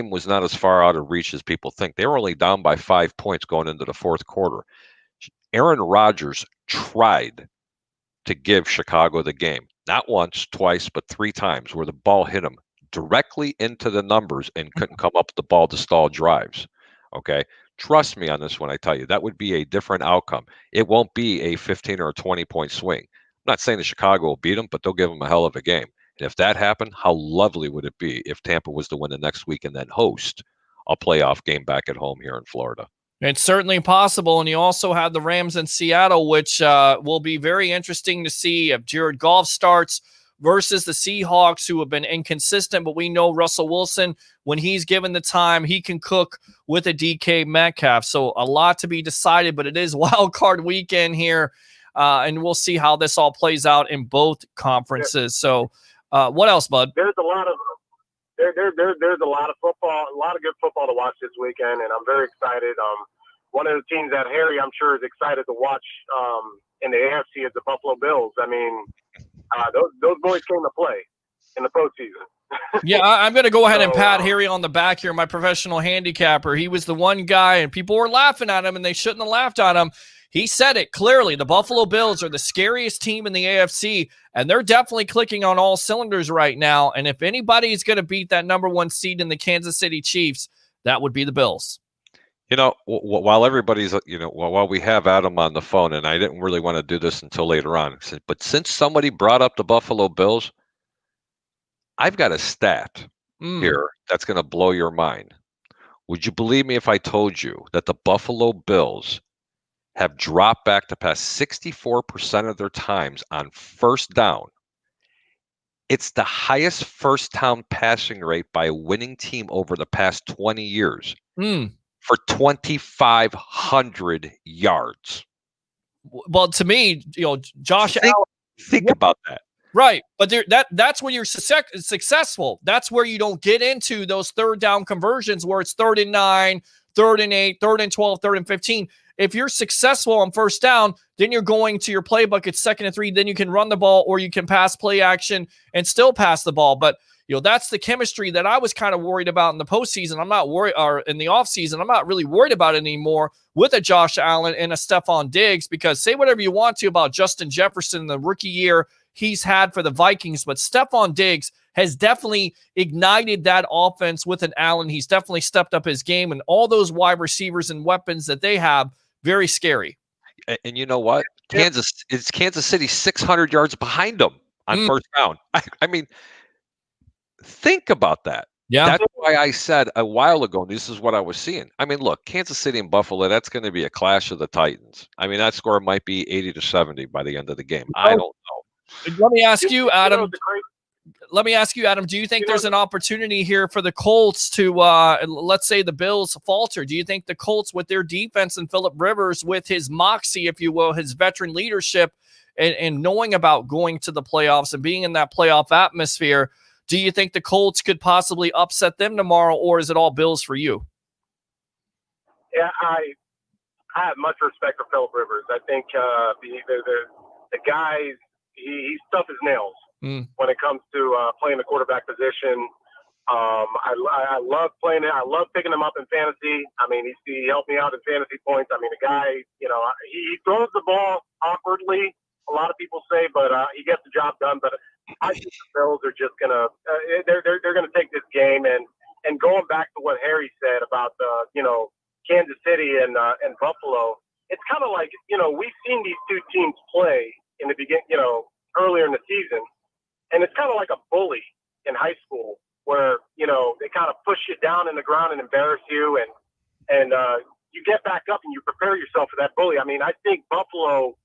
was not as far out of reach as people think. They were only down by 5 points going into the fourth quarter. Aaron Rodgers tried to give Chicago the game, not once, twice, but 3 times, where the ball hit him directly into the numbers and couldn't come up with the ball to stall drives. Okay. Trust me on this one. I tell you, that would be a different outcome. It won't be a 15 or a 20-point swing. I'm not saying that Chicago will beat them, but they'll give them a hell of a game. And if that happened, how lovely would it be if Tampa was to win the next week and then host a playoff game back at home here in Florida? It's certainly possible. And you also have the Rams in Seattle, which will be very interesting to see if Jared Goff starts versus the Seahawks, who have been inconsistent. But we know Russell Wilson, when he's given the time, he can cook with a DK Metcalf. So a lot to be decided, but it is wild card weekend here. And we'll see how this all plays out in both conferences. So what else, bud? There's a lot of football, a lot of good football to watch this weekend, and I'm very excited. One of the teams that Harry, I'm sure, is excited to watch in the AFC is the Buffalo Bills. I mean, those boys came to play in the postseason. Yeah, I'm going to go ahead and pat Harry on the back here, my professional handicapper. He was the one guy, and people were laughing at him, and they shouldn't have laughed at him. He said it clearly. The Buffalo Bills are the scariest team in the AFC, and they're definitely clicking on all cylinders right now. And if anybody is going to beat that number 1 seed in the Kansas City Chiefs, that would be the Bills. While everybody's, while we have Adam on the phone, and I didn't really want to do this until later on, but since somebody brought up the Buffalo Bills, I've got a stat here that's going to blow your mind. Would you believe me if I told you that the Buffalo Bills have dropped back to pass 64% of their times on first down? It's the highest first down passing rate by a winning team over the past 20 years for 2,500 yards. Well, to me, Josh Allen. Think about that. Right, but that's where you're successful. That's where you don't get into those third down conversions where it's 3rd and 9, 3rd and 8, 3rd and 12, 3rd and 15. If you're successful on first down, then you're going to your playbook. It's 2nd and 3. Then you can run the ball, or you can pass play action and still pass the ball. But that's the chemistry that I was kind of worried about in the postseason. I'm not worried, or in the offseason. I'm not really worried about it anymore with a Josh Allen and a Stephon Diggs, because say whatever you want to about Justin Jefferson, the rookie year he's had for the Vikings, but Stephon Diggs has definitely ignited that offense with an Allen. He's definitely stepped up his game, and all those wide receivers and weapons that they have, very scary. And you know what? Kansas City 600 yards behind them on first down. I mean, think about that. Yeah. That's why I said a while ago, and this is what I was seeing. I mean, look, Kansas City and Buffalo, that's going to be a clash of the Titans. I mean, that score might be 80-70 by the end of the game. I don't know. Let me ask you, Adam. Do you think there's an opportunity here for the Colts to, let's say the Bills falter? Do you think the Colts, with their defense and Phillip Rivers, with his moxie, if you will, his veteran leadership, and knowing about going to the playoffs and being in that playoff atmosphere, do you think the Colts could possibly upset them tomorrow, or is it all Bills for you? Yeah, I have much respect for Phillip Rivers. I think the guy, he's tough as nails when it comes to playing the quarterback position. I love playing it. I love picking him up in fantasy. I mean, he helped me out in fantasy points. I mean, the guy, he throws the ball awkwardly, a lot of people say, but he gets the job done. But I think the Bills are just gonna they're gonna take this game, and going back to what Harry said about Kansas City and Buffalo, it's kind of like we've seen these two teams play in the beginning, earlier in the season, and it's kind of like a bully in high school where they kind of push you down in the ground and embarrass you, and you get back up and you prepare yourself for that bully. I mean, I think Buffalo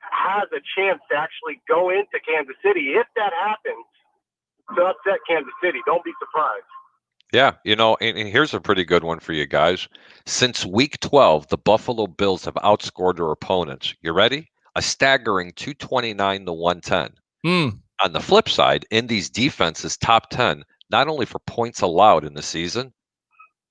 has a chance to actually go into Kansas City. If that happens, to upset Kansas City, don't be surprised. Yeah, and here's a pretty good one for you guys. Since week 12, the Buffalo Bills have outscored their opponents. You ready? A staggering 229-110. On the flip side, Indy's defense is top 10, not only for points allowed in the season,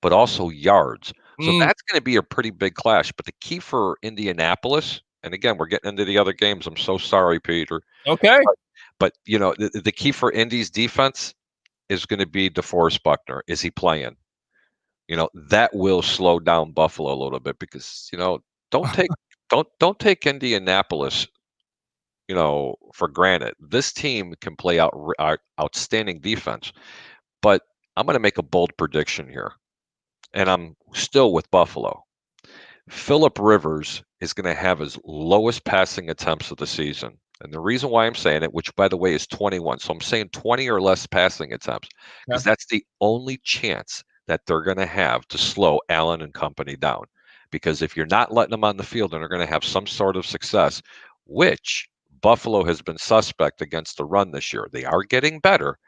but also yards. So that's going to be a pretty big clash. But the key for Indianapolis, and again, we're getting into the other games. I'm so sorry, Peter. Okay. But the key for Indy's defense is going to be DeForest Buckner. Is he playing? That will slow down Buffalo a little bit because don't take Indianapolis for granted. This team can play outstanding defense. But I'm going to make a bold prediction here, and I'm still with Buffalo. Phillip Rivers is going to have his lowest passing attempts of the season. And the reason why I'm saying it, which by the way is 21, so I'm saying 20 or less passing attempts, because that's the only chance that they're going to have to slow Allen and company down. Because if you're not letting them on the field, then they're going to have some sort of success, which Buffalo has been suspect against the run this year. They are getting better,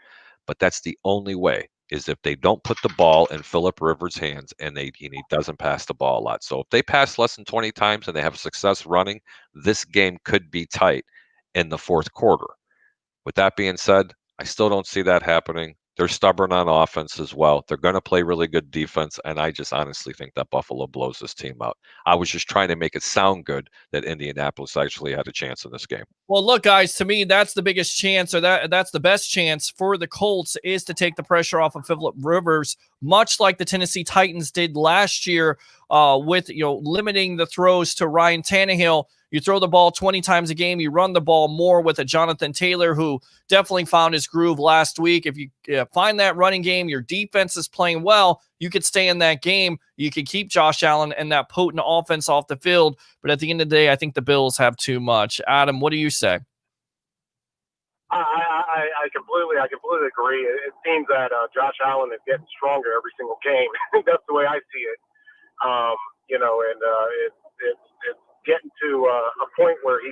but that's the only way, is if they don't put the ball in Phillip Rivers' hands and he doesn't pass the ball a lot. So if they pass less than 20 times and they have success running, this game could be tight in the fourth quarter. With that being said, I still don't see that happening. They're stubborn on offense as well. They're going to play really good defense, and I just honestly think that Buffalo blows this team out. I was just trying to make it sound good that Indianapolis actually had a chance in this game. Well, look, guys, to me, that's the biggest chance, or that's the best chance for the Colts, is to take the pressure off of Phillip Rivers, much like the Tennessee Titans did last year with limiting the throws to Ryan Tannehill. You throw the ball 20 times a game. You run the ball more with a Jonathan Taylor, who definitely found his groove last week. If you find that running game, your defense is playing well, you could stay in that game. You could keep Josh Allen and that potent offense off the field. But at the end of the day, I think the Bills have too much. Adam, what do you say? I completely agree. It seems that Josh Allen is getting stronger every single game. That's the way I see it. It's getting to a point where he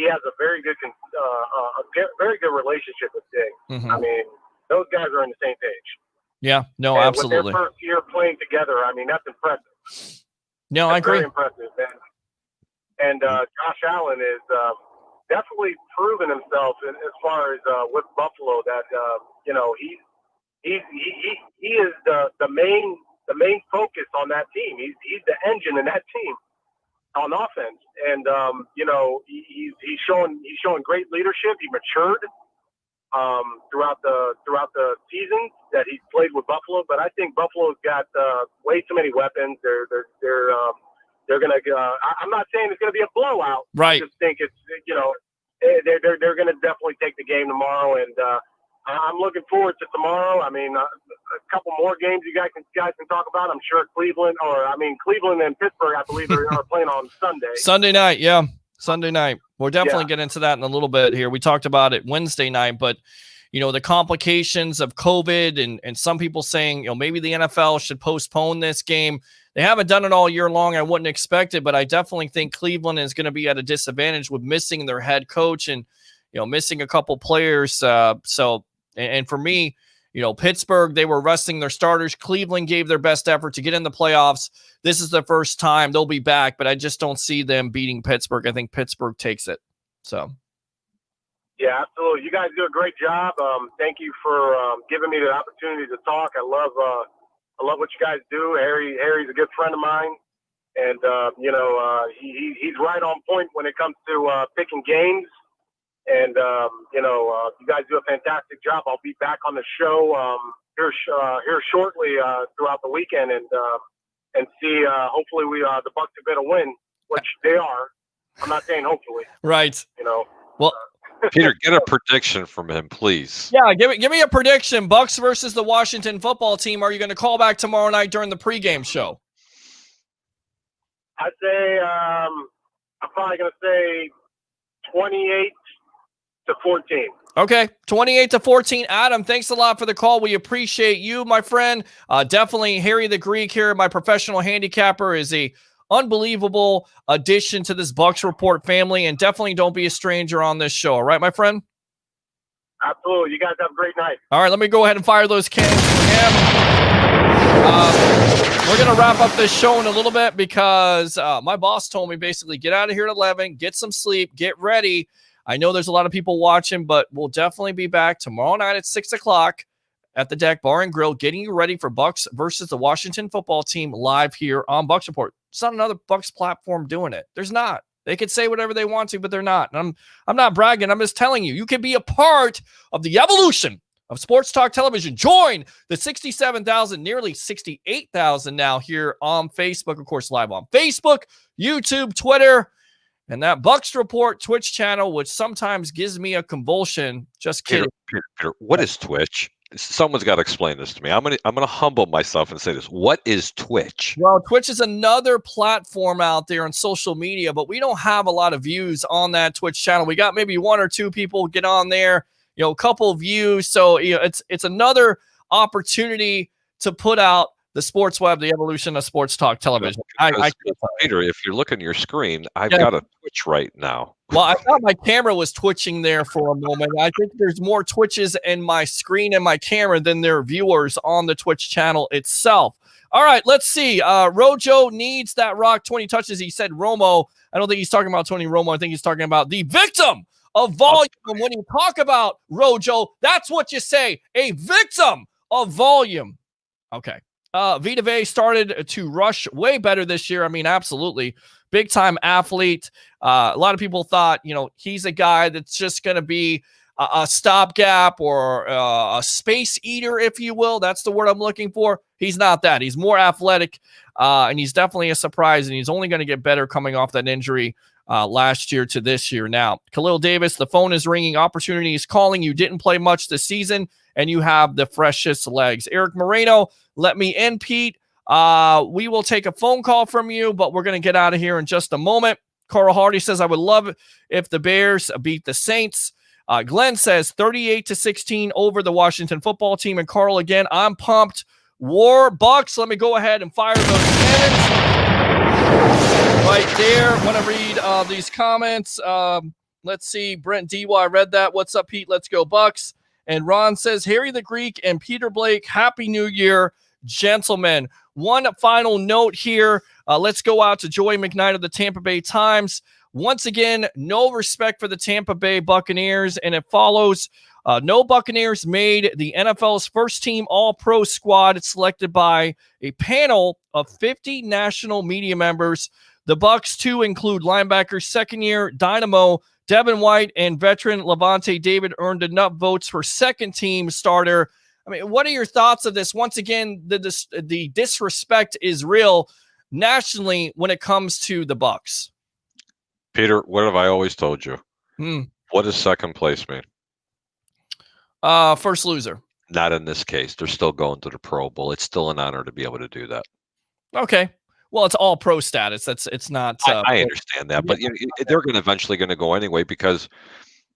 has a very good relationship with Diggs. I mean, those guys are on the same page. Yeah, no, and absolutely. With their first year playing together, I mean, that's impressive. No, I agree. Very impressive, man. And Josh Allen is definitely proven himself as far as with Buffalo that he is the main focus on that team. He's the engine in that team on offense, and he's showing great leadership. He matured throughout the season that he's played with Buffalo. But I think Buffalo's got way too many weapons. They're gonna. I'm not saying it's gonna be a blowout. Right. I just think it's they're gonna definitely take the game tomorrow, and I'm looking forward to tomorrow. I mean, couple more games you guys can talk about. I'm sure Cleveland and Pittsburgh, I believe, are playing on Sunday. Sunday night, yeah. Sunday night. We'll definitely get into that in a little bit here. We talked about it Wednesday night, but the complications of COVID and some people saying, maybe the NFL should postpone this game. They haven't done it all year long. I wouldn't expect it, but I definitely think Cleveland is going to be at a disadvantage with missing their head coach and, missing a couple players. And for me, Pittsburgh, they were resting their starters. Cleveland gave their best effort to get in the playoffs. This is the first time they'll be back, but I just don't see them beating Pittsburgh. I think Pittsburgh takes it. So. Yeah, absolutely. You guys do a great job. Thank you for giving me the opportunity to talk. I love what you guys do. Harry's a good friend of mine, and he's right on point when it comes to picking games. And you guys do a fantastic job. I'll be back on the show here shortly throughout the weekend, and see. Hopefully, the Bucs have been a win, which they are. I'm not saying hopefully. Right. Well. Peter, get a prediction from him, please. Yeah, give me a prediction. Bucs versus the Washington football team. Are you going to call back tomorrow night during the pregame show? I'd say I'm probably going to say 28-14. Okay, 28-14. Adam, thanks a lot for the call. We appreciate you, my friend. Definitely Harry the Greek here, my professional handicapper, is a unbelievable addition to this Bucs Report family, and definitely don't be a stranger on this show. All right, my friend? Absolutely. You guys have a great night. All right, let me go ahead and fire those cannons for him. We're going to wrap up this show in a little bit because my boss told me basically get out of here at 11, get some sleep, get ready. I know there's a lot of people watching, but we'll definitely be back tomorrow night at 6 o'clock at the Deck Bar and Grill, getting you ready for Bucs versus the Washington football team live here on Bucs Report. It's not another Bucs platform doing it. There's not. They could say whatever they want to, but they're not. And I'm not bragging. I'm just telling you, you can be a part of the evolution of sports talk television. Join the 67,000, nearly 68,000 now here on Facebook, of course, live on Facebook, YouTube, Twitter, and that Bucs Report Twitch channel, which sometimes gives me a convulsion. Just kidding. Peter, what is Twitch? Someone's got to explain this to me. I'm gonna humble myself and say this. What is Twitch? Well, Twitch is another platform out there on social media, but we don't have a lot of views on that Twitch channel. We got maybe one or two people get on there, a couple of views. So it's another opportunity to put out the sports web, the evolution of sports talk television. Peter, if you look on your screen, I've got a Twitch right now. Well, I thought my camera was twitching there for a moment. I think there's more twitches in my screen and my camera than there are viewers on the Twitch channel itself. All right, let's see. Rojo needs that rock 20 touches. He said Romo. I don't think he's talking about Tony Romo. I think he's talking about the victim of volume. And when you talk about Rojo, that's what you say, a victim of volume. Okay. Vita Vea started to rush way better this year. I mean, absolutely. Big time athlete. A lot of people thought, he's a guy that's just going to be a stopgap or a space eater, if you will. That's the word I'm looking for. He's not that. He's more athletic, and he's definitely a surprise, and he's only going to get better coming off that injury last year to this year. Now, Khalil Davis, the phone is ringing. Opportunity is calling. You didn't play much this season, and you have the freshest legs. Eric Moreno, let me in, Pete. We will take a phone call from you, but we're going to get out of here in just a moment. Carl Hardy says, I would love it if the Bears beat the Saints. Glenn says 38-16 over the Washington football team. And Carl, again, I'm pumped. War Bucs. Let me go ahead and fire those cannons right there. Want to read these comments. Let's see. Brent DY read that. What's up, Pete? Let's go Bucs. And Ron says, Harry the Greek and Peter Blake, Happy New Year, gentlemen. One final note here. Let's go out to Joey McKnight of the Tampa Bay Times. Once again, no respect for the Tampa Bay Buccaneers, and it follows. No Buccaneers made the NFL's first team All-Pro squad selected by a panel of 50 national media members. The Bucs, too, include linebackers second-year Dynamo Devin White and veteran Levante David earned enough votes for second-team starter. I mean, what are your thoughts of this? Once again, the disrespect is real nationally when it comes to the Bucs. Peter, what have I always told you? What does second place mean? First loser. Not in this case. They're still going to the Pro Bowl. It's still an honor to be able to do that. Okay. Well, it's all pro status. It's not. I understand that, but they're going to eventually going to go anyway because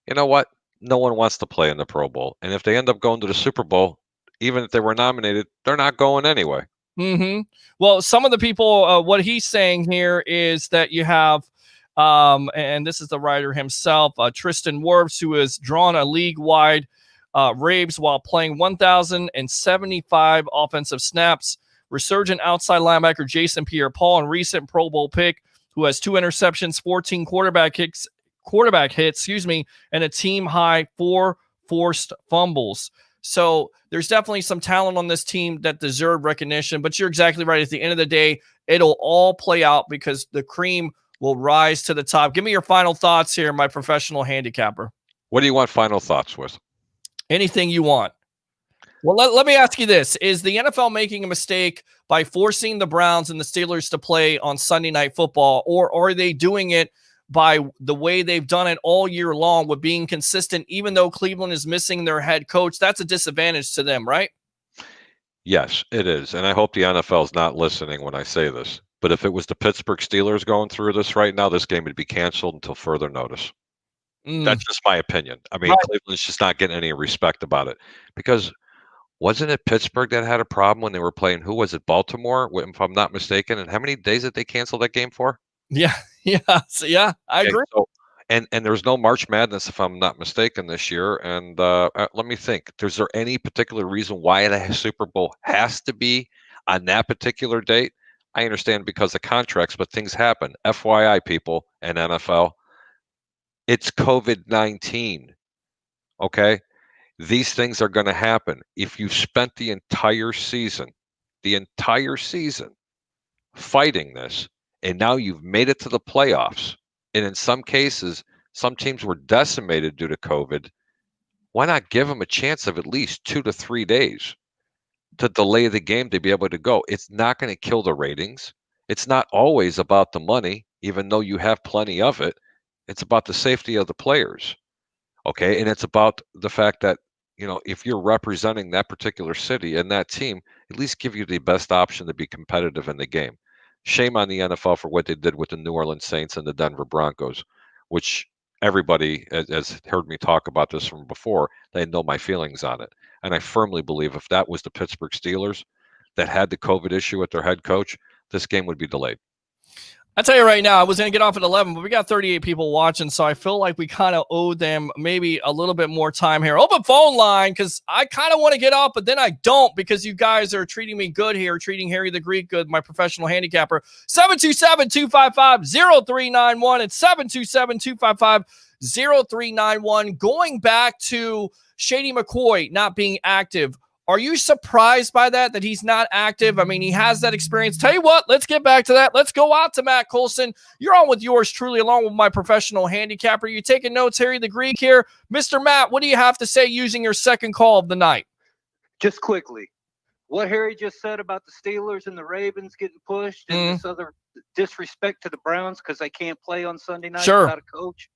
you know what? No one wants to play in the Pro Bowl, and if they end up going to the Super Bowl, even if they were nominated, they're not going anyway. Mm-hmm. Well, some of the people, what he's saying here is that you have, and this is the writer himself, Tristan Wirfs, who has drawn a league-wide raves while playing 1,075 offensive snaps. Resurgent outside linebacker Jason Pierre-Paul, and recent Pro Bowl pick, who has 2 interceptions, 14 quarterback hits, and a team-high 4 forced fumbles. So there's definitely some talent on this team that deserve recognition, but you're exactly right. At the end of the day, it'll all play out because the cream will rise to the top. Give me your final thoughts here, my professional handicapper. What do you want final thoughts with? Anything you want. Well, let me ask you this. Is the NFL making a mistake by forcing the Browns and the Steelers to play on Sunday Night Football, or are they doing it by the way they've done it all year long with being consistent, even though Cleveland is missing their head coach? That's a disadvantage to them, right? Yes, it is. And I hope the NFL is not listening when I say this. But if it was the Pittsburgh Steelers going through this right now, this game would be canceled until further notice. That's just my opinion. I mean, Cleveland's just not getting any respect about it. Because wasn't it Pittsburgh that had a problem when they were playing, who was it, Baltimore, if I'm not mistaken? And how many days did they cancel that game for? Yeah, I agree. So, and there's no March Madness, if I'm not mistaken, this year. And let me think. Is there any particular reason why the Super Bowl has to be on that particular date? I understand because of contracts, but things happen. FYI, people and NFL, it's COVID-19. Okay? These things are going to happen. If you've spent the entire season fighting this, and now you've made it to the playoffs, and in some cases, some teams were decimated due to COVID, why not give them a chance of at least 2 to 3 days to delay the game to be able to go? It's not going to kill the ratings. It's not always about the money, even though you have plenty of it. It's about the safety of the players, okay? And it's about the fact that, if you're representing that particular city and that team, at least give you the best option to be competitive in the game. Shame on the NFL for what they did with the New Orleans Saints and the Denver Broncos, which everybody has heard me talk about this from before. They know my feelings on it. And I firmly believe if that was the Pittsburgh Steelers that had the COVID issue with their head coach, this game would be delayed. I tell you right now, I was going to get off at 11, but we got 38 people watching, so I feel like we kind of owe them maybe a little bit more time here. Open phone line, because I kind of want to get off, but then I don't, because you guys are treating me good here, treating Harry the Greek good, my professional handicapper. 727-255-0391. It's 727-255-0391. Going back to Shady McCoy not being active, are you surprised by that he's not active? I mean, he has that experience. Tell you what, let's get back to that. Let's go out to Matt Colson. You're on with yours truly, along with my professional handicapper. You taking notes, Harry the Greek here? Mr. Matt, what do you have to say using your second call of the night? Just quickly, what Harry just said about the Steelers and the Ravens getting pushed and this other disrespect to the Browns because they can't play on Sunday night without a coach.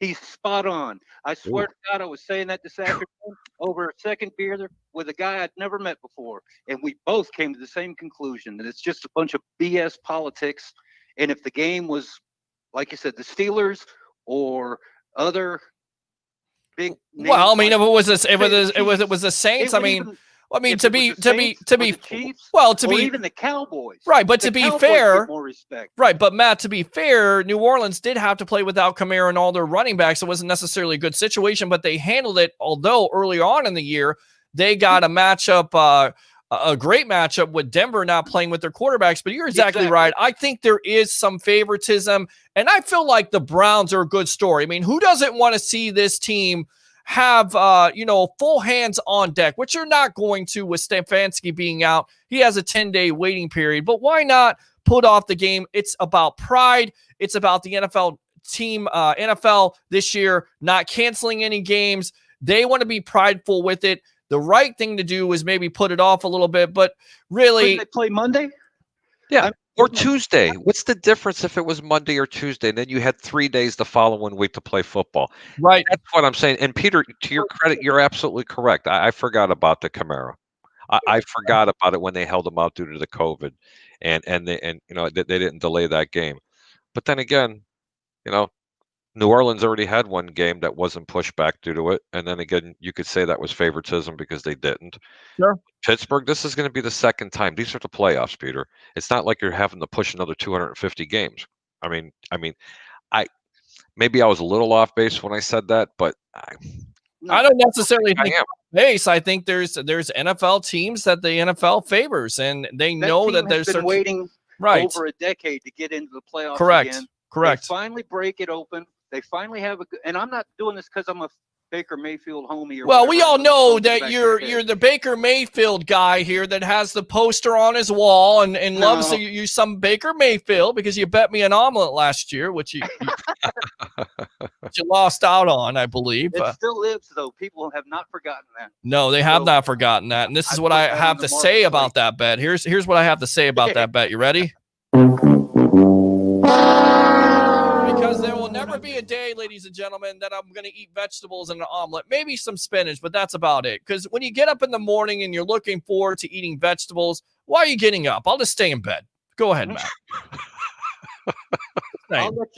He's spot on. I swear to God, I was saying that this afternoon over a second beer with a guy I'd never met before. And we both came to the same conclusion, that it's just a bunch of BS politics. And if the game was, like you said, the Steelers or other big names, well, I mean, if it was the Saints, to be even the Cowboys, right? But to be fair, more respect, right? But Matt, to be fair, New Orleans did have to play without Kamara and all their running backs. It wasn't necessarily a good situation, but they handled it. Although early on in the year, they got a matchup, a great matchup with Denver not playing with their quarterbacks. But you're exactly right. I think there is some favoritism, and I feel like the Browns are a good story. I mean, who doesn't want to see this team have full hands on deck, which you're not going to with Stefanski being out? He has a 10-day waiting period, but why not put off the game? It's about pride. It's about the NFL team, NFL this year not canceling any games. They want to be prideful with it. The right thing to do is maybe put it off a little bit, but really, they play Monday. Yeah. Or Tuesday. What's the difference if it was Monday or Tuesday, and then you had 3 days the following week to play football? Right. That's what I'm saying. And Peter, to your credit, you're absolutely correct. I forgot about the Camaro. I forgot about it when they held them out due to the COVID, and they didn't delay that game. But then again, you know, New Orleans already had one game that wasn't pushed back due to it, and then again, you could say that was favoritism because they didn't. Sure. Pittsburgh, this is going to be the second time. These are the playoffs, Peter. It's not like you're having to push another 250 games. I mean, I maybe I was a little off base when I said that, but I don't necessarily think am. base. I think there's NFL teams that the NFL favors, and they know that there's been waiting over a decade to get into the playoffs Correct. again. Correct. They finally break it open. They finally have and I'm not doing this because I'm a Baker Mayfield homie. Or well, we all know that back you're the Baker Mayfield guy here that has the poster on his wall and loves to use some Baker Mayfield because you bet me an omelet last year, which you lost out on, I believe. It still lives, though. People have not forgotten that. No, they have not forgotten that. And this is what I have to say about that bet. Here's what I have to say about that bet. You ready? Because there will never be a day, ladies and gentlemen, that I'm going to eat vegetables and an omelet, maybe some spinach, but that's about it. Because when you get up in the morning and you're looking forward to eating vegetables, why are you getting up? I'll just stay in bed. Go ahead, Matt. I'll let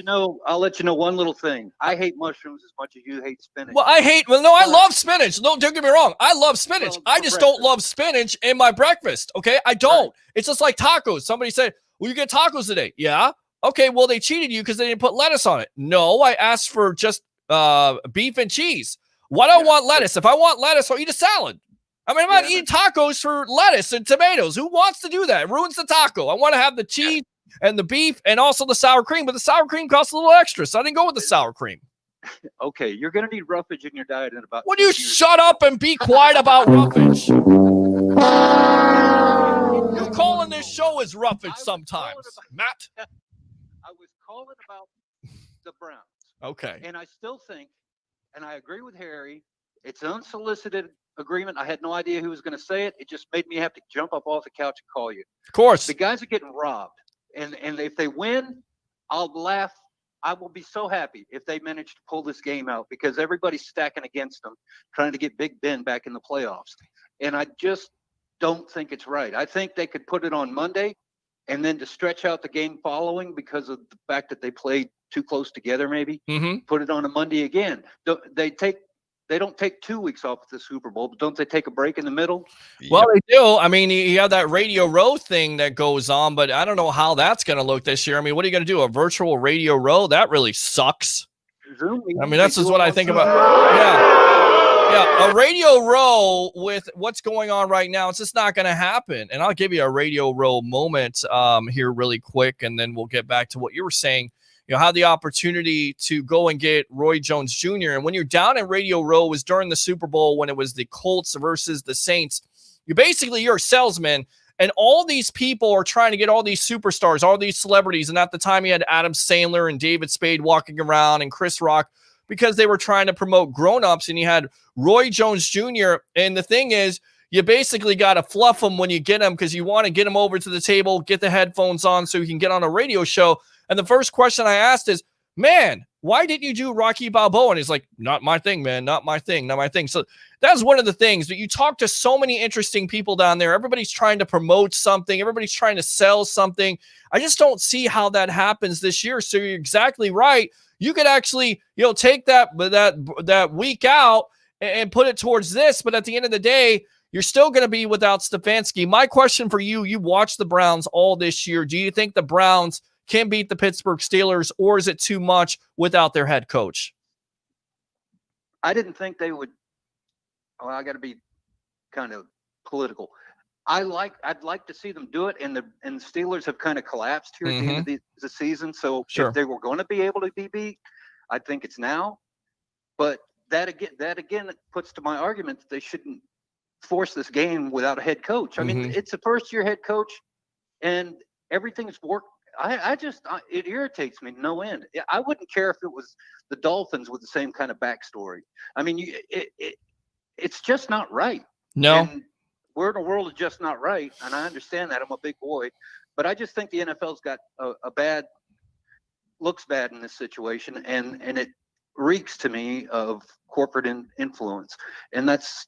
you know one little thing. I hate mushrooms as much as you hate spinach. Well, I love spinach. No, don't get me wrong. I love spinach. I just don't love spinach in my breakfast. Okay, I don't. Right. It's just like tacos. Somebody said, "Will you get tacos today?" Yeah. Okay, well, they cheated you because they didn't put lettuce on it. No, I asked for just beef and cheese. Why do I want lettuce? If I want lettuce, I'll eat a salad. I mean, I'm not eating tacos for lettuce and tomatoes. Who wants to do that? It ruins the taco. I want to have the cheese and the beef and also the sour cream, but the sour cream costs a little extra, so I didn't go with the sour cream. Okay, you're going to need roughage in your diet in about. Would you shut up and be quiet about roughage? You calling this show is roughage sometimes, Matt. I was calling about the Browns. Okay. And I still think, and I agree with Harry, it's an unsolicited agreement. I had no idea who was going to say it. It just made me have to jump up off the couch and call you. Of course. The guys are getting robbed. And if they win, I'll laugh. I will be so happy if they manage to pull this game out because everybody's stacking against them, trying to get Big Ben back in the playoffs. And I just don't think it's right. I think they could put it on Monday and then to stretch out the game following because of the fact that they played too close together, maybe put it on a Monday again. They don't take 2 weeks off at the Super Bowl, but don't they take a break in the middle? Well, they do. I mean, you have that Radio Row thing that goes on, but I don't know how that's going to look this year. I mean, what are you going to do? A virtual Radio Row? That really sucks. Zoom, I mean, that's just what I think about. Yeah, a Radio Row with what's going on right now, it's just not going to happen. And I'll give you a Radio Row moment here really quick, and then we'll get back to what you were saying. You know, had the opportunity to go and get Roy Jones Jr. And when you're down in Radio Row, it was during the Super Bowl when it was the Colts versus the Saints. You're a salesman, and all these people are trying to get all these superstars, all these celebrities. And at the time, you had Adam Sandler and David Spade walking around and Chris Rock because they were trying to promote grown-ups. And you had Roy Jones Jr. And the thing is, you basically got to fluff them when you get them because you want to get them over to the table, get the headphones on so you can get on a radio show. And the first question I asked is, man, why didn't you do Rocky Balboa? And he's like, not my thing, man. Not my thing. Not my thing. So that's one of the things that you talk to so many interesting people down there. Everybody's trying to promote something. Everybody's trying to sell something. I just don't see how that happens this year. So you're exactly right. You could actually, take that week out and put it towards this. But at the end of the day, you're still going to be without Stefanski. My question for you, you watched the Browns all this year. Do you think the Browns can beat the Pittsburgh Steelers, or is it too much without their head coach? I didn't think they would. Well, I got to be kind of political. I'd like to see them do it, and the Steelers have kind of collapsed here at the end of the season. So if they were going to be able to be beat, I think it's now. But that again puts to my argument that they shouldn't force this game without a head coach. I mean, it's a first-year head coach, and everything's worked. It irritates me no end. I wouldn't care if it was the Dolphins with the same kind of backstory. I mean, it's just not right. No. And we're in a world of just not right, and I understand that. I'm a big boy, but I just think the NFL's got looks bad in this situation, and it reeks to me of corporate influence, and that's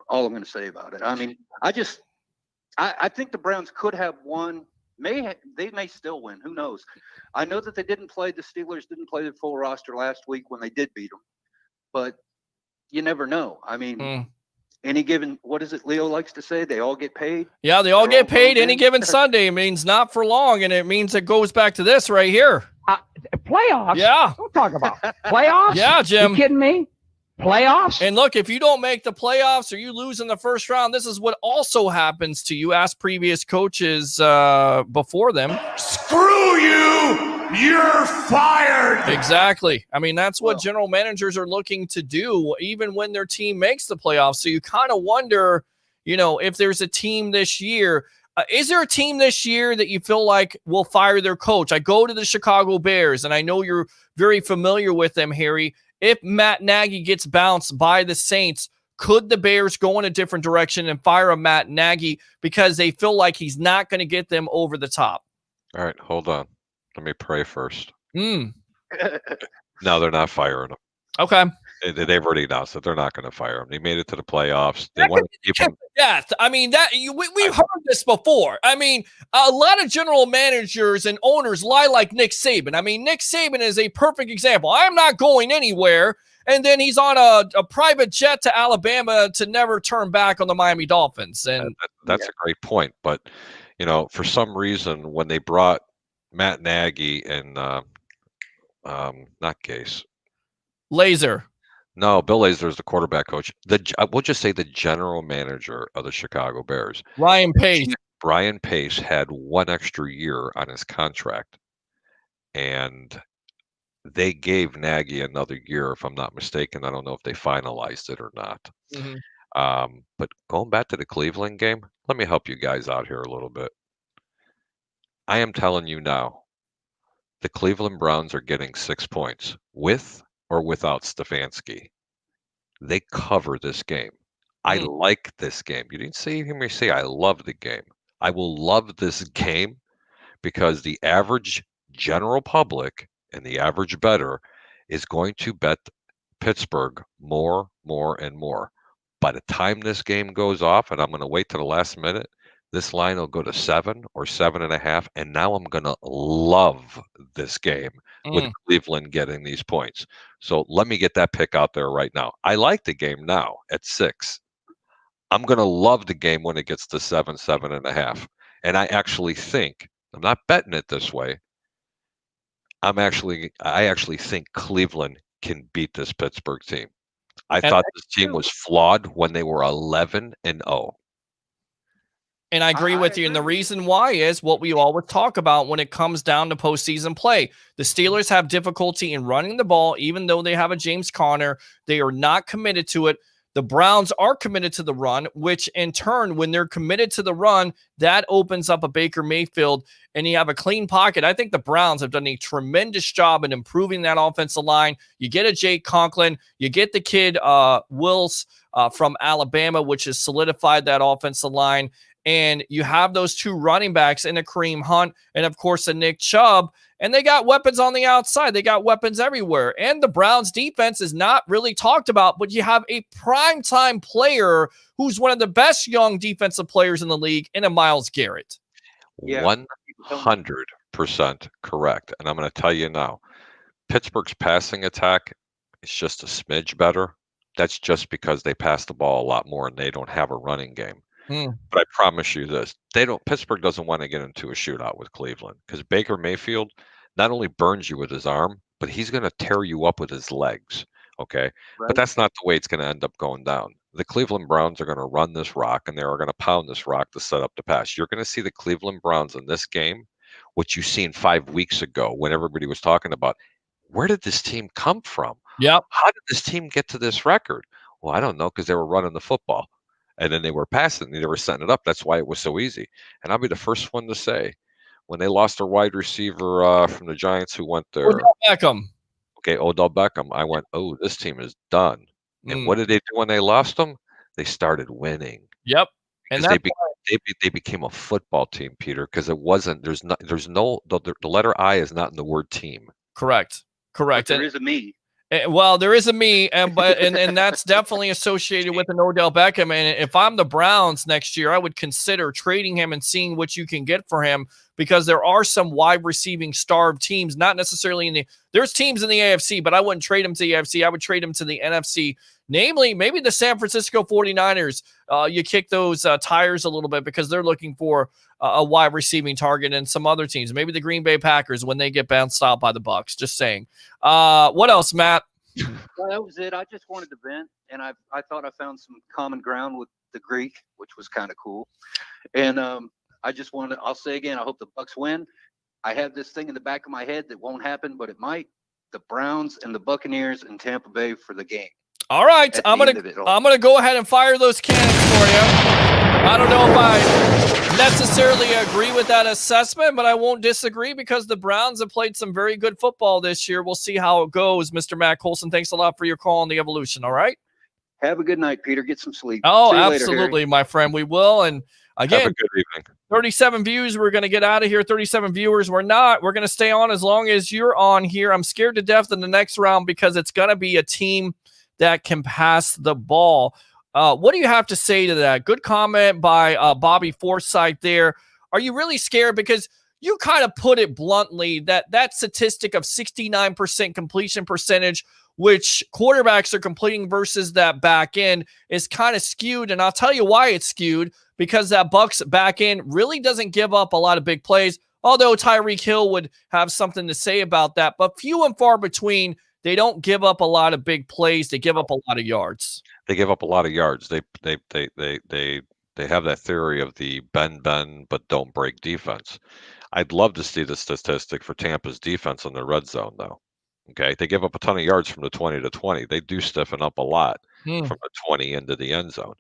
all I'm going to say about it. I mean, I think the Browns could have won. They may still win. Who knows? I know that the Steelers didn't play the full roster last week when they did beat them, but you never know. I mean, any given, what is it Leo likes to say? They all get paid. Yeah, they all get paid any given Sunday. It means not for long, and it means it goes back to this right here. Playoffs? Yeah. Don't talk about playoffs. Yeah, Jim. You kidding me? Playoffs? And look, if you don't make the playoffs or you lose in the first round, this is what also happens to you. Ask previous coaches before them. Screw you! You're fired! Exactly. I mean, that's what general managers are looking to do, even when their team makes the playoffs. So you kind of wonder, if there's a team this year. Is there a team this year that you feel like will fire their coach? I go to the Chicago Bears, and I know you're very familiar with them, Harry. If Matt Nagy gets bounced by the Saints, could the Bears go in a different direction and fire a Matt Nagy because they feel like he's not going to get them over the top? All right, hold on. Let me pray first. No, they're not firing him. Okay. They've already announced that they're not going to fire him. They made it to the playoffs. They want to keep him. Yeah, I mean we've heard this before. I mean, a lot of general managers and owners lie like Nick Saban. I mean, Nick Saban is a perfect example. I'm not going anywhere, and then he's on a private jet to Alabama to never turn back on the Miami Dolphins. And that's a great point. But for some reason, when they brought Matt Nagy and not Gase, Laser. No, Bill Lazor is the quarterback coach. We'll just say the general manager of the Chicago Bears. Ryan Pace. Brian Pace had one extra year on his contract, and they gave Nagy another year, if I'm not mistaken. I don't know if they finalized it or not. But going back to the Cleveland game, let me help you guys out here a little bit. I am telling you now, the Cleveland Browns are getting 6 points with or without Stefanski. They cover this game. I like this game. You didn't hear me say I love the game. I will love this game because the average general public and the average bettor is going to bet Pittsburgh more, and more. By the time this game goes off, and I'm going to wait to the last minute, this line will go to 7 or 7.5, and now I'm going to love this game with Cleveland getting these points. So let me get that pick out there right now. I like the game now at 6. I'm going to love the game when it gets to 7, 7.5. And I actually think, I'm not betting it this way, I actually think Cleveland can beat this Pittsburgh team. I thought this team was flawed when they were 11-0. And I agree with you. And the reason why is what we always talk about when it comes down to postseason play. The Steelers have difficulty in running the ball, even though they have a James Conner. They are not committed to it. The Browns are committed to the run, which in turn, when they're committed to the run, that opens up a Baker Mayfield and you have a clean pocket. I think the Browns have done a tremendous job in improving that offensive line. You get a Jake Conklin, you get the kid Wills from Alabama, which has solidified that offensive line. And you have those two running backs in a Kareem Hunt and, of course, a Nick Chubb. And they got weapons on the outside. They got weapons everywhere. And the Browns defense is not really talked about, but you have a primetime player who's one of the best young defensive players in the league in a Myles Garrett. 100% correct. And I'm going to tell you now, Pittsburgh's passing attack is just a smidge better. That's just because they pass the ball a lot more and they don't have a running game. But I promise you this, Pittsburgh doesn't want to get into a shootout with Cleveland because Baker Mayfield not only burns you with his arm, but he's going to tear you up with his legs. Okay. Right. But that's not the way it's going to end up going down. The Cleveland Browns are going to run this rock and they are going to pound this rock to set up the pass. You're going to see the Cleveland Browns in this game, what you seen 5 weeks ago when everybody was talking about, where did this team come from? Yep. How did this team get to this record? Well, I don't know, because they were running the football. And then they were passing, they were setting it up. That's why it was so easy. And I'll be the first one to say, when they lost their wide receiver from the Giants who went there. Odell Beckham. Okay, Odell Beckham. I went, oh, this team is done. And what did they do when they lost them? They started winning. Yep. And Because that's they became a football team, Peter, because it wasn't there's no the letter I is not in the word team. correct. But there is a me. Well, there is a me, and that's definitely associated with an Odell Beckham. And if I'm the Browns next year, I would consider trading him and seeing what you can get for him, because there are some wide receiving starved teams, not necessarily there's teams in the AFC, but I wouldn't trade him to the AFC. I would trade him to the NFC, namely maybe the San Francisco 49ers. You kick those tires a little bit because they're looking for a wide receiving target, and some other teams, maybe the Green Bay Packers when they get bounced out by the Bucs. Just saying. What else, Matt? Well, that was it. I just wanted to vent, and I thought I found some common ground with the Greek, which was kind of cool. And I just wanted. I'll say again, I hope the Bucs win. I have this thing in the back of my head that won't happen, but it might. The Browns and the Buccaneers in Tampa Bay for the game. All right, I'm gonna go ahead and fire those cannons for you. I don't know if I necessarily agree with that assessment, but I won't disagree because the Browns have played some very good football this year. We'll see how it goes, Mr. Matt Colson. Thanks a lot for your call on the Evolution. All right. Have a good night, Peter. Get some sleep. Oh, See you later, absolutely, Harry. my friend. We will. And again, Have a good evening. 37 views. We're going to get out of here. 37 viewers. We're not. We're going to stay on as long as you're on here. I'm scared to death in the next round because it's going to be a team that can pass the ball. What do you have to say to that? Good comment by Bobby Forsythe there. Are you really scared? Because you kind of put it bluntly that statistic of 69% completion percentage, which quarterbacks are completing versus that back end, is kind of skewed. And I'll tell you why it's skewed, because that Bucs back end really doesn't give up a lot of big plays, although Tyreek Hill would have something to say about that. But few and far between. They don't give up a lot of big plays. They give up a lot of yards. They give up a lot of yards. They have that theory of the bend but don't break defense. I'd love to see the statistic for Tampa's defense in the red zone, though. Okay, they give up a ton of yards from the 20 to 20. They do stiffen up a lot from the 20 into the end zone.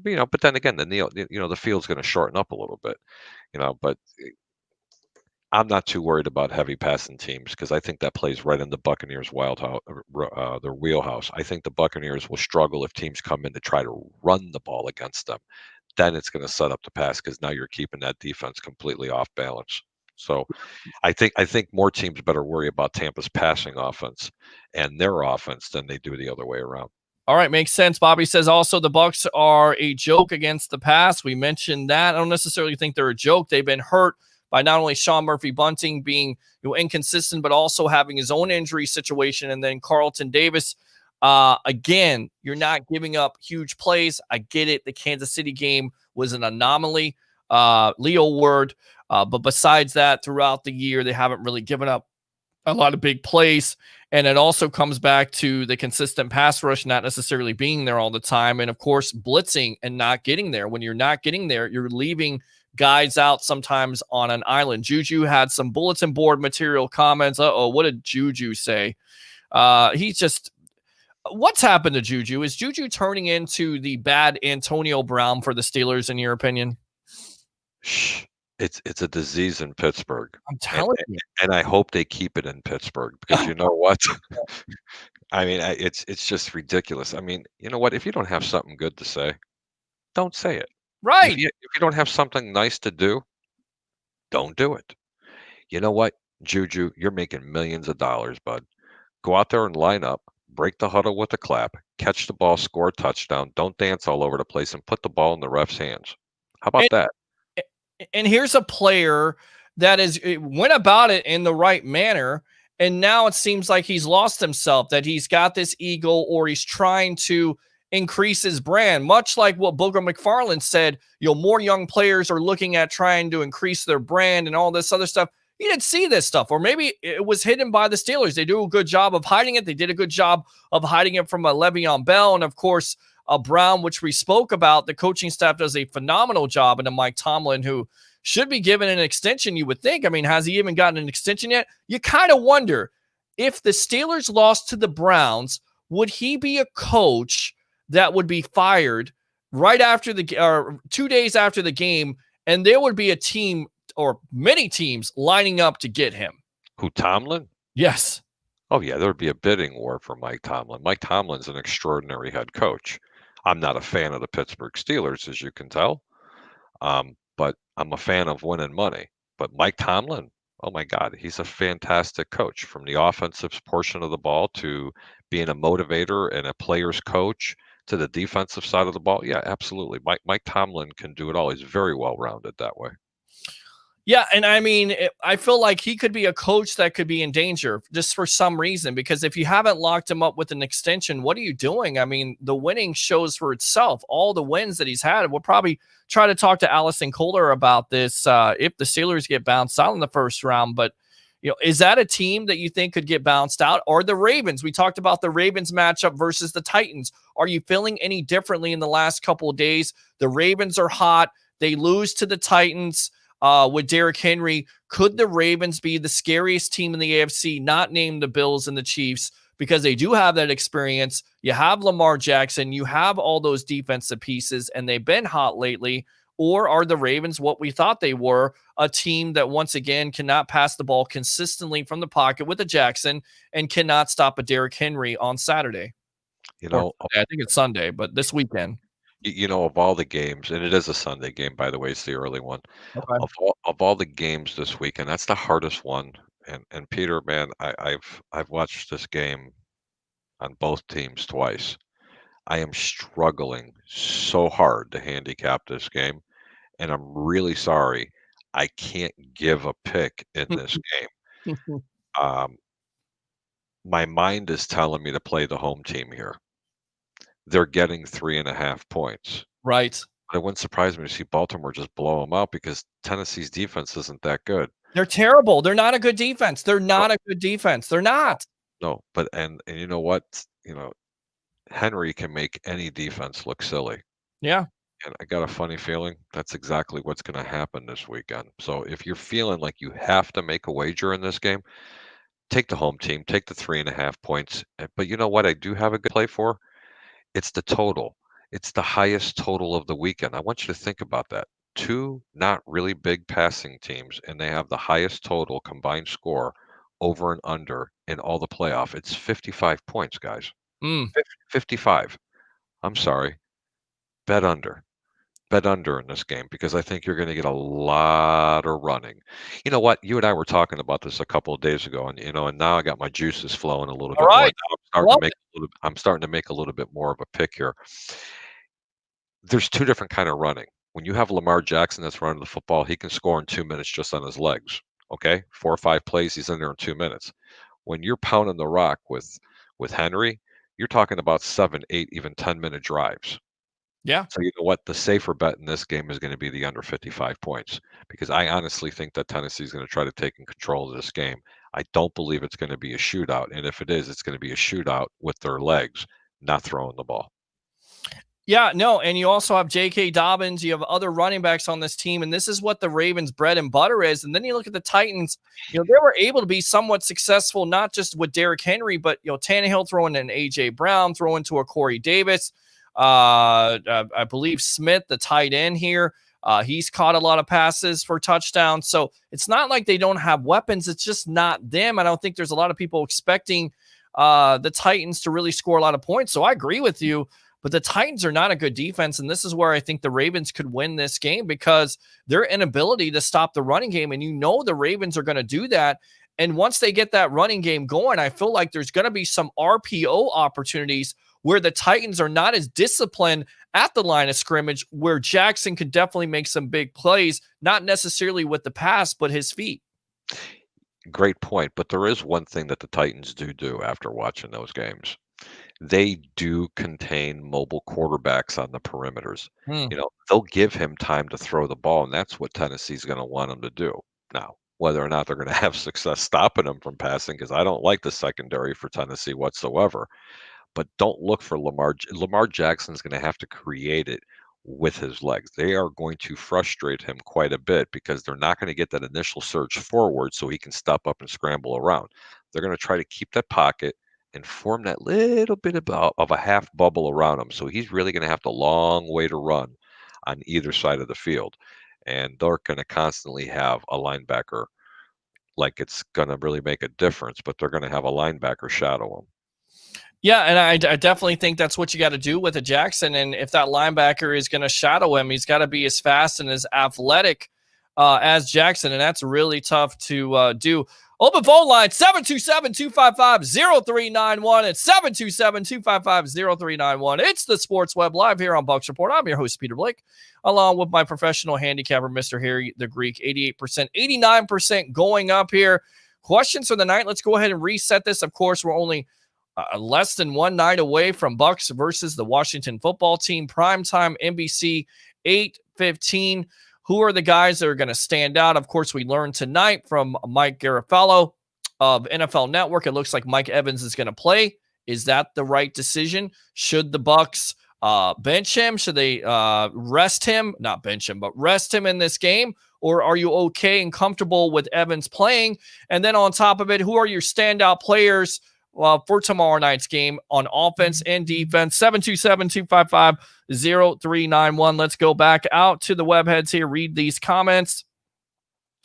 But then again, the field's going to shorten up a little bit. But I'm not too worried about heavy passing teams because I think that plays right in the Buccaneers' their wheelhouse. I think the Buccaneers will struggle if teams come in to try to run the ball against them. Then it's going to set up the pass because now you're keeping that defense completely off balance. So I think more teams better worry about Tampa's passing offense and their offense than they do the other way around. All right, makes sense. Bobby says also the Bucs are a joke against the pass. We mentioned that. I don't necessarily think they're a joke. They've been hurt by not only Sean Murphy-Bunting being inconsistent, but also having his own injury situation. And then Carlton Davis, again, you're not giving up huge plays. I get it. The Kansas City game was an anomaly. Leo Word. But besides that, throughout the year, they haven't really given up a lot of big plays. And it also comes back to the consistent pass rush not necessarily being there all the time. And, of course, blitzing and not getting there. When you're not getting there, you're leaving guys out sometimes on an island. Juju had some bulletin board material comments. What did Juju say? He's just – what's happened to Juju? Is Juju turning into the bad Antonio Brown for the Steelers, in your opinion? Shh. It's a disease in Pittsburgh. I'm telling you. And I hope they keep it in Pittsburgh because you know what? I mean, it's just ridiculous. I mean, you know what? If you don't have something good to say, don't say it. Right. If you don't have something nice to do, don't do it. You know what, Juju? You're making millions of dollars, bud. Go out there and line up, break the huddle with a clap, catch the ball, score a touchdown. Don't dance all over the place and put the ball in the ref's hands. How about that? And here's a player that went about it in the right manner. And now it seems like he's lost himself, that he's got this ego or he's trying to increase his brand, much like what Booger McFarland said. More young players are looking at trying to increase their brand and all this other stuff. He didn't see this stuff, or maybe it was hidden by the Steelers. They do a good job of hiding it. They did a good job of hiding it from Le'Veon Bell. And of course, Brown, which we spoke about. The coaching staff does a phenomenal job. And then Mike Tomlin, who should be given an extension, you would think. I mean, has he even gotten an extension yet? You kind of wonder if the Steelers lost to the Browns, would he be a coach that would be fired right after or 2 days after the game, and there would be a team or many teams lining up to get him? Who, Tomlin? Yes. Oh, yeah, there would be a bidding war for Mike Tomlin. Mike Tomlin's an extraordinary head coach. I'm not a fan of the Pittsburgh Steelers, as you can tell. But I'm a fan of winning money. But Mike Tomlin, oh my God, he's a fantastic coach from the offensive portion of the ball to being a motivator and a player's coach to the defensive side of the ball. Yeah, absolutely. Mike Tomlin can do it all. He's very well rounded that way. Yeah, and I mean, I feel like he could be a coach that could be in danger just for some reason, because if you haven't locked him up with an extension, what are you doing? I mean, the winning shows for itself. All the wins that he's had. We'll probably try to talk to Allison Kohler about this if the Steelers get bounced out in the first round. But, is that a team that you think could get bounced out? Or the Ravens? We talked about the Ravens matchup versus the Titans. Are you feeling any differently in the last couple of days? The Ravens are hot. They lose to the Titans. With Derrick Henry, could the Ravens be the scariest team in the AFC, not named the Bills and the Chiefs, because they do have that experience? You have Lamar Jackson, you have all those defensive pieces, and they've been hot lately. Or are the Ravens what we thought they were, a team that once again cannot pass the ball consistently from the pocket with a Jackson and cannot stop a Derrick Henry on Saturday? I think it's Sunday, but this weekend. Of all the games, and it is a Sunday game, by the way, it's the early one. Okay. Of all the games this weekend, that's the hardest one. And Peter, man, I've watched this game on both teams twice. I am struggling so hard to handicap this game, and I'm really sorry I can't give a pick in this game. My mind is telling me to play the home team here. They're getting 3.5 points. Right. It wouldn't surprise me to see Baltimore just blow them out because Tennessee's defense isn't that good. They're terrible. They're not a good defense. They're not a good defense. They're not. No, but and you know what? Henry can make any defense look silly. Yeah. And I got a funny feeling that's exactly what's going to happen this weekend. So if you're feeling like you have to make a wager in this game, take the home team, take the 3.5 points. But you know what I do have a good play for? It's the total. It's the highest total of the weekend. I want you to think about that. Two not really big passing teams, and they have the highest total combined score over and under in all the playoff. It's 55 points, guys. 55. I'm sorry. Bet under. Bet under in this game because I think you're going to get a lot of running. You know what? You and I were talking about this a couple of days ago, and and now I got my juices flowing a little bit more. Now I'm starting to make a little bit more of a pick here. There's two different kind of running. When you have Lamar Jackson that's running the football, he can score in 2 minutes just on his legs. Okay, 4 or 5 plays, he's in there in 2 minutes. When you're pounding the rock with Henry, you're talking about 7, 8, even 10-minute drives. Yeah. So you know what? The safer bet in this game is going to be the under 55 points because I honestly think that Tennessee is going to try to take in control of this game. I don't believe it's going to be a shootout, and if it is, it's going to be a shootout with their legs, not throwing the ball. Yeah, no, and you also have J.K. Dobbins. You have other running backs on this team, and this is what the Ravens' bread and butter is. And then you look at the Titans. They were able to be somewhat successful, not just with Derrick Henry, but Tannehill throwing in A.J. Brown, throwing to a Corey Davis. I believe Smith, the tight end here, he's caught a lot of passes for touchdowns. So it's not like they don't have weapons. It's just not them. I don't think there's a lot of people expecting the Titans to really score a lot of points. So I agree with you. But the Titans are not a good defense, and this is where I think the Ravens could win this game because their inability to stop the running game, and the Ravens are going to do that. And once they get that running game going, I feel like there's going to be some RPO opportunities where the Titans are not as disciplined at the line of scrimmage, where Jackson could definitely make some big plays, not necessarily with the pass, but his feet. Great point. But there is one thing that the Titans do after watching those games. They do contain mobile quarterbacks on the perimeters. They'll give him time to throw the ball, and that's what Tennessee's going to want him to do. Now, whether or not they're going to have success stopping him from passing, because I don't like the secondary for Tennessee whatsoever, but don't look for Lamar. Lamar Jackson's going to have to create it with his legs. They are going to frustrate him quite a bit because they're not going to get that initial surge forward so he can step up and scramble around. They're going to try to keep that pocket and form that little bit of a half bubble around him. So he's really going to have the long way to run on either side of the field. And they're going to constantly have a linebacker like it's going to really make a difference, but they're going to have a linebacker shadow him. Yeah, and I definitely think that's what you got to do with a Jackson. And if that linebacker is going to shadow him, he's got to be as fast and as athletic as Jackson, and that's really tough to do. Open phone line, 727-255-0391. It's 727-255-0391. It's the Sports Web Live here on Bucs Report. I'm your host, Peter Blake, along with my professional handicapper, Mr. Harry the Greek. 88%, 89% going up here. Questions for the night. Let's go ahead and reset this. Of course, we're only less than one night away from Bucs versus the Washington football team. Primetime NBC 8:15. Who are the guys that are going to stand out? Of course, we learned tonight from Mike Garafolo of NFL Network. It looks like Mike Evans is going to play. Is that the right decision? Should the Bucs bench him? Should they rest him? Not bench him, but rest him in this game? Or are you okay and comfortable with Evans playing? And then on top of it, who are your standout players for tomorrow night's game on offense and defense? 727-255-0391. Let's go back out to the webheads here. Read these comments.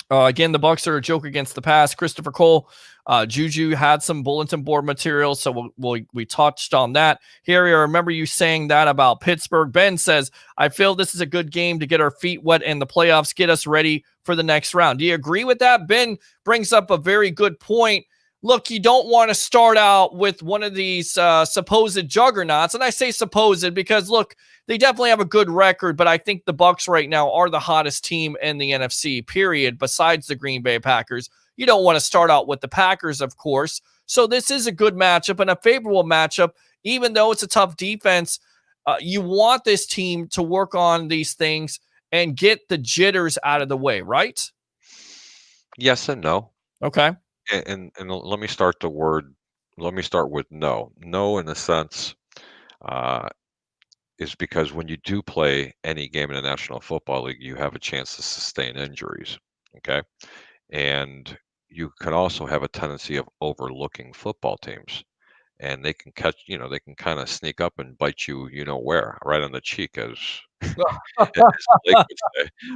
Again, the Bucs are a joke against the pass. Christopher Cole, Juju had some bulletin board material, so we touched on that. Harry, I remember you saying that about Pittsburgh. Ben says, I feel this is a good game to get our feet wet in the playoffs, get us ready for the next round. Do you agree with that? Ben brings up a very good point. Look, you don't want to start out with one of these supposed juggernauts. And I say supposed because, look, they definitely have a good record, but I think the Bucs right now are the hottest team in the NFC, period, besides the Green Bay Packers. You don't want to start out with the Packers, of course. So this is a good matchup and a favorable matchup, even though it's a tough defense. You want this team to work on these things and get the jitters out of the way, right? Yes and no. Okay. And let me start with no. No, in a sense, is because when you do play any game in the National Football League, you have a chance to sustain injuries. Okay. And you can also have a tendency of overlooking football teams. And they can catch, they can kind of sneak up and bite you, where, right on the cheek, as Blake would say.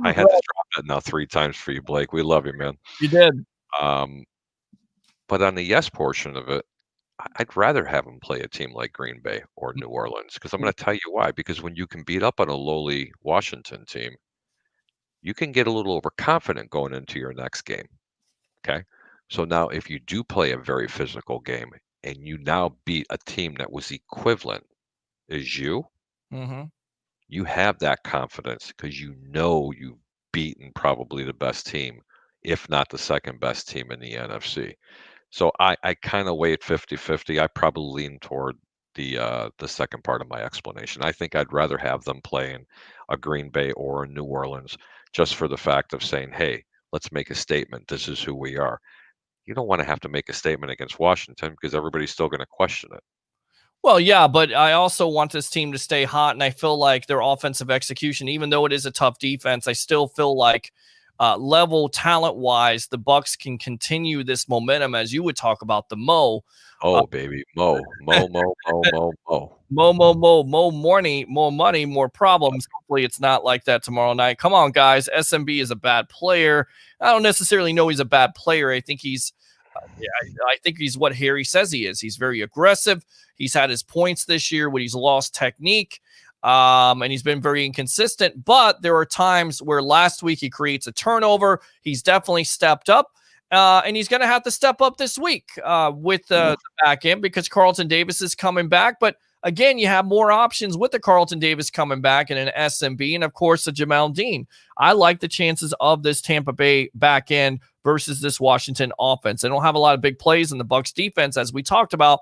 I had to drop that now 3 times for you, Blake. We love you, man. You did. But on the yes portion of it, I'd rather have them play a team like Green Bay or New Orleans, because I'm going to tell you why. Because when you can beat up on a lowly Washington team, you can get a little overconfident going into your next game. Okay. So now if you do play a very physical game and you now beat a team that was equivalent as you, you have that confidence because you've beaten probably the best team, if not the second best team in the NFC. So I kind of weigh it 50-50. I probably lean toward the second part of my explanation. I think I'd rather have them playing a Green Bay or a New Orleans just for the fact of saying, hey, let's make a statement. This is who we are. You don't want to have to make a statement against Washington because everybody's still going to question it. Well, yeah, but I also want this team to stay hot, and I feel like their offensive execution, even though it is a tough defense, I still feel like level talent-wise, the Bucs can continue this momentum, as you would talk about the Mo. Baby, Mo. Mo money, more money, more problems. Hopefully it's not like that tomorrow night. Come on, guys. SMB is a bad player. I don't necessarily know he's a bad player. I think he's I think he's what Harry says he is. He's very aggressive. He's had his points this year when he's lost technique. And he's been very inconsistent, but there are times where last week he creates a turnover. He's definitely stepped up, and he's going to have to step up this week with the back end because Carlton Davis is coming back. But again, you have more options with the Carlton Davis coming back and an SMB, and of course, the Jamal Dean. I like the chances of this Tampa Bay back end versus this Washington offense. They don't have a lot of big plays in the Bucs defense, as we talked about.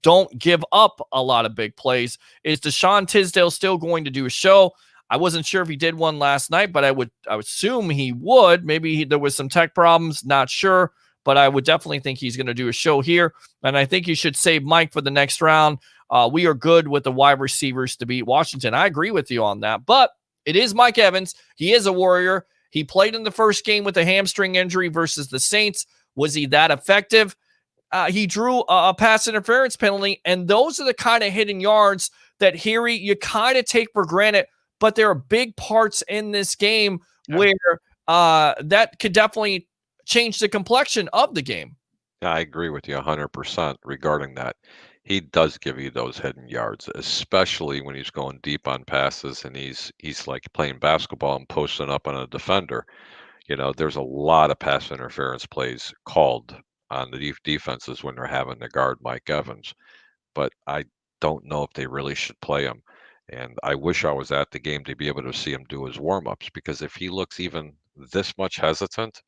Don't give up a lot of big plays. Is Deshaun Tisdale still going to do a show? I wasn't sure if he did one last night, but I would assume he would. Maybe there was some tech problems, not sure, but I would definitely think he's going to do a show here. And I think you should save Mike for the next round. We are good with the wide receivers to beat Washington. I agree with you on that, but it is Mike Evans. He is a warrior. He played in the first game with a hamstring injury versus the Saints. Was he that effective? He drew a pass interference penalty, and those are the kind of hidden yards that, Harry, you kind of take for granted, but there are big parts in this game where that could definitely change the complexion of the game. I agree with you 100% regarding that. he does give you those hidden yards, especially when he's going deep on passes and he's like playing basketball and posting up on a defender. There's a lot of pass interference plays called on the defenses when they're having to guard Mike Evans, but I don't know if they really should play him. And I wish I was at the game to be able to see him do his warm-ups, because if he looks even this much hesitant,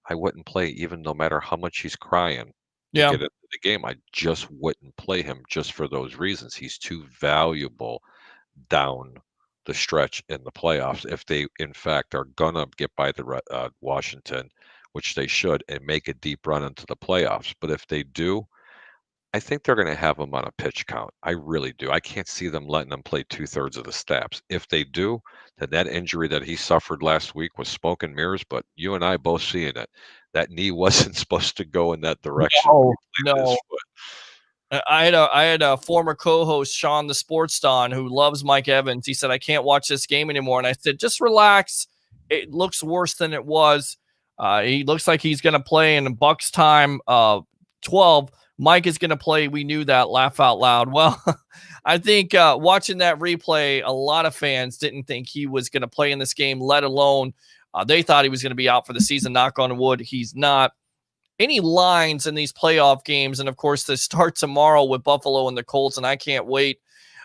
I wouldn't play, even no matter how much he's crying to Yeah. get into the game. I just wouldn't play him just for those reasons. He's too valuable down the stretch in the playoffs if they, in fact, are gonna get by the Washington, which they should, and make a deep run into the playoffs. But if they do, I think they're going to have him on a pitch count. I really do. I can't see them letting him play 2/3 of the snaps. If they do, then that injury that he suffered last week was smoke and mirrors. But you and I both seeing it. That knee wasn't supposed to go in that direction. No, no. I had a former co-host, Sean the Sports Don, who loves Mike Evans. He said, I can't watch this game anymore. And I said, just relax. It looks worse than it was. He looks like he's going to play in the Bucs time 12. Mike is going to play. We knew that. Laugh out loud. Well, I think watching that replay, a lot of fans didn't think he was going to play in this game, let alone they thought he was going to be out for the season. Knock on wood, he's not. Any lines in these playoff games, and of course, the start tomorrow with Buffalo and the Colts, and I can't wait.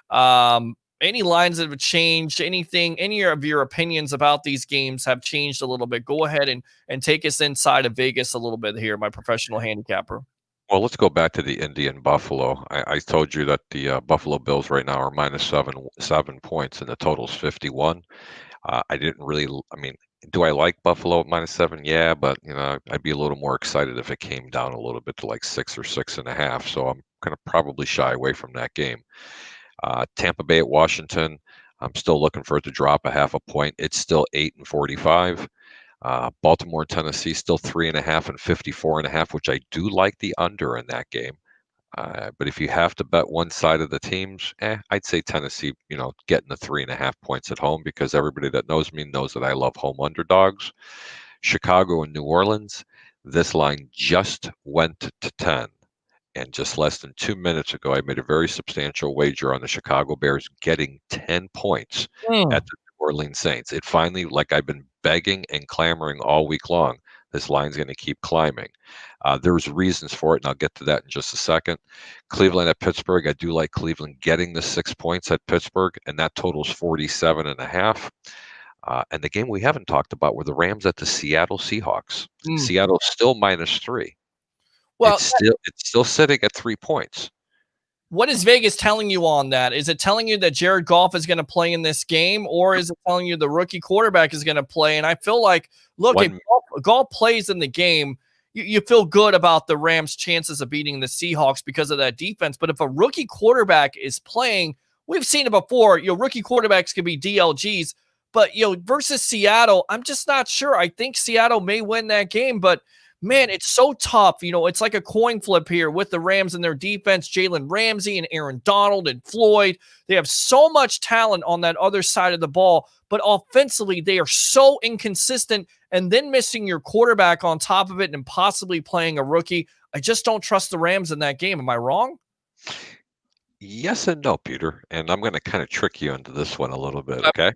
Any lines that have changed, anything, any of your opinions about these games have changed a little bit? Go ahead and take us inside of Vegas a little bit here, my professional handicapper. Well, let's go back to the Indy and Buffalo. I told you that the Buffalo Bills right now are minus 7 points, and the total's 51. I didn't really. I mean, do I like Buffalo at minus 7? Yeah, but I'd be a little more excited if it came down a little bit to like 6 or 6.5. So I'm going to probably shy away from that game. Tampa Bay at Washington. I'm still looking for it to drop a half a point. It's still 8-45. Baltimore, Tennessee, still 3.5 and 54.5, which I do like the under in that game. But if you have to bet one side of the teams, I'd say Tennessee, getting the 3.5 points at home, because everybody that knows me knows that I love home underdogs. Chicago and New Orleans, this line just went to 10. And just less than 2 minutes ago, I made a very substantial wager on the Chicago Bears getting 10 points at the New Orleans Saints. It finally, like I've been begging and clamoring all week long, this line's going to keep climbing. There's reasons for it, and I'll get to that in just a second. Cleveland at Pittsburgh, I do like Cleveland getting the 6 points at Pittsburgh, and that totals 47.5. And the game we haven't talked about were the Rams at the Seattle Seahawks. Seattle's still minus 3. Well, it's still sitting at 3 points. What is Vegas telling you on that? Is it telling you that Jared Goff is going to play in this game, or is it telling you the rookie quarterback is going to play? And I feel like, look, if Goff plays in the game, you feel good about the Rams' chances of beating the Seahawks because of that defense. But if a rookie quarterback is playing, we've seen it before. Rookie quarterbacks can be DLGs, but versus Seattle, I'm just not sure. I think Seattle may win that game, but man, it's so tough. It's like a coin flip here with the Rams and their defense, Jalen Ramsey and Aaron Donald and Floyd. They have so much talent on that other side of the ball, but offensively, they are so inconsistent, and then missing your quarterback on top of it and possibly playing a rookie. I just don't trust the Rams in that game. Am I wrong? Yes and no, Peter. And I'm going to kind of trick you into this one a little bit, okay?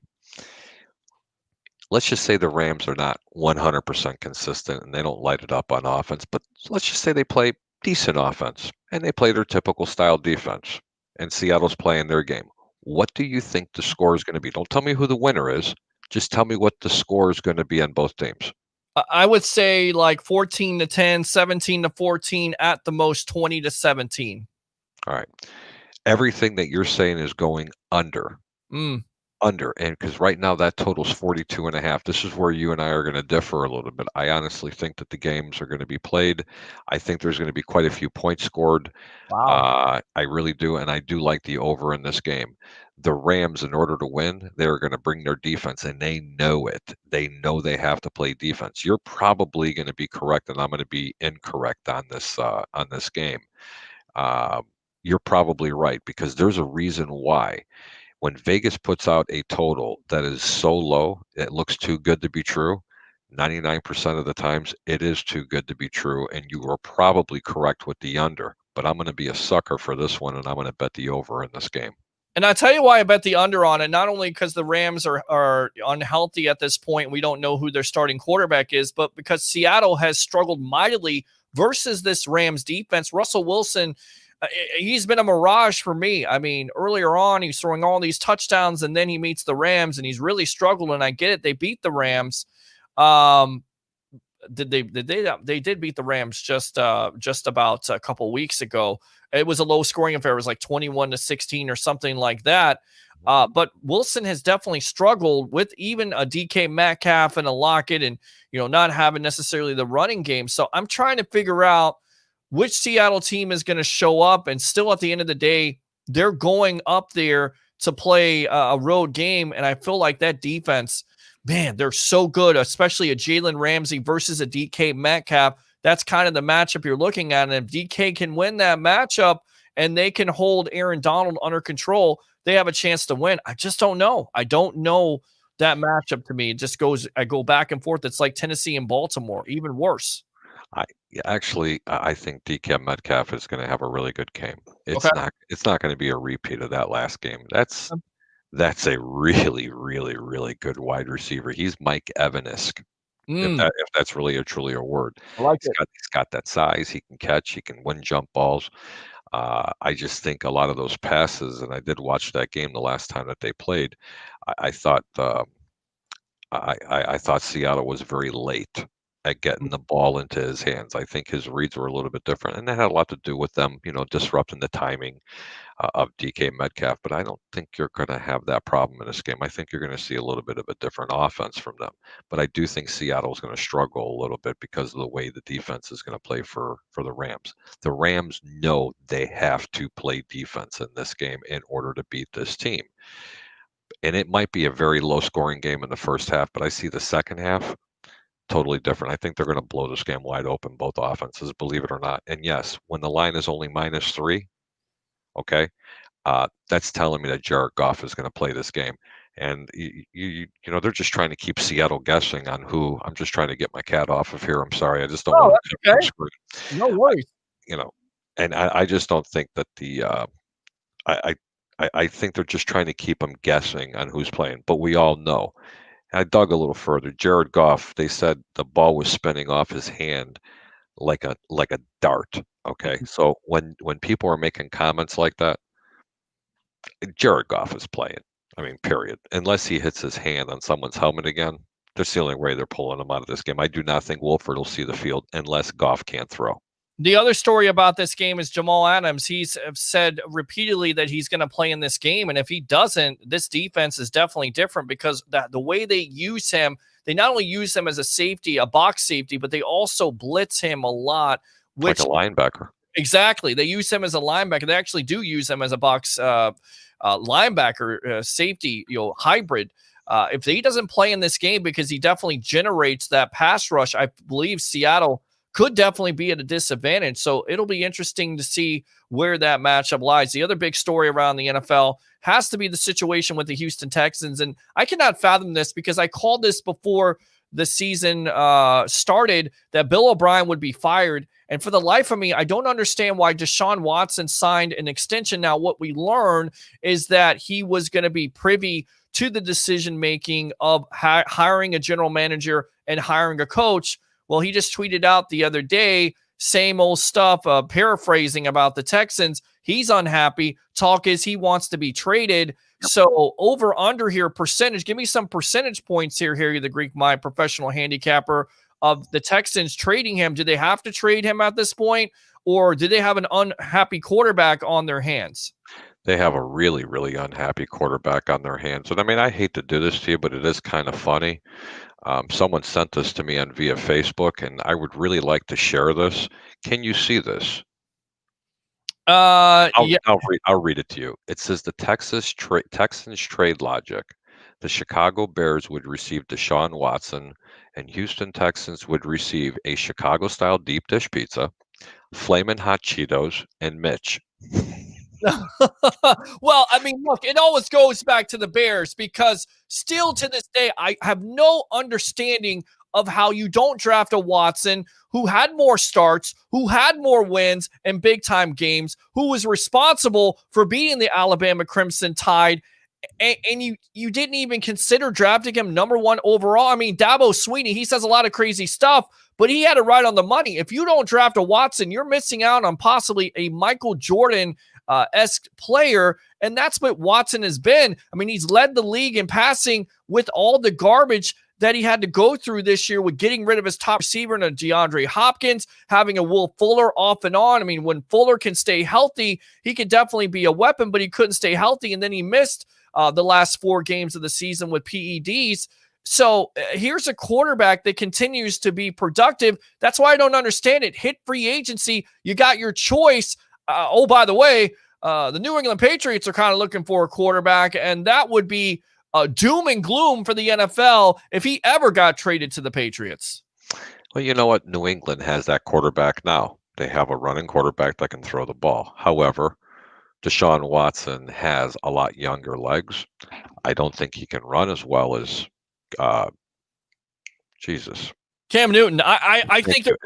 Let's just say the Rams are not 100% consistent and they don't light it up on offense, but let's just say they play decent offense and they play their typical style defense, and Seattle's playing their game. What do you think the score is going to be? Don't tell me who the winner is. Just tell me what the score is going to be on both teams. I would say like 14-10, 17-14, at the most 20-17. All right. Everything that you're saying is going under. Under, and because right now that totals 42.5. This is where you and I are going to differ a little bit. I honestly think that the games are going to be played. I think there's going to be quite a few points scored. Wow. I really do, and I do like the over in this game. The Rams, in order to win, they're going to bring their defense, and they know it. They know they have to play defense. You're probably going to be correct, and I'm going to be incorrect on this game. You're probably right, because there's a reason why. When Vegas puts out a total that is so low, it looks too good to be true. 99% of the times, it is too good to be true, and you are probably correct with the under. but I'm going to be a sucker for this one, and I'm going to bet the over in this game. And I'll tell you why I bet the under on it, not only because the Rams are unhealthy at this point, we don't know who their starting quarterback is, but because Seattle has struggled mightily versus this Rams defense. Russell Wilson, he's been a mirage for me. I mean, earlier on, he's throwing all these touchdowns, and then he meets the Rams, and he's really struggled, and I get it. They beat the Rams. They did beat the Rams just about a couple weeks ago. It was a low scoring affair. It was like 21-16 or something like that. But Wilson has definitely struggled with even a DK Metcalf and a Lockett and, not having necessarily the running game. So I'm trying to figure out which Seattle team is going to show up. And still at the end of the day, they're going up there to play a road game. And I feel like that defense, man, they're so good, especially a Jalen Ramsey versus a DK Metcalf. That's kind of the matchup you're looking at. And if DK can win that matchup and they can hold Aaron Donald under control, they have a chance to win. I just don't know. I don't know that matchup to me. It just I go back and forth. It's like Tennessee and Baltimore, even worse. I think DK Metcalf is going to have a really good game. It's not going to be a repeat of that last game. That's a really, really, really good wide receiver. He's Mike Evans-esque. If that's really truly a word. I like it. He's got that size. He can catch. He can win jump balls. I just think a lot of those passes, and I did watch that game the last time that they played. I thought I thought Seattle was very late at getting the ball into his hands. I think his reads were a little bit different, and that had a lot to do with them, disrupting the timing of DK Metcalf. But I don't think you're going to have that problem in this game. I think you're going to see a little bit of a different offense from them. But I do think Seattle is going to struggle a little bit because of the way the defense is going to play for the Rams. The Rams know they have to play defense in this game in order to beat this team. And it might be a very low-scoring game in the first half, but I see the second half totally different. I think they're going to blow this game wide open, both offenses, believe it or not. And yes, when the line is only -3, okay, that's telling me that Jared Goff is going to play this game. And they're just trying to keep Seattle guessing on who. I'm just trying to get my cat off of here. I'm sorry, I just don't want to. Okay. No worries. And I just don't think that I think they're just trying to keep them guessing on who's playing. But we all know. I dug a little further. Jared Goff, they said the ball was spinning off his hand like a dart. Okay, so when people are making comments like that, Jared Goff is playing. I mean, period. Unless he hits his hand on someone's helmet again, that's the only way they're pulling him out of this game. I do not think Wolford will see the field unless Goff can't throw. The other story about this game is Jamal Adams. He's said repeatedly that he's going to play in this game. And if he doesn't, this defense is definitely different because the way they use him, they not only use him as a safety, a box safety, but they also blitz him a lot. Like a linebacker. Exactly. They use him as a linebacker. They actually do use him as a box linebacker safety, hybrid. If he doesn't play in this game because he definitely generates that pass rush, I believe Seattle could definitely be at a disadvantage. So it'll be interesting to see where that matchup lies. The other big story around the NFL has to be the situation with the Houston Texans. And I cannot fathom this because I called this before the season started that Bill O'Brien would be fired. And for the life of me, I don't understand why Deshaun Watson signed an extension. Now, what we learn is that he was going to be privy to the decision-making of hiring a general manager and hiring a coach. Well, he just tweeted out the other day, same old stuff, paraphrasing about the Texans. He's unhappy. Talk is he wants to be traded. So over under here, percentage, give me some percentage points here, Harry the Greek, my professional handicapper, of the Texans trading him. Do they have to trade him at this point, or do they have an unhappy quarterback on their hands? They have a really, really unhappy quarterback on their hands. And I mean, I hate to do this to you, but it is kind of funny. Someone sent this to me via Facebook, and I would really like to share this. Can you see this? Yeah. I'll read it to you. It says the Texans trade logic. The Chicago Bears would receive Deshaun Watson, and Houston Texans would receive a Chicago-style deep dish pizza, Flamin' Hot Cheetos, and Mitch. Well, I mean, look, it always goes back to the Bears because still to this day, I have no understanding of how you don't draft a Watson who had more starts, who had more wins in big-time games, who was responsible for beating the Alabama Crimson Tide, and you didn't even consider drafting him number 1 overall. I mean, Dabo Swinney, he says a lot of crazy stuff, but he had it right on the money. If you don't draft a Watson, you're missing out on possibly a Michael Jordan-esque player, and that's what Watson has been. I mean, he's led the league in passing with all the garbage that he had to go through this year with getting rid of his top receiver and a DeAndre Hopkins, having a Will Fuller off and on. I mean, when Fuller can stay healthy, he could definitely be a weapon, but he couldn't stay healthy, and then he missed the last 4 games of the season with PEDs. So here's a quarterback that continues to be productive. That's why I don't understand it. Hit free agency. You got your choice. Oh, by the way, the New England Patriots are kind of looking for a quarterback, and that would be doom and gloom for the NFL if he ever got traded to the Patriots. Well, you know what? New England has that quarterback now. They have a running quarterback that can throw the ball. However, Deshaun Watson has a lot younger legs. I don't think he can run as well as Jesus. Cam Newton. I think they're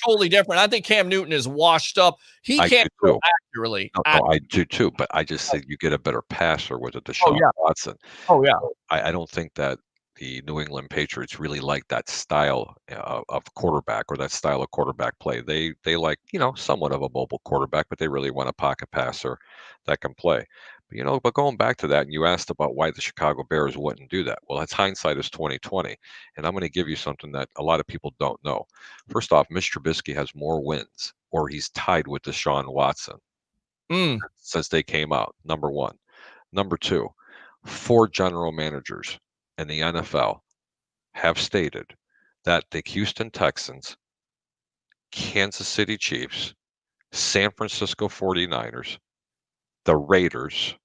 totally different. I think Cam Newton is washed up. He can't throw accurately. No, I do too, but I just think you get a better passer with a Deshaun Watson. Oh, yeah. I don't think that the New England Patriots really like that style of quarterback or that style of quarterback play. They like, somewhat of a mobile quarterback, but they really want a pocket passer that can play. But going back to that, and you asked about why the Chicago Bears wouldn't do that. Well, it's hindsight is 2020, and I'm going to give you something that a lot of people don't know. First off, Mitch Trubisky has more wins, or he's tied with Deshaun Watson since they came out. Number 1. Number 2, 4 general managers in the NFL have stated that the Houston Texans, Kansas City Chiefs, San Francisco 49ers, the Raiders,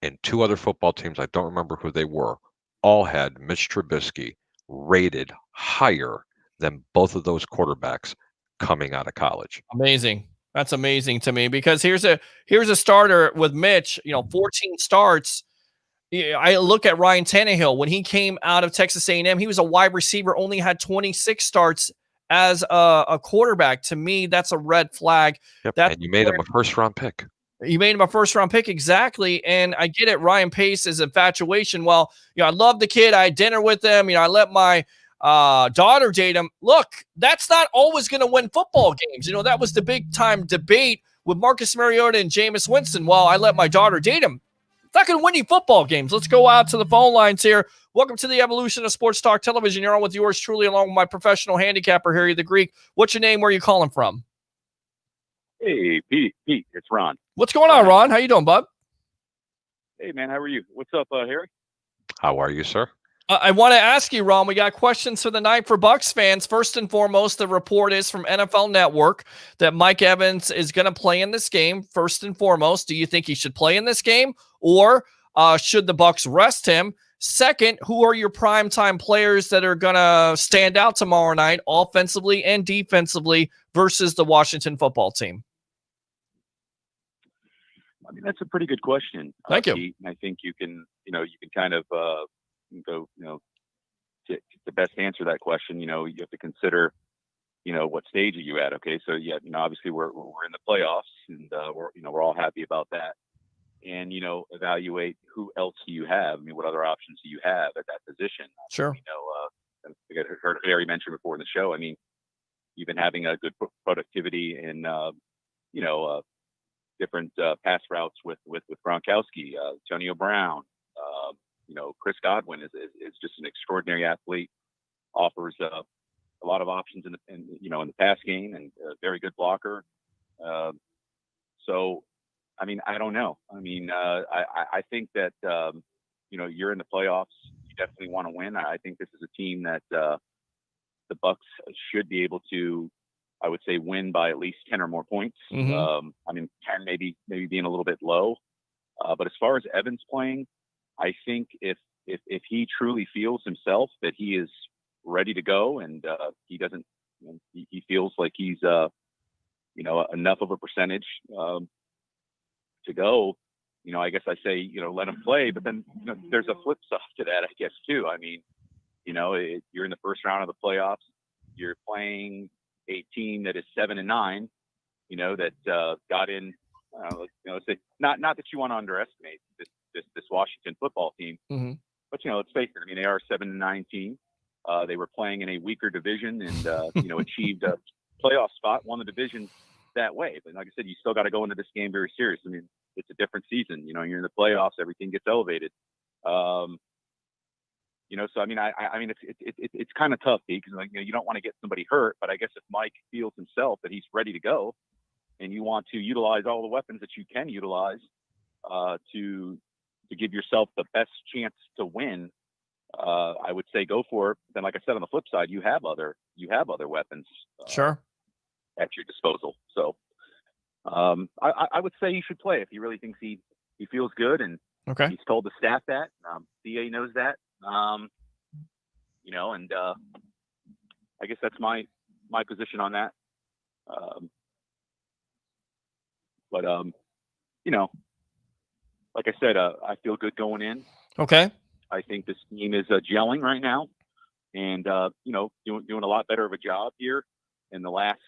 and 2 other football teams, I don't remember who they were, all had Mitch Trubisky rated higher than both of those quarterbacks coming out of college. Amazing. That's amazing to me because here's a starter with Mitch, 14 starts. I look at Ryan Tannehill. When he came out of Texas A&M, he was a wide receiver, only had 26 starts as a quarterback. To me, that's a red flag. Yep. And you made him a first-round pick. You made him a first-round pick, exactly. And I get it. Ryan Pace's infatuation. Well, I love the kid. I had dinner with him. I let my daughter date him. Look, that's not always going to win football games. That was the big-time debate with Marcus Mariota and Jameis Winston. Well, I let my daughter date him. It's not going to win you football games. Let's go out to the phone lines here. Welcome to the evolution of Sports Talk Television. You're on with yours truly, along with my professional handicapper, Harry the Greek. What's your name? Where are you calling from? Hey, Pete, it's Ron. What's going on, Ron? How you doing, bud? Hey, man, how are you? What's up, Harry? How are you, sir? I want to ask you, Ron, we got questions for the night for Bucs fans. First and foremost, the report is from NFL Network that Mike Evans is going to play in this game. First and foremost, do you think he should play in this game, or should the Bucs rest him? Second, who are your primetime players that are going to stand out tomorrow night, offensively and defensively, versus the Washington football team? I mean, that's a pretty good question. Thank you. Pete, and I think you can kind of go, to the best answer that question. You have to consider, what stage are you at? Okay, so yeah, obviously we're in the playoffs, and we're all happy about that. And evaluate who else do you have. I mean, what other options do you have at that position? Sure. I heard Harry mention before in the show. I mean, you've been having a good productivity in different pass routes with Gronkowski, Antonio Brown. Chris Godwin is just an extraordinary athlete. Offers a lot of options in the pass game, and a very good blocker. So, I mean, I don't know. I mean, I think that you're in the playoffs. You definitely want to win. I think this is a team that the Bucs should be able to, I would say, win by at least 10 or more points. Mm-hmm. I mean, 10 maybe being a little bit low. But as far as Evans playing, I think if he truly feels himself that he is ready to go, and he doesn't, he feels like he's enough of a percentage to go, I guess I say, let him play. But then there's a flip side to that, I guess, too. I mean, You're in the first round of the playoffs. You're playing a team that is 7-9. That got in. Not that you want to underestimate this Washington football team, Mm-hmm. but let's face it. I mean, they are a 7-9 team. They were playing in a weaker division and achieved a playoff spot, won the division that way. But like I said, you still got to go into this game very serious. I mean, it's a different season. You're in the playoffs, everything gets elevated. So I mean, I mean, it's kind of tough because you don't want to get somebody hurt. But I guess if Mike feels himself that he's ready to go, and you want to utilize all the weapons that you can utilize to give yourself the best chance to win, I would say go for it. Then, like I said, on the flip side, you have other weapons Sure. at your disposal. So I would say he should play if he really thinks he feels good, and Okay. he's told the staff that. CA knows that. And I guess that's my position on that. But like I said, I feel good going in. Okay. I think this team is gelling right now, and doing a lot better of a job here in the last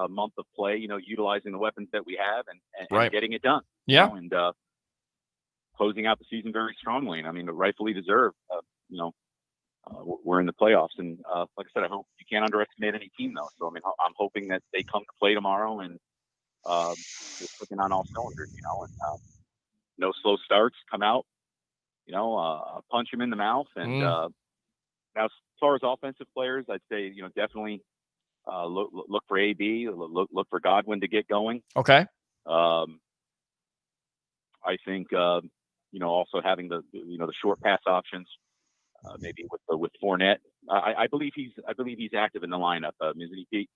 month of play. Utilizing the weapons that we have and Right. getting it done. Yeah. And closing out the season very strongly, and I mean, rightfully deserved. We're in the playoffs, and like I said, I hope you can't underestimate any team though. So I mean, I'm hoping that they come to play tomorrow and just clicking on all cylinders, and no slow starts. Come out, punch him in the mouth. And now, as far as offensive players, I'd say definitely look for AB, look for Godwin to get going. Okay. I think also having the short pass options, maybe with Fournette. I believe he's active in the lineup. Isn't he, Pete?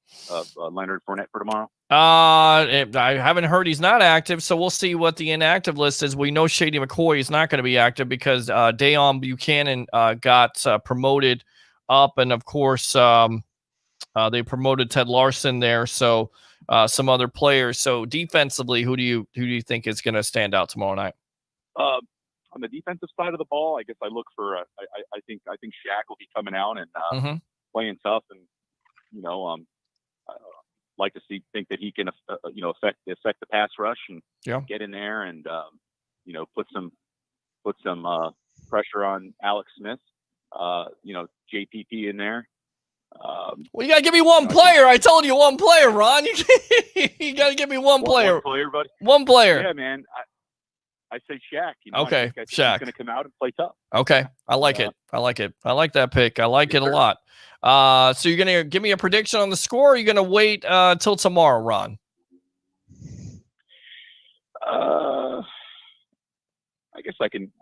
Leonard Fournette for tomorrow. I haven't heard he's not active, so we'll see what the inactive list is. We know Shady McCoy is not going to be active because Dayon Buchanan got promoted up, and of course they promoted Ted Larson there. So some other players. So defensively, who do you think is going to stand out tomorrow night? On the defensive side of the ball, I guess I look for. I think Shaq will be coming out and playing tough, and like to think that he can affect the pass rush and get in there and put some pressure on Alex Smith. JPP in there. Well, you got to give me one player. I told you one player, Ron. You got to give me one player. One player, buddy. One player. Yeah, man. I say Shaq. Okay, I think Shaq. He's going to come out and play tough. Okay, I like it. I like it. I like that pick. I like it a lot. So you're going to give me a prediction on the score, or are you going to wait till tomorrow, Ron? I guess I can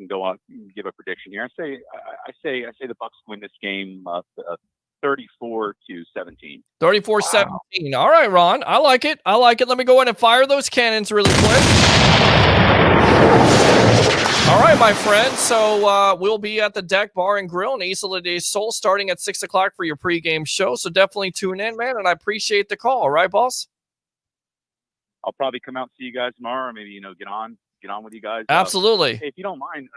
go out and give a prediction here. I say the Bucs win this game 34-17. 34-17. All right, Ron. I like it. Let me go ahead and fire those cannons really quick. All right, my friend. So we'll be at the Deck Bar and Grill in Isla del Sol starting at 6 o'clock for your pregame show. So definitely tune in, man. And I appreciate the call. All right, boss? I'll probably come out and see you guys tomorrow. Maybe, get on with you guys. Absolutely. Hey, if you don't mind,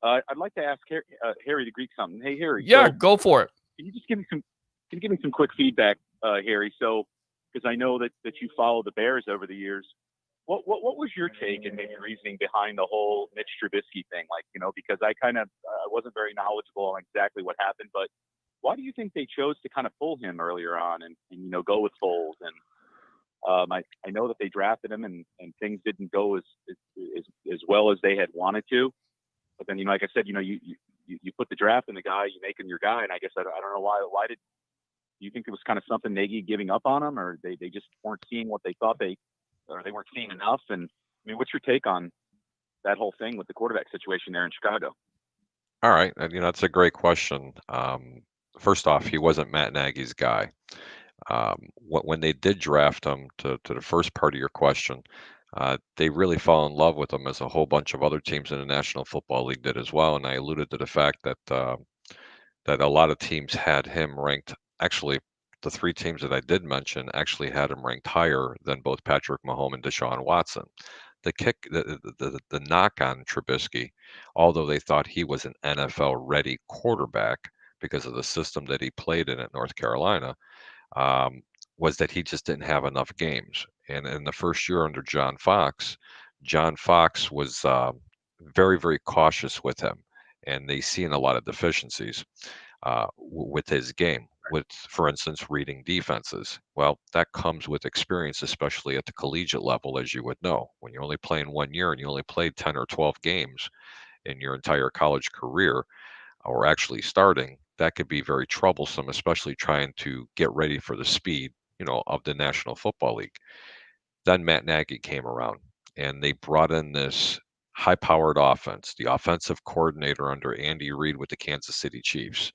I'd like to ask Harry the Greek something. Hey, Harry. Yeah, go for it. Can you just give me some quick feedback, Harry? So, because I know that you follow the Bears over the years. What was your take and maybe reasoning behind the whole Mitch Trubisky thing? Because I kind of wasn't very knowledgeable on exactly what happened, but why do you think they chose to kind of pull him earlier on and go with Foles? And I know that they drafted him and things didn't go as well as they had wanted to. But then, like I said, you put the draft in the guy, you make him your guy. And I guess I don't know why do you think it was kind of something Nagy giving up on him, or they just weren't seeing what they thought they weren't seeing enough? And I mean, what's your take on that whole thing with the quarterback situation there in Chicago? All right. That's a great question. First off, he wasn't Matt Nagy's guy. When they did draft him, to the first part of your question, they really fell in love with him, as a whole bunch of other teams in the National Football League did as well. And I alluded to the fact that that a lot of teams had him ranked. Actually, the three teams that I did mention actually had him ranked higher than both Patrick Mahomes and Deshaun Watson. The knock on Trubisky, although they thought he was an NFL-ready quarterback, because of the system that he played in at North Carolina, was that he just didn't have enough games. And in the first year under John Fox was very, very cautious with him, and they seen a lot of deficiencies with his game. With, for instance, reading defenses. Well, that comes with experience, especially at the collegiate level, as you would know. When you're only playing 1 year and you only played 10 or 12 games in your entire college career, or actually starting, that could be very troublesome, especially trying to get ready for the speed, of the National Football League. Then Matt Nagy came around, and they brought in this high-powered offense, the offensive coordinator under Andy Reid with the Kansas City Chiefs.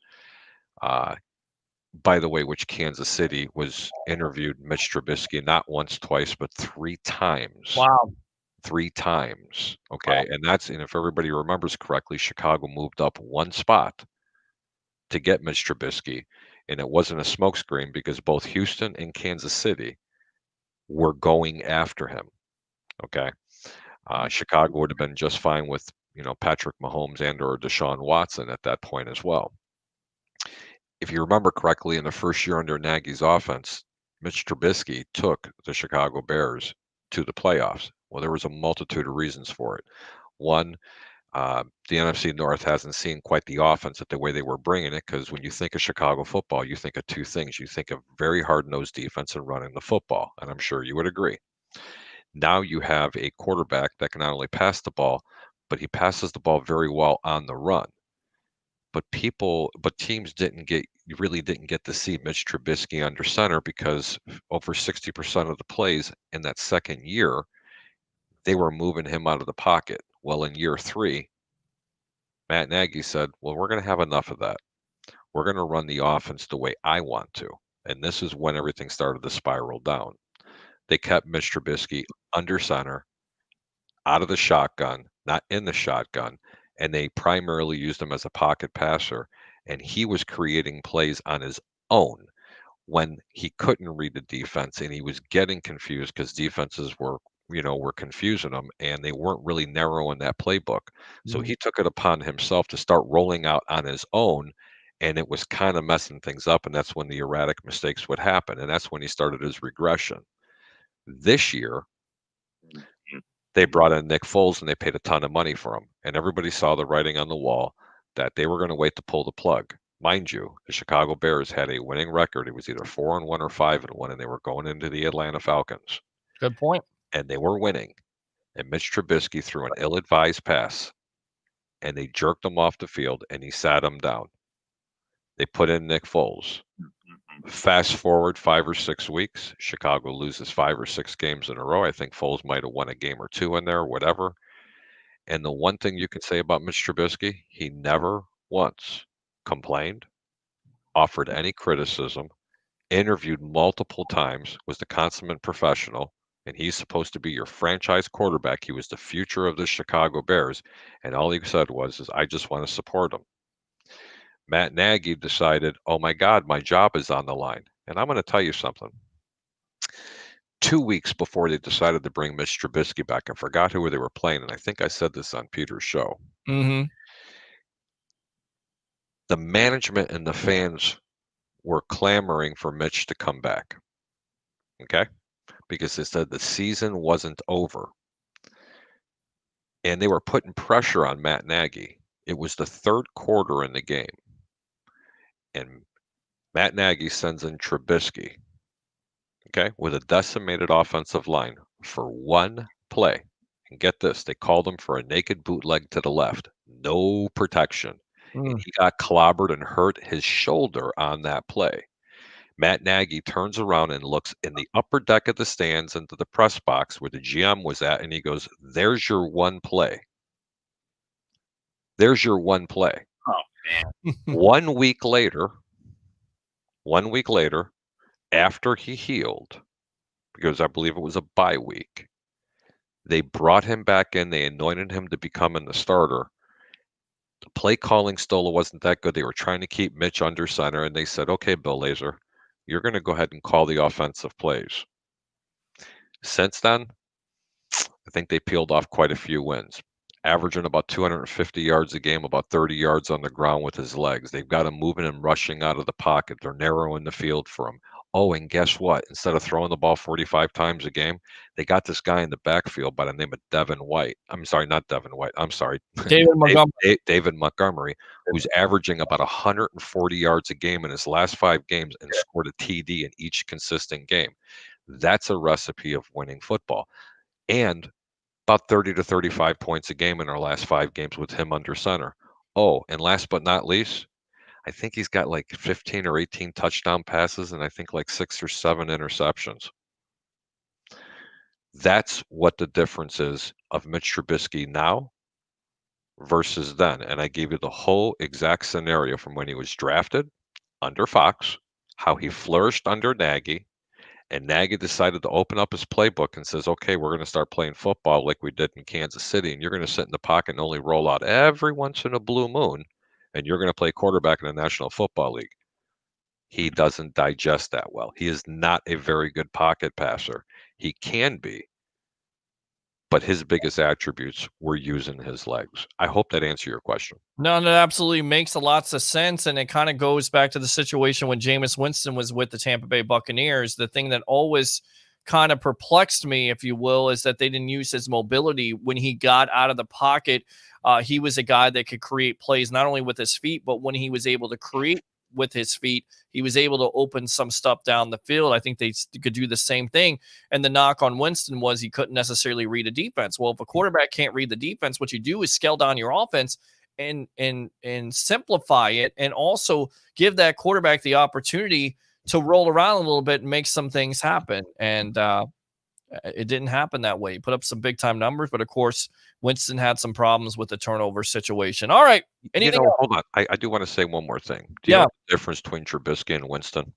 By the way, which Kansas City was interviewed Mitch Trubisky not once, twice, but 3 times. Wow. 3 times. Okay. And if everybody remembers correctly, Chicago moved up 1 spot to get Mitch Trubisky. And it wasn't a smokescreen because both Houston and Kansas City were going after him. Okay. Chicago would have been just fine with, Patrick Mahomes and or Deshaun Watson at that point as well. If you remember correctly, in the first year under Nagy's offense, Mitch Trubisky took the Chicago Bears to the playoffs. Well, there was a multitude of reasons for it. One, the NFC North hasn't seen quite the offense the way they were bringing it, because when you think of Chicago football, you think of 2 things. You think of very hard-nosed defense and running the football, and I'm sure you would agree. Now you have a quarterback that can not only pass the ball, but he passes the ball very well on the run. But teams really didn't get to see Mitch Trubisky under center because over 60% of the plays in that second year, they were moving him out of the pocket. Well, in year 3, Matt Nagy said, well, we're going to have enough of that. We're going to run the offense the way I want to. And this is when everything started to spiral down. They kept Mitch Trubisky under center, out of the shotgun, not in the shotgun, and they primarily used him as a pocket passer, and he was creating plays on his own when he couldn't read the defense, and he was getting confused because defenses were confusing him, and they weren't really narrowing that playbook. So he took it upon himself to start rolling out on his own, and it was kind of messing things up, and that's when the erratic mistakes would happen, and that's when he started his regression. This year, they brought in Nick Foles, and they paid a ton of money for him. And everybody saw the writing on the wall that they were going to wait to pull the plug. Mind you, the Chicago Bears had a winning record. It was either 4-1 or 5-1, and they were going into the Atlanta Falcons. Good point. And they were winning. And Mitch Trubisky threw an ill-advised pass, and they jerked him off the field, and he sat him down. They put in Nick Foles. Fast forward 5 or 6 weeks, Chicago loses 5 or 6 games in a row. I think Foles might have won a game or 2 in there, whatever. And the one thing you can say about Mitch Trubisky, he never once complained, offered any criticism, interviewed multiple times, was the consummate professional, and he's supposed to be your franchise quarterback. He was the future of the Chicago Bears, and all he said was, I just want to support him. Matt Nagy decided, oh my God, my job is on the line. And I'm going to tell you something. 2 weeks before they decided to bring Mitch Trubisky back, I forgot who they were playing, and I think I said this on Peter's show. Mm-hmm. The management and the fans were clamoring for Mitch to come back. Okay? Because they said the season wasn't over. And they were putting pressure on Matt Nagy. It was the 3rd quarter in the game. And Matt Nagy sends in Trubisky, okay, with a decimated offensive line for 1 play. And get this, they called him for a naked bootleg to the left. No protection. And he got clobbered and hurt his shoulder on that play. Matt Nagy turns around and looks in the upper deck of the stands into the press box where the GM was at, and he goes, there's your 1 play. There's your 1 play. Oh, man. 1 week later, after he healed, because I believe it was a bye week, they brought him back in. They anointed him to becoming the starter. The play calling still wasn't that good. They were trying to keep Mitch under center, and they said, okay, Bill Lazor, you're going to go ahead and call the offensive plays. Since then, I think they peeled off quite a few wins. averaging about 250 yards a game, about 30 yards on the ground with his legs. They've got him moving and rushing out of the pocket. They're narrowing the field for him. Oh, and guess what? Instead of throwing the ball 45 times a game, they got this guy in the backfield by the name of Devin White. I'm sorry, not Devin White. I'm sorry. David Montgomery. David Montgomery, who's averaging about 140 yards a game in his last 5 games and scored a TD in each consistent game. That's a recipe of winning football. And about 30 to 35 points a game in our last 5 games with him under center. Oh, and last but not least, I think he's got like 15 or 18 touchdown passes and I think like 6 or 7 interceptions. That's what the difference is of Mitch Trubisky now versus then. And I gave you the whole exact scenario from when he was drafted under Fox, how he flourished under Nagy, and Nagy decided to open up his playbook and says, okay, we're going to start playing football like we did in Kansas City, and you're going to sit in the pocket and only roll out every once in a blue moon, and you're going to play quarterback in the National Football League. He doesn't digest that well. He is not a very good pocket passer. He can be, but his biggest attributes were using his legs. I hope that answered your question. No, that absolutely makes a lots of sense, and it kind of goes back to the situation when Jameis Winston was with the Tampa Bay Buccaneers. The thing that always kind of perplexed me, if you will, is that they didn't use his mobility when he got out of the pocket. He was a guy that could create plays not only with his feet, but when he was able to create with his feet, he was able to open some stuff down the field. I think they could do the same thing. And the knock on Winston was he couldn't necessarily read a defense. Well, if a quarterback can't read the defense, what you do is scale down your offense and simplify it, and also give that quarterback the opportunity to roll around a little bit and make some things happen. And it didn't happen that way. He put up some big time numbers, but of course, Winston had some problems with the turnover situation. All right. Anything else? Hold on. I do want to say one more thing. Do you know the difference between Trubisky and Winston?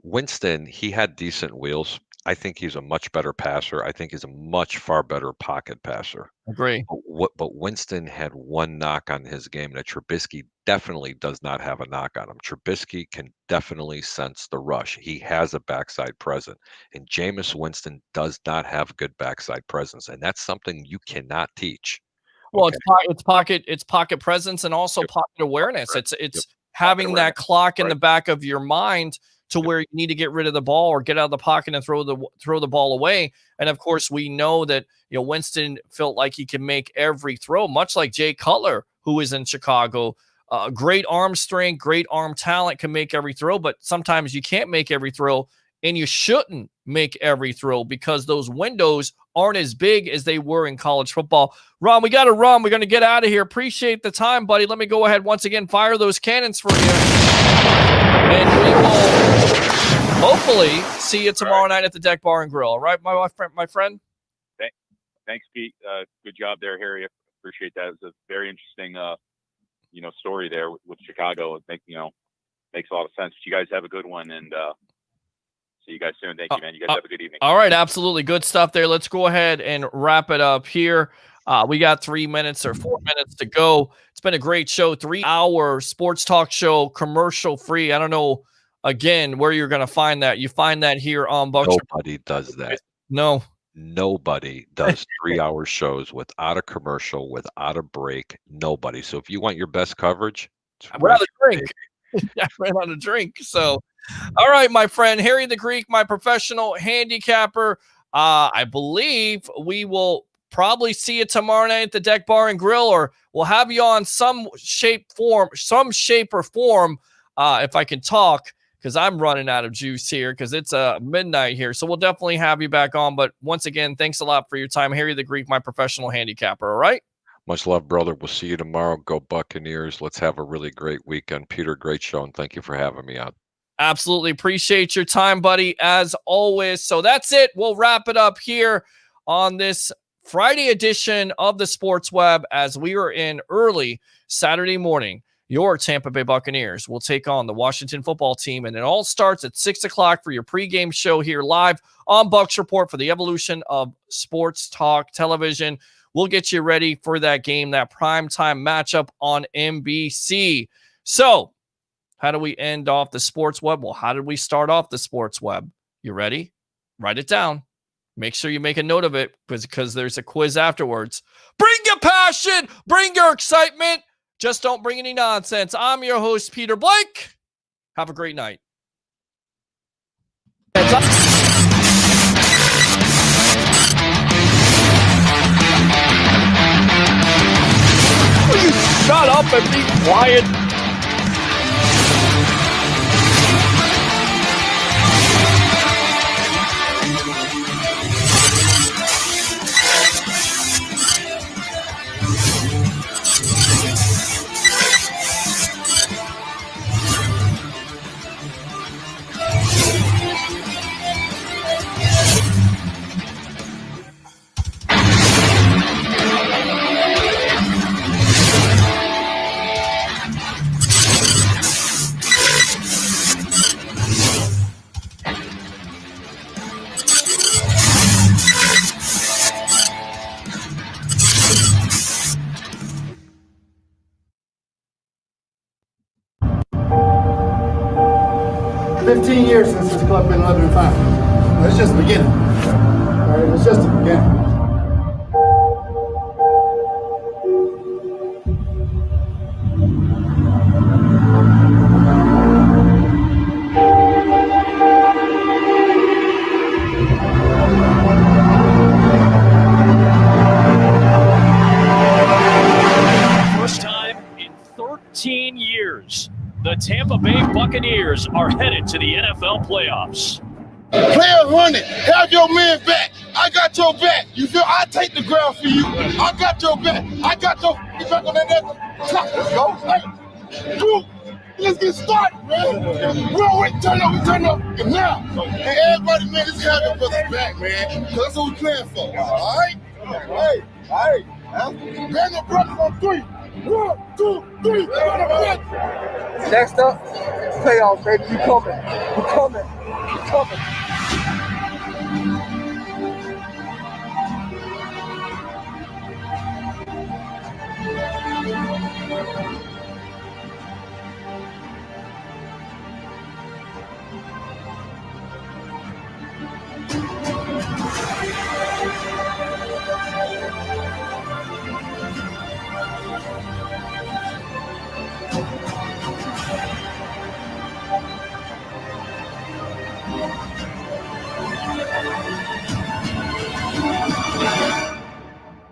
Winston, he had decent wheels. I think he's a much better passer. I think he's a much far better pocket passer. Agree. But Winston had one knock on his game that Trubisky definitely does not have a knock on him. Trubisky can definitely sense the rush. He has a backside presence, and Jameis Winston does not have good backside presence, and that's something you cannot teach. Well, it's pocket presence and also pocket awareness. It's having that clock in the back of your mind to where you need to get rid of the ball or get out of the pocket and throw the ball away. And of course, we know that Winston felt like he can make every throw, much like Jay Cutler, who is in Chicago. Great arm strength, great arm talent, can make every throw, but sometimes you can't make every throw, and you shouldn't make every throw because those windows aren't as big as they were in college football. Ron, we got to run. We're going to get out of here. Appreciate the time, buddy. Let me go ahead once again, fire those cannons for you. And we will hopefully see you tomorrow night at the Deck Bar and Grill. All right, my friend? Thanks, Pete. Good job there, Harry. I appreciate that. It was a very interesting, story there with Chicago. It makes a lot of sense. You guys have a good one, and see you guys soon. Thank you, man. You guys have a good evening. All right, absolutely. Good stuff there. Let's go ahead and wrap it up here. We got 3 minutes or 4 minutes to go. It's been a great show, 3-hour sports talk show, commercial free. I don't know, again, where you're going to find that. You find that here on Bucs. Nobody does that. No. Nobody does 3-hour shows without a commercial, without a break. Nobody. So if you want your best coverage, I ran out of drink. I ran out of drink. So, all right, my friend, Harry the Greek, my professional handicapper. I believe we will probably see you tomorrow night at the Deck Bar and Grill, or we'll have you on some shape or form, if I can talk, because I'm running out of juice here because it's midnight here. So we'll definitely have you back on. But once again, thanks a lot for your time. Harry the Greek, my professional handicapper. All right? Much love, brother. We'll see you tomorrow. Go Buccaneers. Let's have a really great weekend. Peter, great show, and thank you for having me on. Absolutely appreciate your time, buddy, as always. So that's it. We'll wrap it up here on this Friday edition of the Sports Web as we are in early Saturday morning. Your Tampa Bay Buccaneers will take on the Washington football team, and it all starts at 6 o'clock for your pregame show here live on Bucs Report for the evolution of sports talk television. We'll get you ready for that game, that primetime matchup on NBC. So, how do we end off the Sports Web? Well, how did we start off the Sports Web? You ready? Write it down. Make sure you make a note of it because there's a quiz afterwards. Bring your passion. Bring your excitement. Just don't bring any nonsense. I'm your host, Peter Blake. Have a great night. Will you shut up and be quiet? Years since this club been 11-5. It's just the beginning. All right, it's just the beginning. First time in 13 years, the Tampa Bay Buccaneers are headed to the NFL playoffs. Play 100. Have your man back. I got your back. You feel? I take the ground for you. I got your back. I got your back on that. Let's go. Hey, dude, let's get started, man. We'll wait. Turn up. And now, hey, everybody, man, let's have your brothers back, man. Because that's what we're playing for. All right? Hey. Bang the brothers on 3. 1, 2, 3. Next up, playoffs, baby. You coming. We're coming.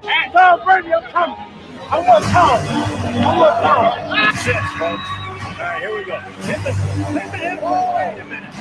Hey, Tom Brady, I'm coming. I want Tom. Six, folks. All right, here we go. Hit the hip. Wait a minute.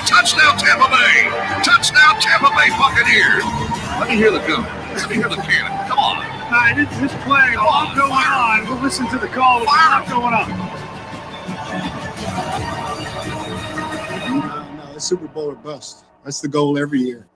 Touchdown, Tampa Bay! Touchdown, Tampa Bay Buccaneers! Let me hear the gun. Let me hear the cannon. Come on. All right, this play, a lot going on. We'll listen to the call. There's a lot going on. No, it's Super Bowl or bust. That's the goal every year.